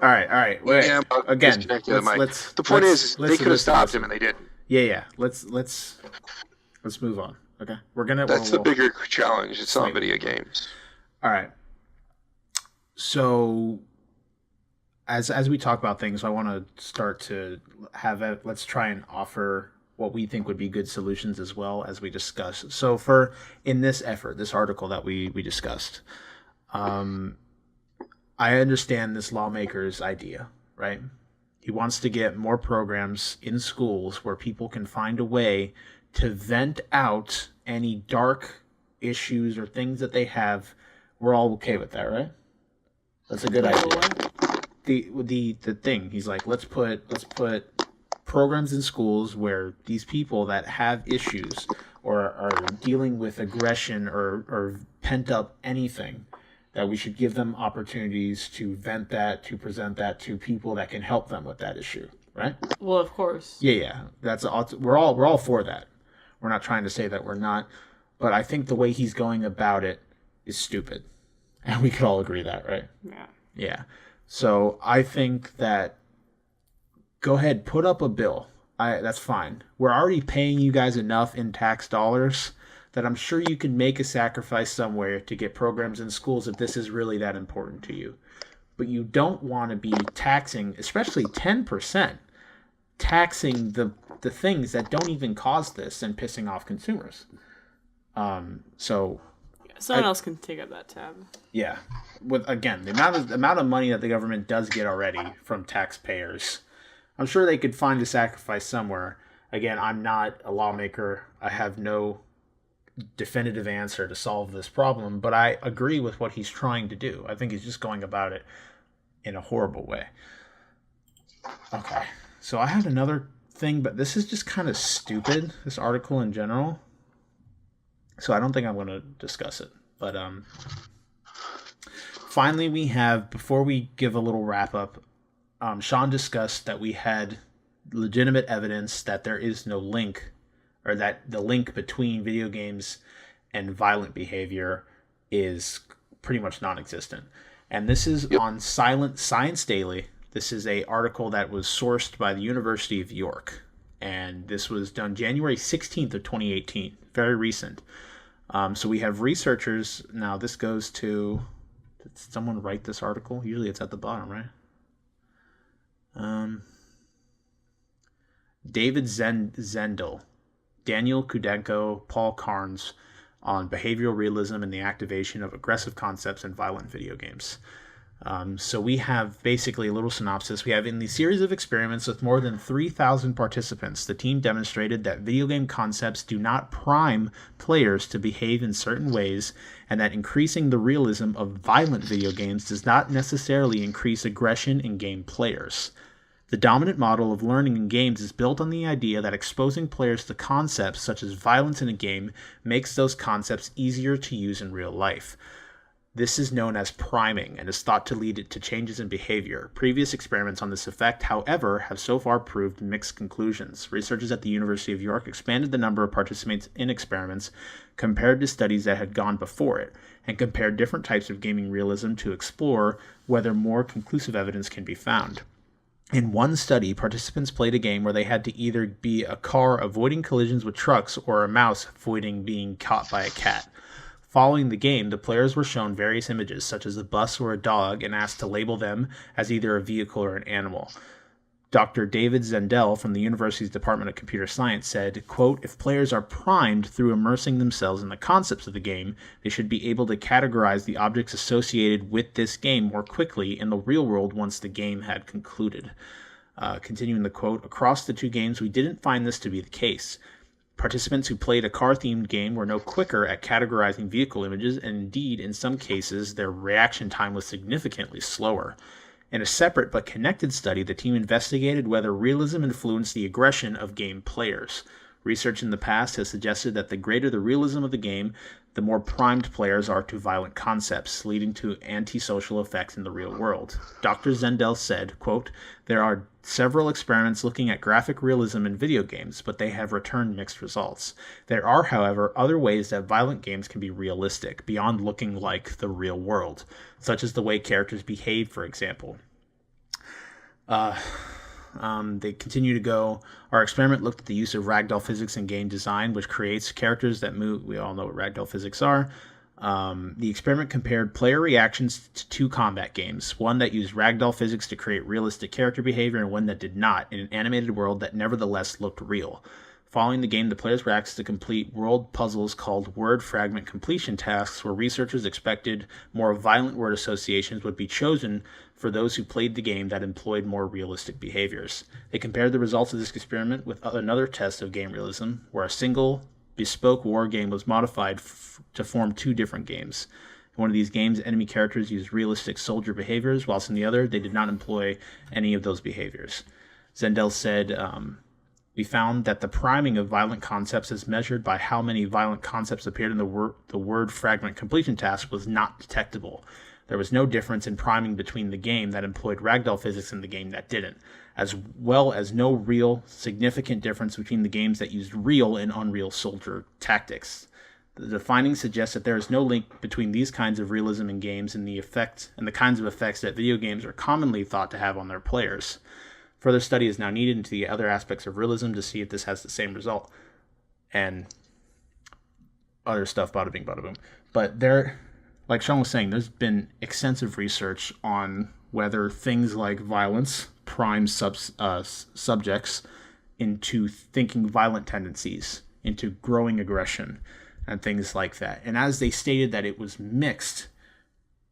All right. Wait.
Yeah,
again,
the point is they could have stopped him and they didn't.
Yeah. Let's move on. Okay,
That's the bigger challenge. It's not video games.
All right. So, as we talk about things, I want to start to let's try and offer what we think would be good solutions as well as we discuss. So, in this effort, this article that we discussed, I understand this lawmaker's idea, right? He wants to get more programs in schools where people can find a way to vent out any dark issues or things that they have. We're all okay with that, right? That's a good idea. The thing, he's like, let's put programs in schools where these people that have issues or are dealing with aggression or pent up anything, that we should give them opportunities to vent that, to present that to people that can help them with that issue, right?
Well, of course.
Yeah. We're all for that. We're not trying to say that we're not, but I think the way he's going about it is stupid. And we could all agree that, right?
Yeah.
Yeah. So I think that go ahead, put up a bill, that's fine. We're already paying you guys enough in tax dollars that I'm sure you can make a sacrifice somewhere to get programs in schools if this is really that important to you. But you don't want to be taxing, especially 10%, taxing the things that don't even cause this and pissing off consumers. So
someone else can take up that tab.
Yeah, with again the amount of money that the government does get already from taxpayers, I'm sure they could find a sacrifice somewhere. Again, I'm not a lawmaker. I have no definitive answer to solve this problem, but I agree with what he's trying to do. I think he's just going about it in a horrible way. Okay, so I had another thing, but this is just kind of stupid, this article in general. So I don't think I'm going to discuss it. But finally we have, before we give a little wrap up, Shawn discussed that we had legitimate evidence that there is no link, or that the link between video games and violent behavior is pretty much non-existent. And this is on Science Daily. This is an article that was sourced by the University of York. And this was done January 16th of 2018. Very recent. So we have researchers. Now this goes to... Did someone write this article? Usually it's at the bottom, right? David Zendel, Daniel Kudenko, Paul Carnes on behavioral realism and the activation of aggressive concepts in violent video games. So we have basically a little synopsis. We have, in the series of experiments with more than 3,000 participants, the team demonstrated that video game concepts do not prime players to behave in certain ways, and that increasing the realism of violent video games does not necessarily increase aggression in game players. The dominant model of learning in games is built on the idea that exposing players to concepts such as violence in a game makes those concepts easier to use in real life. This is known as priming and is thought to lead to changes in behavior. Previous experiments on this effect, however, have so far proved mixed conclusions. Researchers at the University of York expanded the number of participants in experiments compared to studies that had gone before it, and compared different types of gaming realism to explore whether more conclusive evidence can be found. In one study, participants played a game where they had to either be a car avoiding collisions with trucks or a mouse avoiding being caught by a cat. Following the game, the players were shown various images, such as a bus or a dog, and asked to label them as either a vehicle or an animal. Dr. David Zendel from the university's Department of Computer Science said, quote, "If players are primed through immersing themselves in the concepts of the game, they should be able to categorize the objects associated with this game more quickly in the real world once the game had concluded." Continuing the quote, "Across the two games, we didn't find this to be the case. Participants who played a car-themed game were no quicker at categorizing vehicle images, and indeed, in some cases, their reaction time was significantly slower. In a separate but connected study, the team investigated whether realism influenced the aggression of game players. Research in the past has suggested that the greater the realism of the game, the more primed players are to violent concepts, leading to antisocial effects in the real world." Dr. Zendel said, quote, "There are several experiments looking at graphic realism in video games, but they have returned mixed results. There are, however, other ways that violent games can be realistic, beyond looking like the real world, such as the way characters behave, for example." They continue to go, "Our experiment looked at the use of ragdoll physics in game design, which creates characters that move." We all know what ragdoll physics are. The experiment compared player reactions to two combat games, one that used ragdoll physics to create realistic character behavior and one that did not, in an animated world that nevertheless looked real. Following the game, the players were asked to complete world puzzles called word fragment completion tasks, where researchers expected more violent word associations would be chosen for those who played the game that employed more realistic behaviors. They compared the results of this experiment with another test of game realism, where a single bespoke war game was modified to form two different games. In one of these games, enemy characters used realistic soldier behaviors, whilst in the other, they did not employ any of those behaviors. Zendel said, "We found that the priming of violent concepts as measured by how many violent concepts appeared in the word fragment completion task was not detectable. There was no difference in priming between the game that employed ragdoll physics and the game that didn't, as well as no real significant difference between the games that used real and unreal soldier tactics. The findings suggest that there is no link between these kinds of realism in games and the kinds of effects that video games are commonly thought to have on their players. Further study is now needed into the other aspects of realism to see if this has the same result. And other stuff, bada bing, bada boom. But there, like Shawn was saying, there's been extensive research on whether things like violence prime subjects into thinking violent tendencies, into growing aggression, and things like that. And as they stated that it was mixed,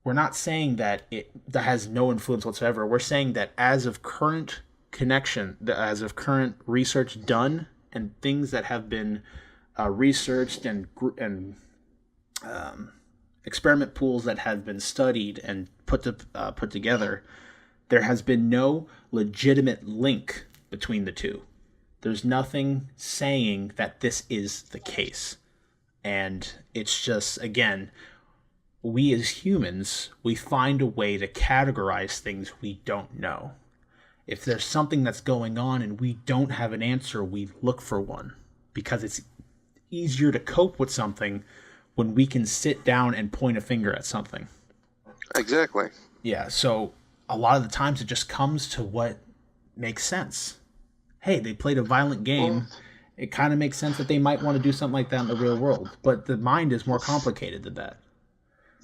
we're not saying that that has no influence whatsoever. We're saying that as of current as of current research done, and things that have been researched and experiment pools that have been studied and put together, there has been no legitimate link between the two. There's nothing saying that this is the case. And it's just, again, we as humans, we find a way to categorize things we don't know. If there's something that's going on and we don't have an answer, we look for one, because it's easier to cope with something when we can sit down and point a finger at something.
Exactly.
Yeah, so a lot of the times it just comes to what makes sense. Hey, they played a violent game. Well, it kind of makes sense that they might want to do something like that in the real world, but the mind is more complicated than that.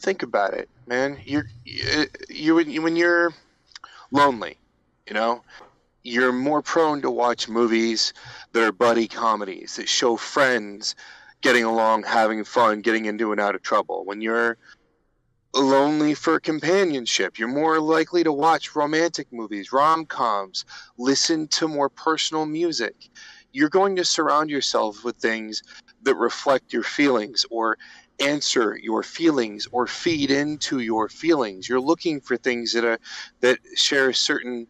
Think about it, man. When you're lonely, you're more prone to watch movies that are buddy comedies that show friends getting along, having fun, getting into and out of trouble. When you're lonely for companionship, you're more likely to watch romantic movies, rom-coms, listen to more personal music. You're going to surround yourself with things that reflect your feelings or answer your feelings or feed into your feelings. You're looking for things that share a certain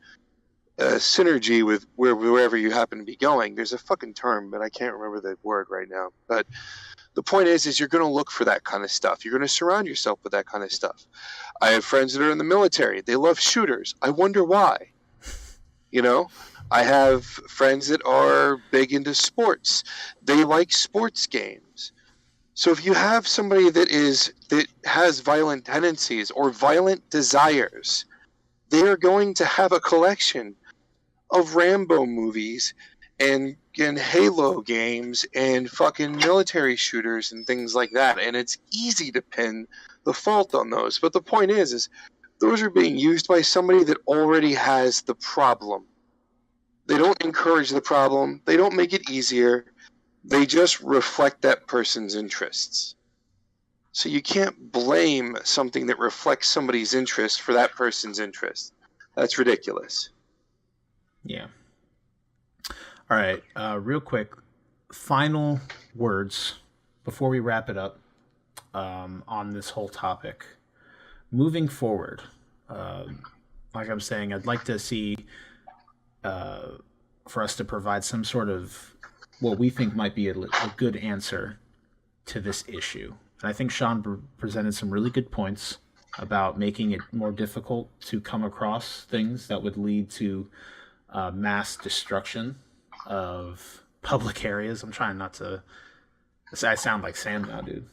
synergy with wherever you happen to be going. There's a fucking term, but I can't remember the word right now. But the point is you're going to look for that kind of stuff. You're going to surround yourself with that kind of stuff. I have friends that are in the military. They love shooters. I wonder why. I have friends that are big into sports. They like sports games. So if you have somebody that has violent tendencies or violent desires, they are going to have a collection of Rambo movies and Halo games and fucking military shooters and things like that. And it's easy to pin the fault on those. But the point is those are being used by somebody that already has the problem. They don't encourage the problem. They don't make it easier. They just reflect that person's interests. So you can't blame something that reflects somebody's interest for that person's interest. That's ridiculous.
Yeah. All right. Real quick, final words before we wrap it up on this whole topic. Moving forward, like I'm saying, I'd like to see for us to provide some sort of what we think might be a good answer to this issue. And I think Shawn presented some really good points about making it more difficult to come across things that would lead to mass destruction of public areas. I'm trying not to... I sound like Sam now, dude.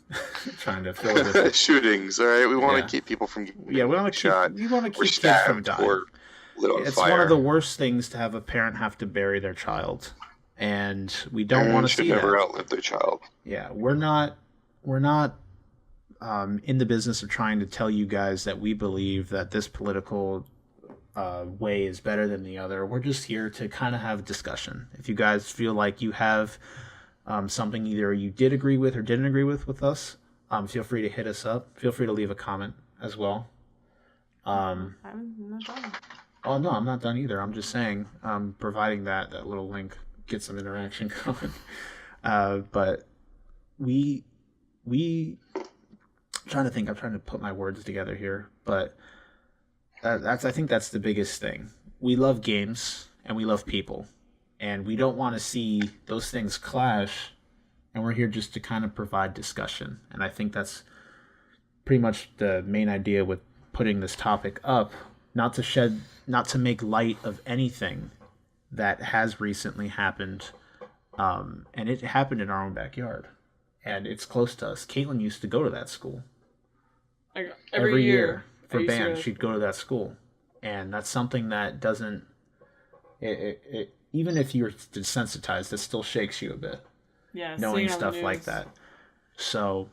Trying to fill it with
shootings. All right, we want to keep people from getting shot.
We want to keep kids from dying. It's
fire.
One of the worst things to have a parent have to bury their child, and we don't want to see that.
Should never outlive their child.
Yeah, we're not in the business of trying to tell you guys that we believe that this political way is better than the other. We're just here to kind of have a discussion. If you guys feel like you have something either you did agree with or didn't agree with us, feel free to hit us up. Feel free to leave a comment as well.
I'm not done.
Oh, no, I'm not done either. I'm just saying, providing that little link, get some interaction going. But I'm trying to put my words together here, but I think that's the biggest thing. We love games and we love people, and we don't want to see those things clash, and we're here just to kind of provide discussion. And I think that's pretty much the main idea with putting this topic up, not to make light of anything that has recently happened. And it happened in our own backyard, and it's close to us. Caitlyn used to go to that school. Every year for band, she'd go to that school. And that's something that doesn't even if you're desensitized, it still shakes you a bit.
Yeah,
knowing stuff like that. So,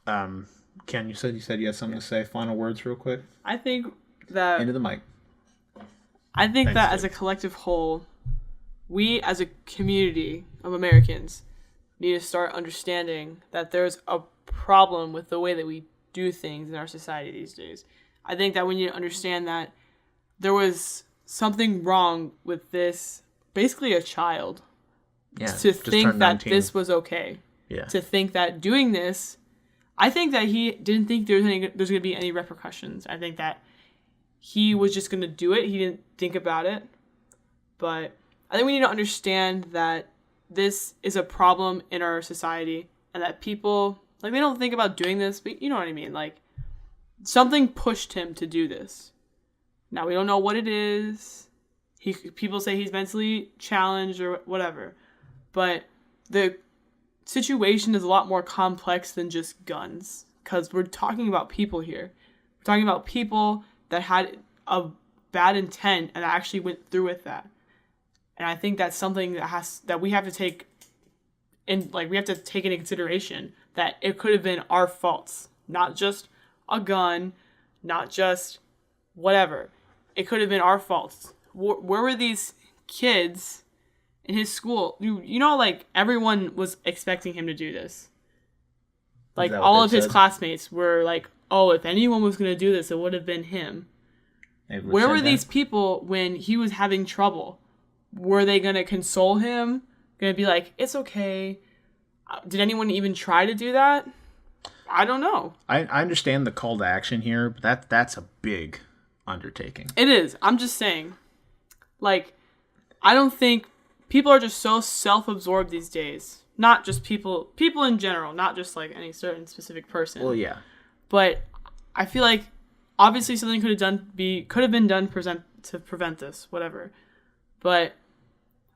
Ken, you said you had something to say. Final words, real quick.
I think that
into the mic.
I think Thanks, that Dave. As a collective whole, we as a community of Americans need to start understanding that there's a problem with the way that we do things in our society these days. I think that we need to understand that there was something wrong with this, basically a child, to think that this was okay. Yeah. To think that doing this, I think that he didn't think there's going to be any repercussions. I think that he was just going to do it. He didn't think about it. But I think we need to understand that this is a problem in our society and that people, like, they don't think about doing this, but you know what I mean? Like, something pushed him to do this. Now, we don't know what it is. People say he's mentally challenged or whatever. But the situation is a lot more complex than just guns. Because we're talking about people here. We're talking about people that had a bad intent and actually went through with that. And I think that's something that we have to take into consideration, that it could have been our faults. Not just a gun, not just whatever. It could have been our faults. Where were these kids in his school? You know, like, everyone was expecting him to do this. Like, all of his classmates were like, oh, if anyone was going to do this, it would have been him. Where were these people when he was having trouble? Were they going to console him? Going to be like, it's okay. Did anyone even try to do that? I don't know.
I understand the call to action here, but that's a big undertaking.
It is. I'm just saying. Like, I don't think people are just so self-absorbed these days. Not just people in general, not just like any certain specific person.
Well, yeah.
But I feel like obviously something could have been done to prevent this, whatever. But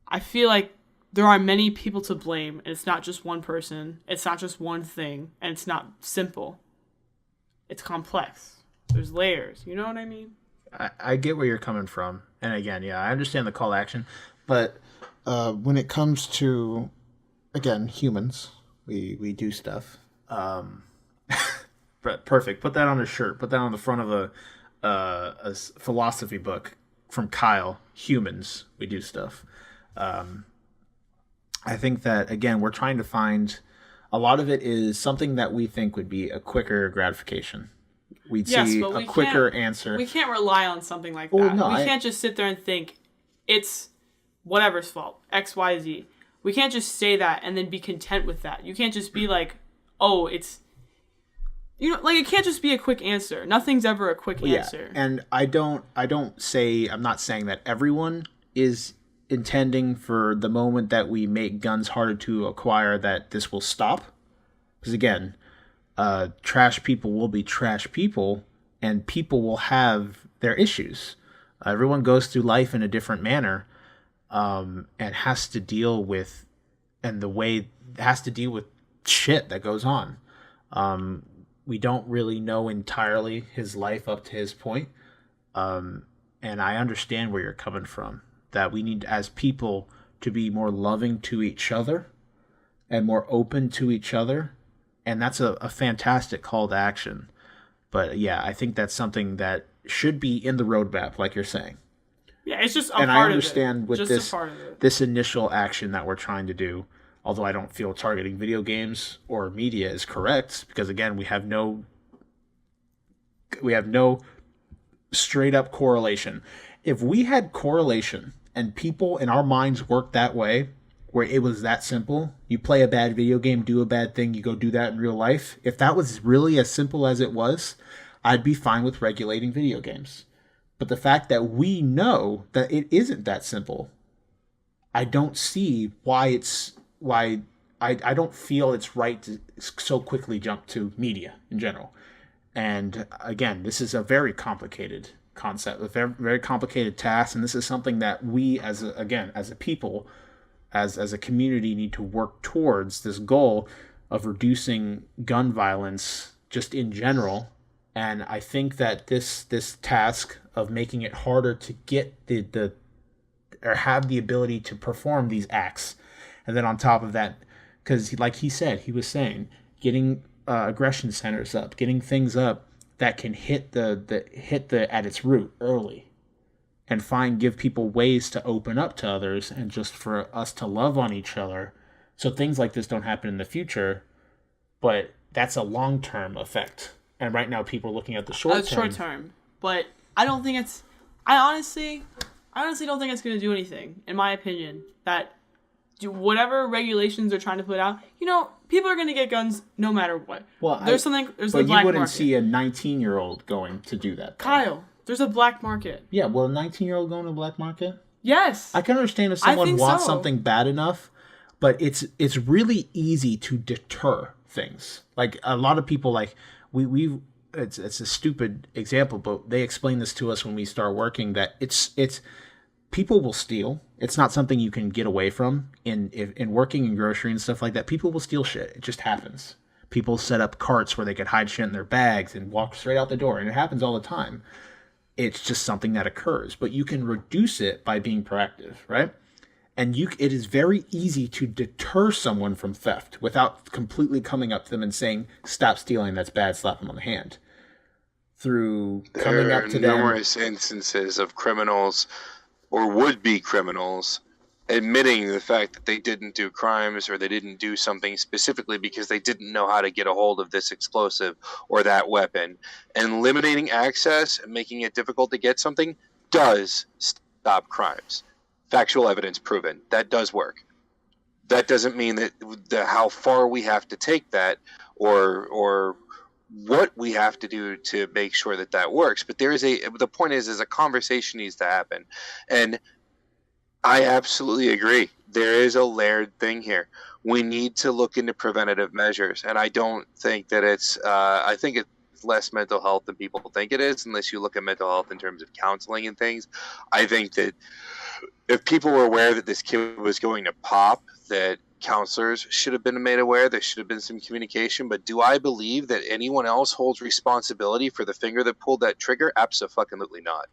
I feel like there are many people to blame, and it's not just one person, it's not just one thing, and it's not simple. It's complex. There's layers, you know what I mean?
I get where you're coming from. And again, yeah, I understand the call to action. But when it comes to, again, humans, we do stuff. Perfect. Put that on a shirt. Put that on the front of a philosophy book from Kyle. Humans, we do stuff. I think that, again, we're trying to find, a lot of it is something that we think would be a quicker gratification. We'd see a quicker answer.
We can't rely on something like that. No, we can't just sit there and think it's whatever's fault, X, Y, Z. We can't just say that and then be content with that. You can't just be like, oh, it's, you know, like, it can't just be a quick answer. Nothing's ever a quick answer.
And I'm not saying that everyone is intending for the moment that we make guns harder to acquire that this will stop. Because again, trash people will be trash people, and people will have their issues. Everyone goes through life in a different manner, and has to deal with, shit that goes on. We don't really know entirely his life up to his point, and I understand where you're coming from. That we need, as people, to be more loving to each other and more open to each other. And that's a fantastic call to action. But yeah, I think that's something that should be in the roadmap, like you're saying.
Yeah, it's just a part of it. And I
understand with this initial action that we're trying to do, although I don't feel targeting video games or media is correct, because again, we have no straight up correlation. If we had correlation and people in our minds worked that way, where it was that simple, you play a bad video game, do a bad thing, you go do that in real life. If that was really as simple as it was, I'd be fine with regulating video games. But the fact that we know that it isn't that simple, I don't see why I don't feel it's right to so quickly jump to media in general. And again, this is a very complicated concept, a very, very complicated task, and this is something that we as a people, as a community, need to work towards this goal of reducing gun violence just in general. And I think that this task of making it harder to get the have the ability to perform these acts. And then on top of that, because like he was saying, getting aggression centers up, getting things up that can hit the at its root early, and give people ways to open up to others, and just for us to love on each other, so things like this don't happen in the future. But that's a long-term effect, and right now people are looking at the short term.
But I don't think it's. I honestly don't think it's going to do anything, in my opinion. That whatever regulations they're trying to put out, people are going to get guns no matter what.
Well,
there's the black market. But
you wouldn't see a 19-year-old going to do that.
Kyle, there's a black market.
Yeah, well, a 19-year-old going to a black market?
Yes.
I can understand if someone wants something bad enough, but it's really easy to deter things. Like, a lot of people, like, it's a stupid example, but they explain this to us when we start working, that it's people will steal. It's not something you can get away from in working in grocery and stuff like that. People will steal shit. It just happens. People set up carts where they could hide shit in their bags and walk straight out the door, and it happens all the time. It's just something that occurs, but you can reduce it by being proactive, right? And it is very easy to deter someone from theft without completely coming up to them and saying, "Stop stealing, that's bad," slap them on the hand. Through coming up to them.
There are numerous instances of criminals or would-be criminals admitting the fact that they didn't do crimes, or they didn't do something specifically because they didn't know how to get a hold of this explosive or that weapon. And eliminating access and making it difficult to get something does stop crimes. Factual evidence proven. That does work. That doesn't mean that how far we have to take that, or what we have to do to make sure that works. But the point is a conversation needs to happen. And I absolutely agree. There is a layered thing here. We need to look into preventative measures. And I don't think that I think it's less mental health than people think it is, unless you look at mental health in terms of counseling and things. I think that if people were aware that this kid was going to pop, that counselors should have been made aware. There should have been some communication. But do I believe that anyone else holds responsibility for the finger that pulled that trigger? Absolutely not.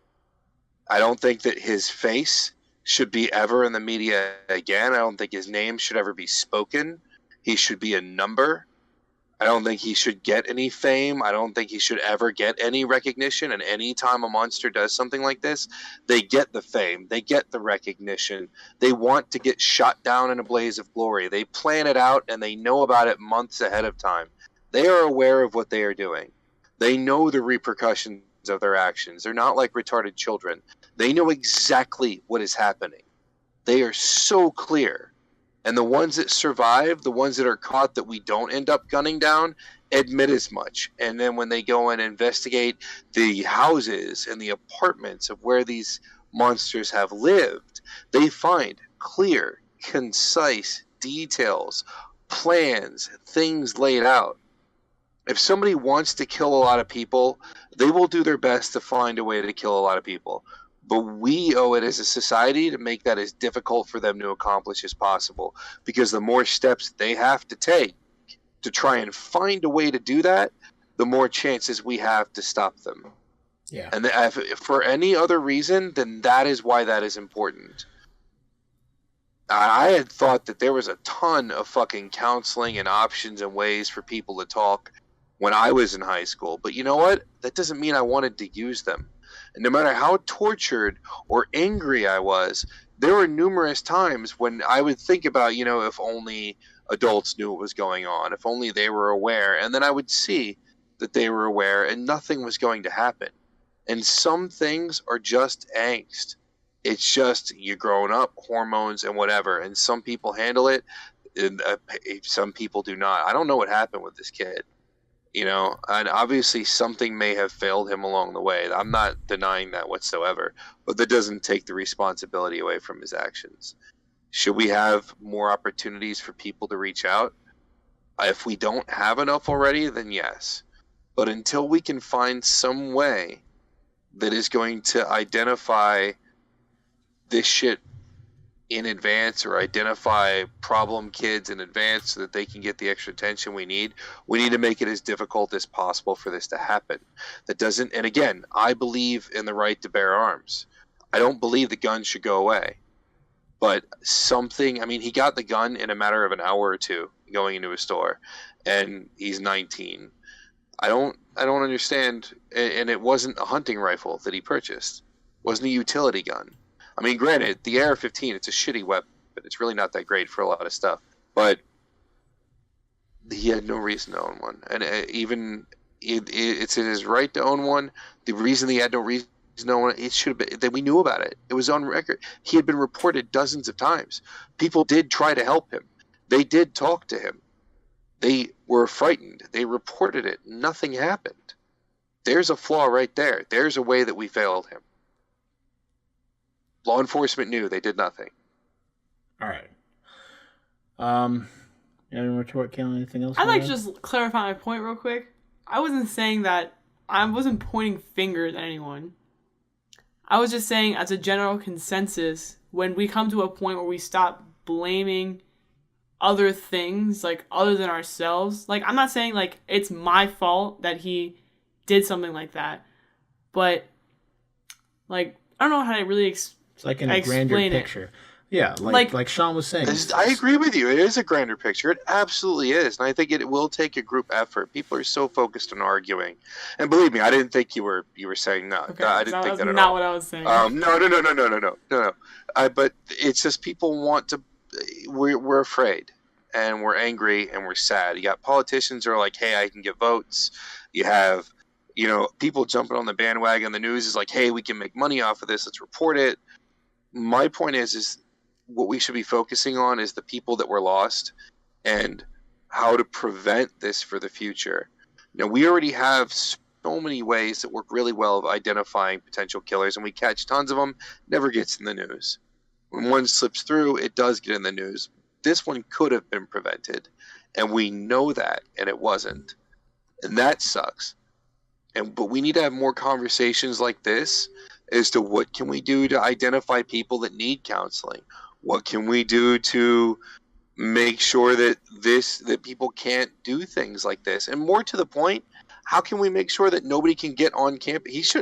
I don't think that his face should be ever in the media again. I don't think his name should ever be spoken. He should be a number. I don't think he should get any fame. I don't think he should ever get any recognition. And any time a monster does something like this, they get the fame. They get the recognition. They want to get shot down in a blaze of glory. They plan it out, and they know about it months ahead of time. They are aware of what they are doing. They know the repercussions of their actions. They're not like retarded children. They know exactly what is happening. They are so clear. And the ones that survive, the ones that are caught that we don't end up gunning down, admit as much. And then when they go and investigate the houses and the apartments of where these monsters have lived, they find clear, concise details, plans, things laid out. If somebody wants to kill a lot of people, they will do their best to find a way to kill a lot of people. But we owe it as a society to make that as difficult for them to accomplish as possible. Because the more steps they have to take to try and find a way to do that, the more chances we have to stop them.
Yeah.
And if for any other reason, then that is why that is important. I had thought that there was a ton of fucking counseling and options and ways for people to talk when I was in high school. But you know what? That doesn't mean I wanted to use them. And no matter how tortured or angry I was, there were numerous times when I would think about, if only adults knew what was going on, if only they were aware. And then I would see that they were aware and nothing was going to happen. And some things are just angst. It's just you're growing up, hormones and whatever. And some people handle it, and some people do not. I don't know what happened with this kid. And obviously something may have failed him along the way. I'm not denying that whatsoever, but that doesn't take the responsibility away from his actions. Should we have more opportunities for people to reach out? If we don't have enough already, then yes. But until we can find some way that is going to identify this shit in advance, or identify problem kids in advance so that they can get the extra attention we need to make it as difficult as possible for this to happen. And again, I believe in the right to bear arms. I don't believe the guns should go away. but something. I mean, he got the gun in a matter of an hour or two going into a store, and he's 19. I don't understand. And it wasn't a hunting rifle that he purchased. It wasn't a utility gun. I mean, granted, the AR-15, it's a shitty weapon. It's really not that great for a lot of stuff. But he had no reason to own one. And it's in his right to own one. The reason he had no reason to own it, it should have been that we knew about it. It was on record. He had been reported dozens of times. People did try to help him. They did talk to him. They were frightened. They reported it. Nothing happened. There's a flaw right there. There's a way that we failed him. Law enforcement knew. They did nothing.
All right. Any more to work, Caitlyn? Anything else?
I'd like to just clarify my point real quick. I wasn't saying that. I wasn't pointing fingers at anyone. I was just saying, as a general consensus, when we come to a point where we stop blaming other things, like, other than ourselves. Like, I'm not saying, like, it's my fault that he did something like that. But, like, I don't know how to really
it's like in a grander picture. Yeah, like Shawn was saying.
I agree with you. It is a grander picture. It absolutely is. And I think it will take a group effort. People are so focused on arguing. And believe me, I didn't think you were saying no.
Okay,
I didn't think that at all.
That's not what I was saying.
No. But it's just people want to... We're afraid. And we're angry and we're sad. You got politicians who are like, hey, I can get votes. You have, people jumping on the bandwagon. The news is like, hey, we can make money off of this. Let's report it. My point is what we should be focusing on is the people that were lost and how to prevent this for the future. We already have so many ways that work really well of identifying potential killers, and we catch tons of them. Never gets in the news. When one slips through, it does get in the news. This one could have been prevented, and we know that, and it wasn't. And that sucks. But we need to have more conversations like this as to what can we do to identify people that need counseling. What can we do to make sure that people can't do things like this? And more to the point, how can we make sure that nobody can get on campus?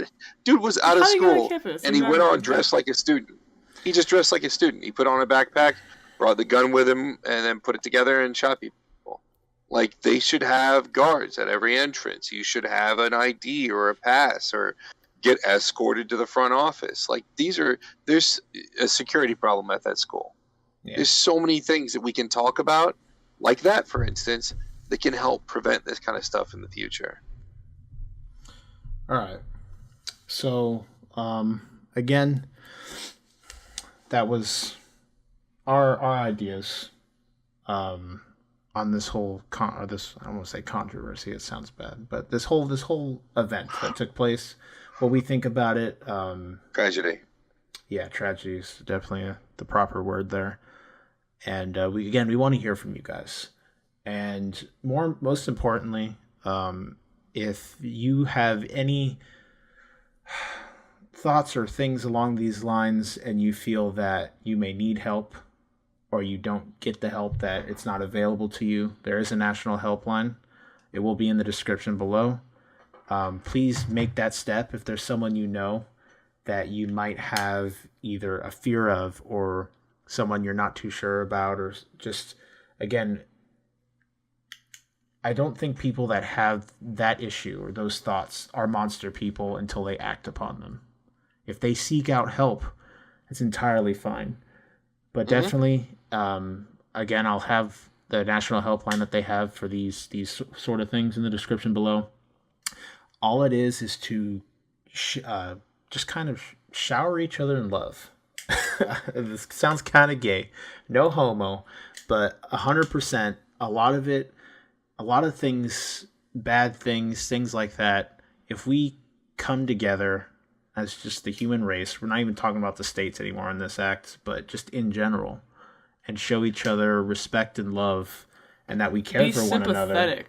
Dude was out of school, and he went on dressed like a student. He just dressed like a student. He put on a backpack, brought the gun with him, and then put it together and shot people. Like, they should have guards at every entrance. You should have an ID or a pass or get escorted to the front office. Like, there's a security problem at that school. Yeah. There's so many things that we can talk about, like that, for instance, that can help prevent this kind of stuff in the future.
All right. So, again, that was our ideas on this whole I don't want to say controversy, it sounds bad, but this whole event that took place, what we think about it.
Tragedy.
Yeah, tragedy is definitely the proper word there. And we want to hear from you guys. And most importantly, if you have any thoughts or things along these lines and you feel that you may need help or you don't get the help, that it's not available to you, there is a national helpline. It will be in the description below. Please make that step if there's someone you know that you might have either a fear of or someone you're not too sure about, or just, again, I don't think people that have that issue or those thoughts are monster people until they act upon them. If they seek out help, it's entirely fine. But definitely, again, I'll have the national helpline that they have for these sort of things in the description below. All it is to just kind of shower each other in love. This sounds kind of gay. No homo, but 100%, a lot of it, a lot of things, bad things, things like that, if we come together as just the human race, we're not even talking about the states anymore in this act, but just in general, and show each other respect and love, and that we care for one another.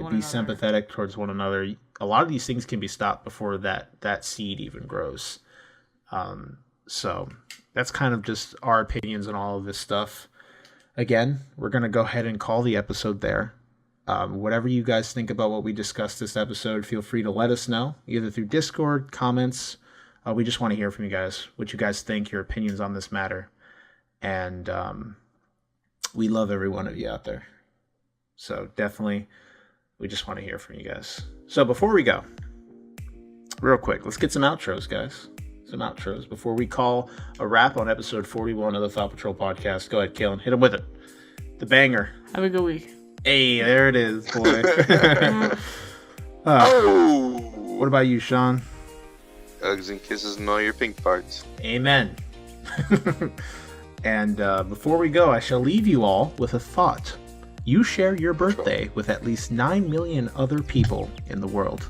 Be sympathetic towards one another. A lot of these things can be stopped before that seed even grows. So that's kind of just our opinions on all of this stuff. Again, we're going to go ahead and call the episode there. Whatever you guys think about what we discussed this episode, feel free to let us know, either through Discord, comments. We just want to hear from you guys, what you guys think, your opinions on this matter. And we love every one of you out there. So definitely, we just want to hear from you guys. So before we go, real quick, let's get some outros, guys. Some outros before we call a wrap on episode 41 of the Thought Patrol podcast. Go ahead, Caitlyn. Hit him with it. The banger.
Have a good week.
Hey, there it is, boy. What about you, Shawn?
Hugs and kisses and all your pink parts.
Amen. And before we go, I shall leave you all with a thought. You share your birthday with at least 9 million other people in the world.